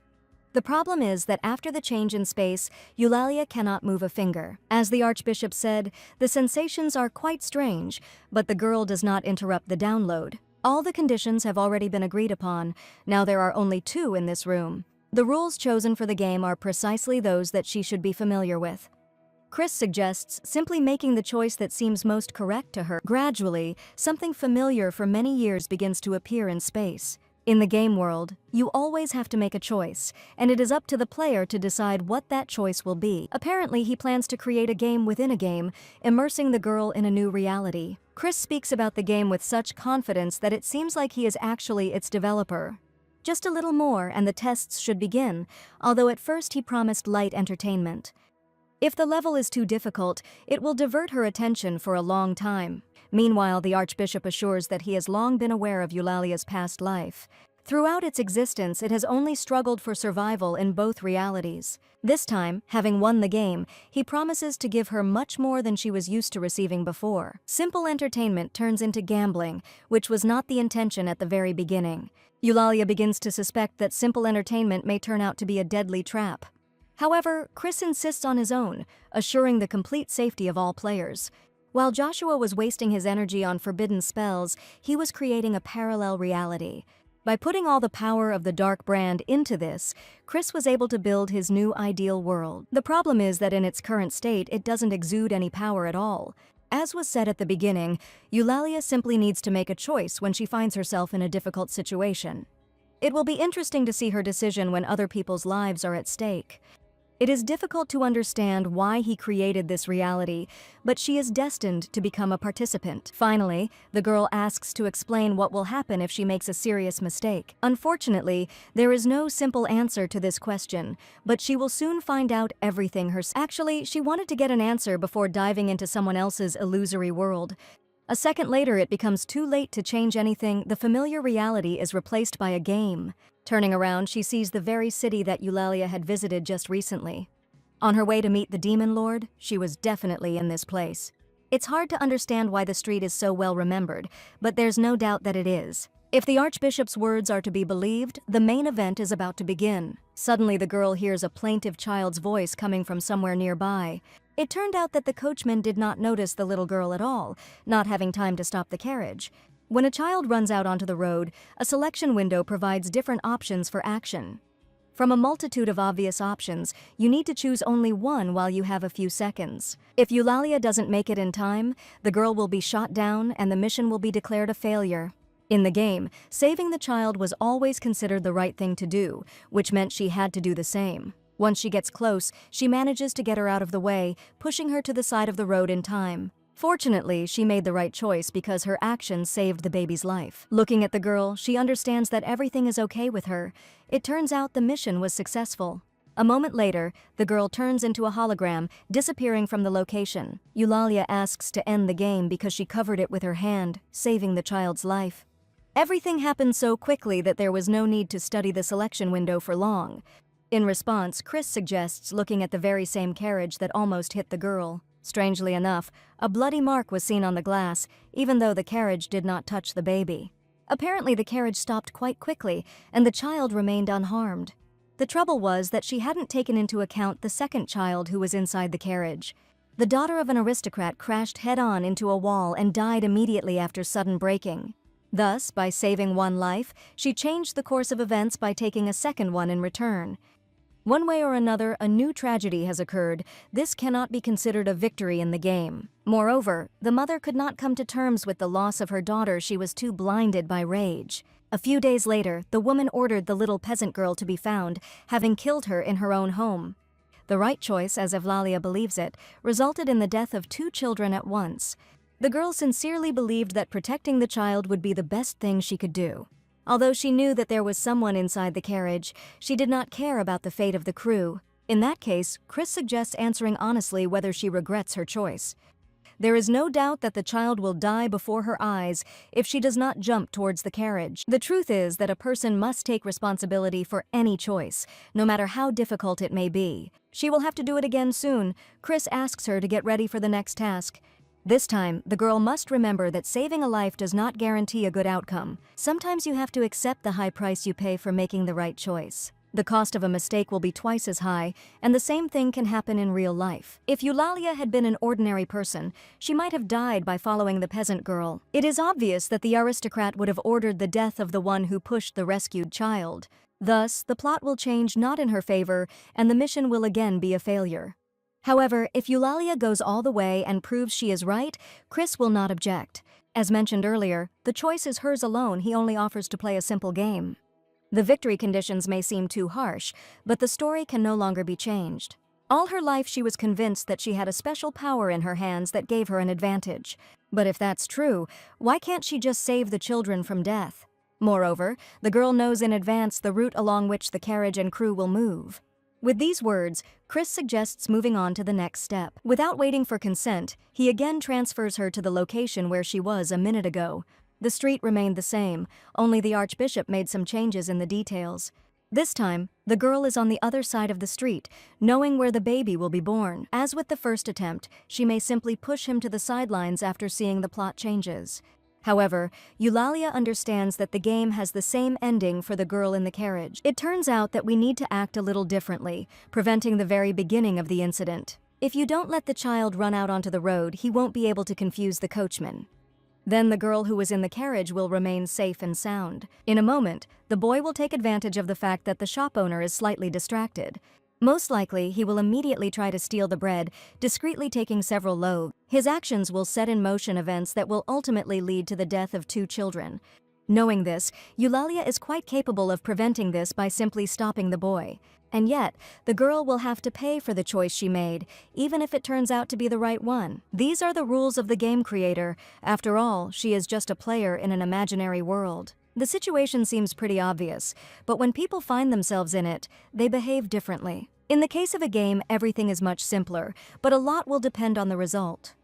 The problem is that after the change in space, Eulalia cannot move a finger. As the Archbishop said, the sensations are quite strange, but the girl does not interrupt the download. All the conditions have already been agreed upon. Now there are only 2 in this room. The rules chosen for the game are precisely those that she should be familiar with. Chris suggests simply making the choice that seems most correct to her. Gradually, something familiar for many years begins to appear in space. In the game world, you always have to make a choice, and it is up to the player to decide what that choice will be. Apparently, he plans to create a game within a game, immersing the girl in a new reality. Chris speaks about the game with such confidence that it seems like he is actually its developer. Just a little more and the tests should begin, although at first he promised light entertainment. If the level is too difficult, it will divert her attention for a long time. Meanwhile, the Archbishop assures that he has long been aware of Eulalia's past life. Throughout its existence, it has only struggled for survival in both realities. This time, having won the game, he promises to give her much more than she was used to receiving before. Simple entertainment turns into gambling, which was not the intention at the very beginning. Eulalia begins to suspect that simple entertainment may turn out to be a deadly trap. However, Chris insists on his own, assuring the complete safety of all players. While Joshua was wasting his energy on forbidden spells, he was creating a parallel reality. By putting all the power of the Dark Brand into this, Chris was able to build his new ideal world. The problem is that in its current state, it doesn't exude any power at all. As was said at the beginning, Eulalia simply needs to make a choice when she finds herself in a difficult situation. It will be interesting to see her decision when other people's lives are at stake. It is difficult to understand why he created this reality, but she is destined to become a participant. Finally, the girl asks to explain what will happen if she makes a serious mistake. Unfortunately, there is no simple answer to this question, but she will soon find out everything herself. Actually, she wanted to get an answer before diving into someone else's illusory world. A second later, it becomes too late to change anything. The familiar reality is replaced by a game. Turning around, she sees the very city that Eulalia had visited just recently. On her way to meet the Demon Lord, she was definitely in this place. It's hard to understand why the street is so well remembered, but there's no doubt that it is. If the Archbishop's words are to be believed, the main event is about to begin. Suddenly, the girl hears a plaintive child's voice coming from somewhere nearby. It turned out that the coachman did not notice the little girl at all, not having time to stop the carriage. When a child runs out onto the road, a selection window provides different options for action. From a multitude of obvious options, you need to choose only one while you have a few seconds. If Eulalia doesn't make it in time, the girl will be shot down and the mission will be declared a failure. In the game, saving the child was always considered the right thing to do, which meant she had to do the same. Once she gets close, she manages to get her out of the way, pushing her to the side of the road in time. Fortunately, she made the right choice because her actions saved the baby's life. Looking at the girl, she understands that everything is okay with her. It turns out the mission was successful. A moment later, the girl turns into a hologram, disappearing from the location. Eulalia asks to end the game because she covered it with her hand, saving the child's life. Everything happened so quickly that there was no need to study the selection window for long. In response, Chris suggests looking at the very same carriage that almost hit the girl. Strangely enough, a bloody mark was seen on the glass, even though the carriage did not touch the baby. Apparently, the carriage stopped quite quickly, and the child remained unharmed. The trouble was that she hadn't taken into account the second child who was inside the carriage. The daughter of an aristocrat crashed head-on into a wall and died immediately after sudden braking. Thus, by saving one life, she changed the course of events by taking a second one in return. One way or another, a new tragedy has occurred. This cannot be considered a victory in the game. Moreover, the mother could not come to terms with the loss of her daughter. She was too blinded by rage. A few days later, the woman ordered the little peasant girl to be found, having killed her in her own home. The right choice, as Eulalia believes it, resulted in the death of 2 children at once. The girl sincerely believed that protecting the child would be the best thing she could do. Although she knew that there was someone inside the carriage, she did not care about the fate of the crew. In that case, Chris suggests answering honestly whether she regrets her choice. There is no doubt that the child will die before her eyes if she does not jump towards the carriage. The truth is that a person must take responsibility for any choice, no matter how difficult it may be. She will have to do it again soon. Chris asks her to get ready for the next task. This time, the girl must remember that saving a life does not guarantee a good outcome. Sometimes you have to accept the high price you pay for making the right choice. The cost of a mistake will be twice as high, and the same thing can happen in real life. If Eulalia had been an ordinary person, she might have died by following the peasant girl. It is obvious that the aristocrat would have ordered the death of the one who pushed the rescued child. Thus, the plot will change not in her favor, and the mission will again be a failure. However, if Eulalia goes all the way and proves she is right, Chris will not object. As mentioned earlier, the choice is hers alone. He only offers to play a simple game. The victory conditions may seem too harsh, but the story can no longer be changed. All her life she was convinced that she had a special power in her hands that gave her an advantage. But if that's true, why can't she just save the children from death? Moreover, the girl knows in advance the route along which the carriage and crew will move. With these words, Chris suggests moving on to the next step. Without waiting for consent, he again transfers her to the location where she was a minute ago. The street remained the same, only the Archbishop made some changes in the details. This time, the girl is on the other side of the street, knowing where the baby will be born. As with the first attempt, she may simply push him to the sidelines after seeing the plot changes. However, Eulalia understands that the game has the same ending for the girl in the carriage. It turns out that we need to act a little differently, preventing the very beginning of the incident. If you don't let the child run out onto the road, he won't be able to confuse the coachman. Then the girl who was in the carriage will remain safe and sound. In a moment, the boy will take advantage of the fact that the shop owner is slightly distracted. Most likely, he will immediately try to steal the bread, discreetly taking several loaves. His actions will set in motion events that will ultimately lead to the death of 2 children. Knowing this, Eulalia is quite capable of preventing this by simply stopping the boy. And yet, the girl will have to pay for the choice she made, even if it turns out to be the right one. These are the rules of the game creator. After all, she is just a player in an imaginary world. The situation seems pretty obvious, but when people find themselves in it, they behave differently. In the case of a game, everything is much simpler, but a lot will depend on the result.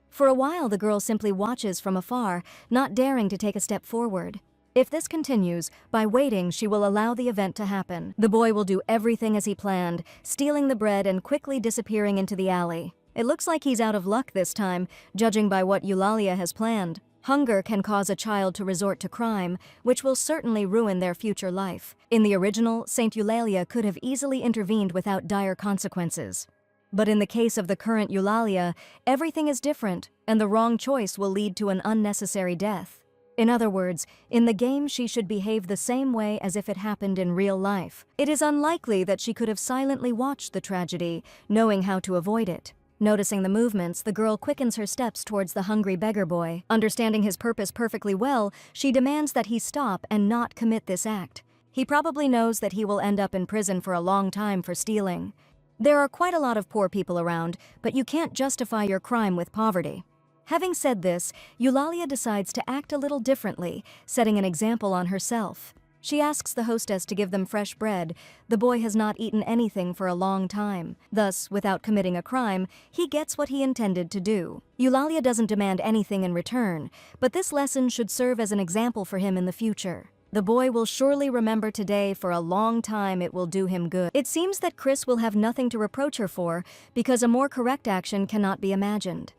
For a while, the girl simply watches from afar, not daring to take a step forward. If this continues, by waiting, she will allow the event to happen. The boy will do everything as he planned, stealing the bread and quickly disappearing into the alley. It looks like he's out of luck this time, judging by what Eulalia has planned. Hunger can cause a child to resort to crime, which will certainly ruin their future life. In the original, Saint Eulalia could have easily intervened without dire consequences. But in the case of the current Eulalia, everything is different, and the wrong choice will lead to an unnecessary death. In other words, in the game she should behave the same way as if it happened in real life. It is unlikely that she could have silently watched the tragedy, knowing how to avoid it. Noticing the movements, the girl quickens her steps towards the hungry beggar boy. Understanding his purpose perfectly well, she demands that he stop and not commit this act. He probably knows that he will end up in prison for a long time for stealing. There are quite a lot of poor people around, but you can't justify your crime with poverty. Having said this, Eulalia decides to act a little differently, setting an example on herself. She asks the hostess to give them fresh bread. The boy has not eaten anything for a long time. Thus, without committing a crime, he gets what he intended to do. Eulalia doesn't demand anything in return, but this lesson should serve as an example for him in the future. The boy will surely remember today for a long time. It will do him good. It seems that Chris will have nothing to reproach her for, because a more correct action cannot be imagined.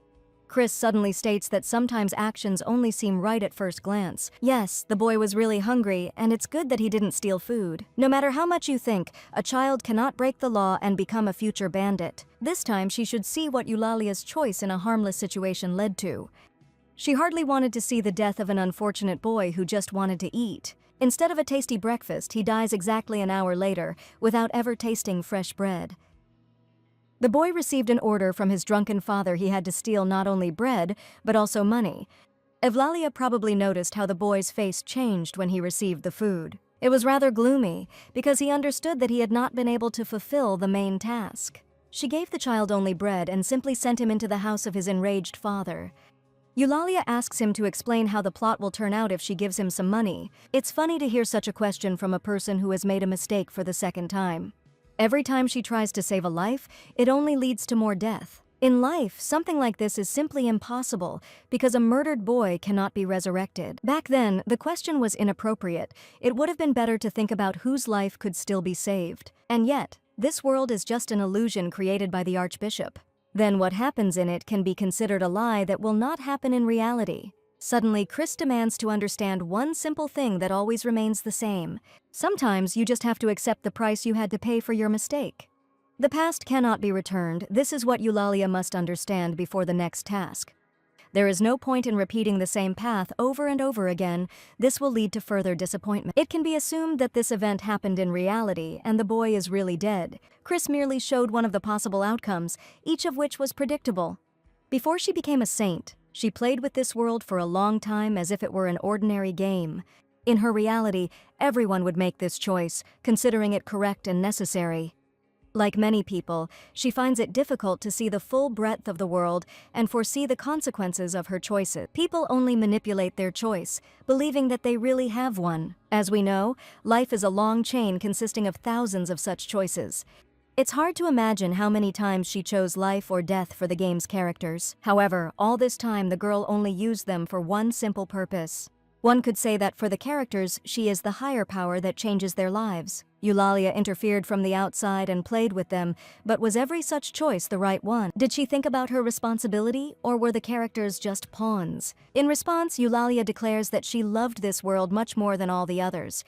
Chris suddenly states that sometimes actions only seem right at first glance. Yes, the boy was really hungry, and it's good that he didn't steal food. No matter how much you think, a child cannot break the law and become a future bandit. This time she should see what Eulalia's choice in a harmless situation led to. She hardly wanted to see the death of an unfortunate boy who just wanted to eat. Instead of a tasty breakfast, he dies exactly an hour later, without ever tasting fresh bread. The boy received an order from his drunken father. He had to steal not only bread, but also money. Eulalia probably noticed how the boy's face changed when he received the food. It was rather gloomy, because he understood that he had not been able to fulfill the main task. She gave the child only bread and simply sent him into the house of his enraged father. Eulalia asks him to explain how the plot will turn out if she gives him some money. It's funny to hear such a question from a person who has made a mistake for the second time. Every time she tries to save a life, it only leads to more death. In life, something like this is simply impossible, because a murdered boy cannot be resurrected. Back then, the question was inappropriate. It would have been better to think about whose life could still be saved. And yet, this world is just an illusion created by the Archbishop. Then what happens in it can be considered a lie that will not happen in reality. Suddenly, Chris demands to understand one simple thing that always remains the same. Sometimes you just have to accept the price you had to pay for your mistake. The past cannot be returned. This is what Eulalia must understand before the next task. There is no point in repeating the same path over and over again. This will lead to further disappointment. It can be assumed that this event happened in reality and the boy is really dead. Chris merely showed one of the possible outcomes, each of which was predictable. Before she became a saint, she played with this world for a long time as if it were an ordinary game. In her reality, everyone would make this choice, considering it correct and necessary. Like many people, she finds it difficult to see the full breadth of the world and foresee the consequences of her choices. People only manipulate their choice, believing that they really have one. As we know, life is a long chain consisting of thousands of such choices. It's hard to imagine how many times she chose life or death for the game's characters. However, all this time the girl only used them for one simple purpose. One could say that for the characters, she is the higher power that changes their lives. Eulalia interfered from the outside and played with them, but was every such choice the right one? Did she think about her responsibility, or were the characters just pawns? In response, Eulalia declares that she loved this world much more than all the others.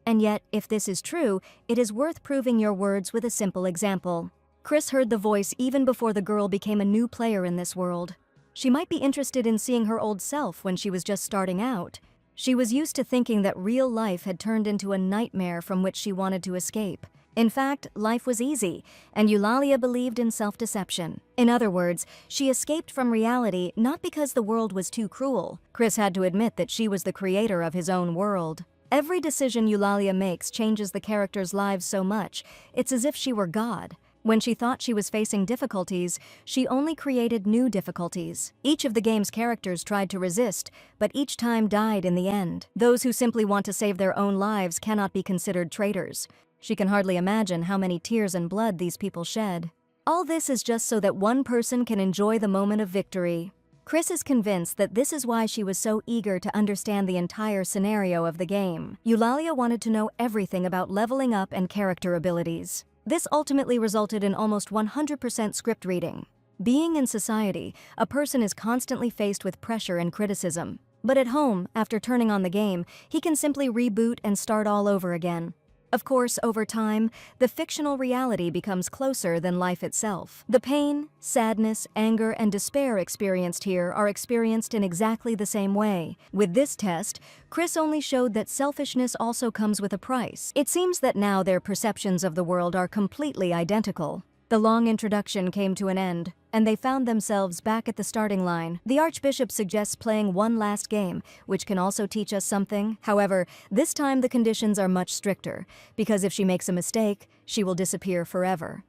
And yet, if this is true, it is worth proving your words with a simple example. Chris heard the voice even before the girl became a new player in this world. She might be interested in seeing her old self when she was just starting out. She was used to thinking that real life had turned into a nightmare from which she wanted to escape. In fact, life was easy, and Eulalia believed in self-deception. In other words, she escaped from reality not because the world was too cruel. Chris had to admit that she was the creator of his own world. Every decision Eulalia makes changes the characters' lives so much, it's as if she were God. When she thought she was facing difficulties, she only created new difficulties. Each of the game's characters tried to resist, but each time died in the end. Those who simply want to save their own lives cannot be considered traitors. She can hardly imagine how many tears and blood these people shed. All this is just so that one person can enjoy the moment of victory. Chris is convinced that this is why she was so eager to understand the entire scenario of the game. Eulalia wanted to know everything about leveling up and character abilities. This ultimately resulted in almost 100% script reading. Being in society, a person is constantly faced with pressure and criticism. But at home, after turning on the game, he can simply reboot and start all over again. Of course, over time, the fictional reality becomes closer than life itself. The pain, sadness, anger, and despair experienced here are experienced in exactly the same way. With this test, Chris only showed that selfishness also comes with a price. It seems that now their perceptions of the world are completely identical. The long introduction came to an end, and they found themselves back at the starting line. The Archbishop suggests playing one last game, which can also teach us something. However, this time the conditions are much stricter, because if she makes a mistake, she will disappear forever.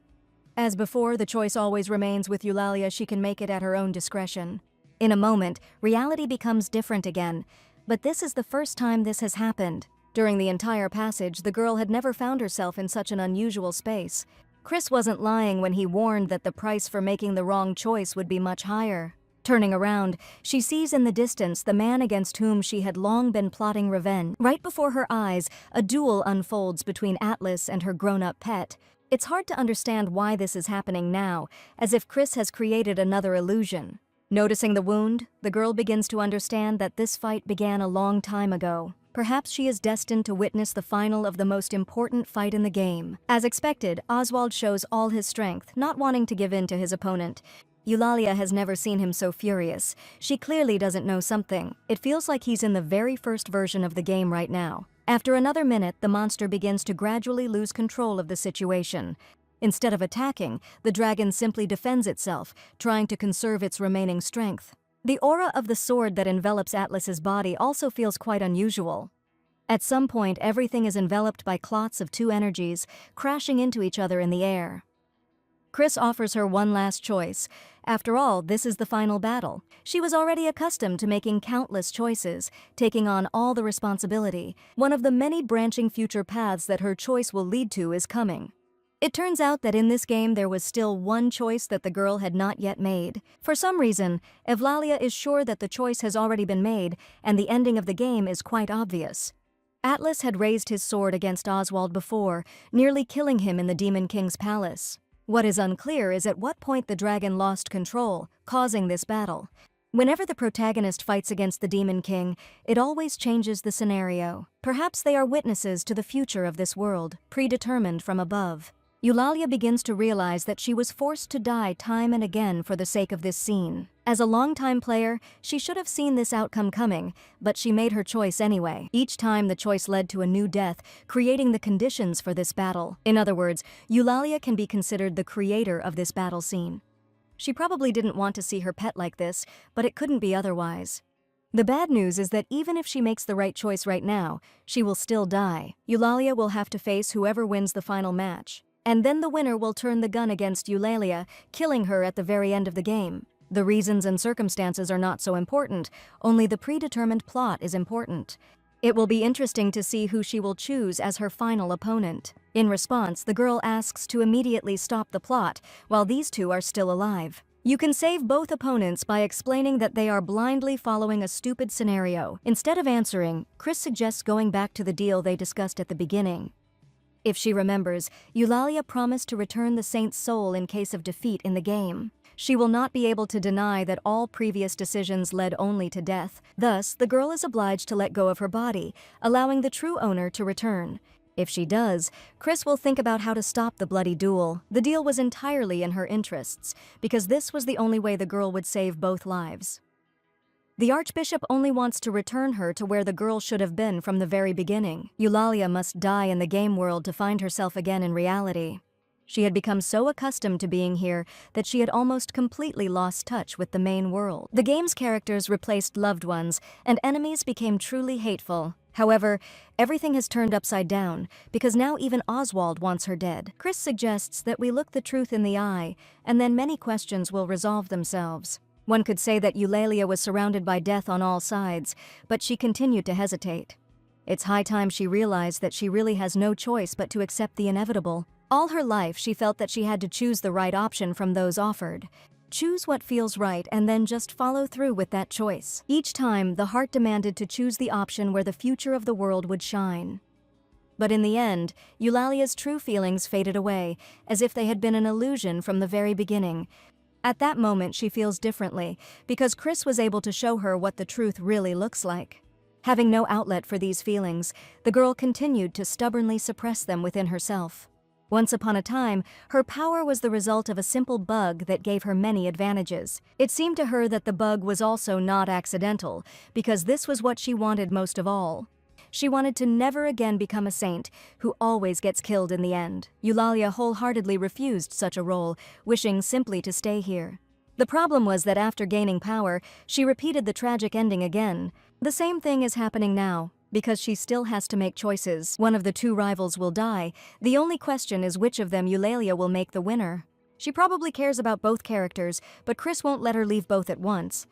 As before, the choice always remains with Eulalia. She can make it at her own discretion. In a moment, reality becomes different again, but this is the first time this has happened. During the entire passage, the girl had never found herself in such an unusual space. Chris wasn't lying when he warned that the price for making the wrong choice would be much higher. Turning around, she sees in the distance the man against whom she had long been plotting revenge. Right before her eyes, a duel unfolds between Atlas and her grown-up pet. It's hard to understand why this is happening now, as if Chris has created another illusion. Noticing the wound, the girl begins to understand that this fight began a long time ago. Perhaps she is destined to witness the final of the most important fight in the game. As expected, Oswald shows all his strength, not wanting to give in to his opponent. Eulalia has never seen him so furious. She clearly doesn't know something. It feels like he's in the very first version of the game right now. After another minute, the monster begins to gradually lose control of the situation. Instead of attacking, the dragon simply defends itself, trying to conserve its remaining strength. The aura of the sword that envelops Atlas's body also feels quite unusual. At some point, everything is enveloped by clots of two energies, crashing into each other in the air. Chris offers her one last choice. After all, this is the final battle. She was already accustomed to making countless choices, taking on all the responsibility. One of the many branching future paths that her choice will lead to is coming. It turns out that in this game there was still one choice that the girl had not yet made. For some reason, Eulalia is sure that the choice has already been made, and the ending of the game is quite obvious. Atlas had raised his sword against Oswald before, nearly killing him in the Demon King's palace. What is unclear is at what point the dragon lost control, causing this battle. Whenever the protagonist fights against the Demon King, it always changes the scenario. Perhaps they are witnesses to the future of this world, predetermined from above. Eulalia begins to realize that she was forced to die time and again for the sake of this scene. As a longtime player, she should have seen this outcome coming, but she made her choice anyway. Each time the choice led to a new death, creating the conditions for this battle. In other words, Eulalia can be considered the creator of this battle scene. She probably didn't want to see her pet like this, but it couldn't be otherwise. The bad news is that even if she makes the right choice right now, she will still die. Eulalia will have to face whoever wins the final match. And then the winner will turn the gun against Eulalia, killing her at the very end of the game. The reasons and circumstances are not so important, only the predetermined plot is important. It will be interesting to see who she will choose as her final opponent. In response, the girl asks to immediately stop the plot, while these two are still alive. You can save both opponents by explaining that they are blindly following a stupid scenario. Instead of answering, Chris suggests going back to the deal they discussed at the beginning. If she remembers, Eulalia promised to return the saint's soul in case of defeat in the game. She will not be able to deny that all previous decisions led only to death. Thus, the girl is obliged to let go of her body, allowing the true owner to return. If she does, Chris will think about how to stop the bloody duel. The deal was entirely in her interests, because this was the only way the girl would save both lives. The Archbishop only wants to return her to where the girl should have been from the very beginning. Eulalia must die in the game world to find herself again in reality. She had become so accustomed to being here that she had almost completely lost touch with the main world. The game's characters replaced loved ones, and enemies became truly hateful. However, everything has turned upside down, because now even Oswald wants her dead. Chris suggests that we look the truth in the eye, and then many questions will resolve themselves. One could say that Eulalia was surrounded by death on all sides, but she continued to hesitate. It's high time she realized that she really has no choice but to accept the inevitable. All her life, she felt that she had to choose the right option from those offered. Choose what feels right and then just follow through with that choice. Each time, the heart demanded to choose the option where the future of the world would shine. But in the end, Eulalia's true feelings faded away, as if they had been an illusion from the very beginning. At that moment, she feels differently, because Chris was able to show her what the truth really looks like. Having no outlet for these feelings, the girl continued to stubbornly suppress them within herself. Once upon a time, her power was the result of a simple bug that gave her many advantages. It seemed to her that the bug was also not accidental, because this was what she wanted most of all. She wanted to never again become a saint who always gets killed in the end. Eulalia wholeheartedly refused such a role, wishing simply to stay here. The problem was that after gaining power, she repeated the tragic ending again. The same thing is happening now. Because she still has to make choices. One of the two rivals will die. The only question is which of them Eulalia will make the winner. She probably cares about both characters, but Chris won't let her leave both at once.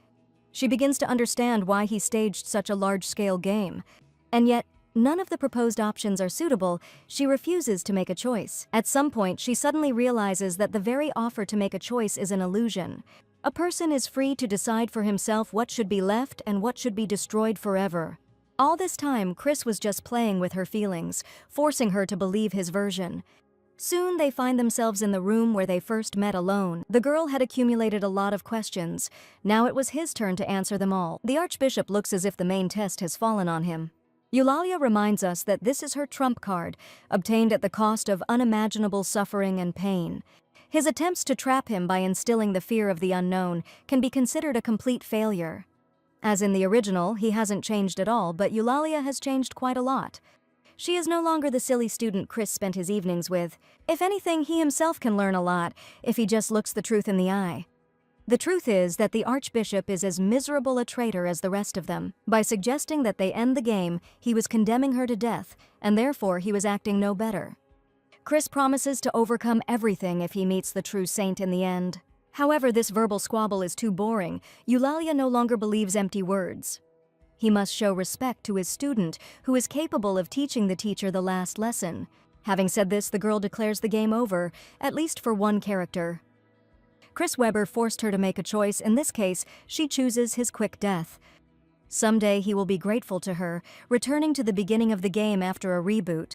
She begins to understand why he staged such a large-scale game. And yet, none of the proposed options are suitable. She refuses to make a choice. At some point, she suddenly realizes that the very offer to make a choice is an illusion. A person is free to decide for himself what should be left and what should be destroyed forever. All this time, Chris was just playing with her feelings, forcing her to believe his version. Soon they find themselves in the room where they first met alone. The girl had accumulated a lot of questions. Now it was his turn to answer them all. The Archbishop looks as if the main test has fallen on him. Eulalia reminds us that this is her trump card, obtained at the cost of unimaginable suffering and pain. His attempts to trap him by instilling the fear of the unknown can be considered a complete failure. As in the original, he hasn't changed at all, but Eulalia has changed quite a lot. She is no longer the silly student Chris spent his evenings with. If anything, he himself can learn a lot if he just looks the truth in the eye. The truth is that the Archbishop is as miserable a traitor as the rest of them. By suggesting that they end the game, he was condemning her to death, and therefore he was acting no better. Chris promises to overcome everything if he meets the true saint in the end. However, this verbal squabble is too boring. Eulalia no longer believes empty words. He must show respect to his student, who is capable of teaching the teacher the last lesson. Having said this, the girl declares the game over, at least for one character. Chris Webber forced her to make a choice. In this case, she chooses his quick death. Someday he will be grateful to her, returning to the beginning of the game after a reboot.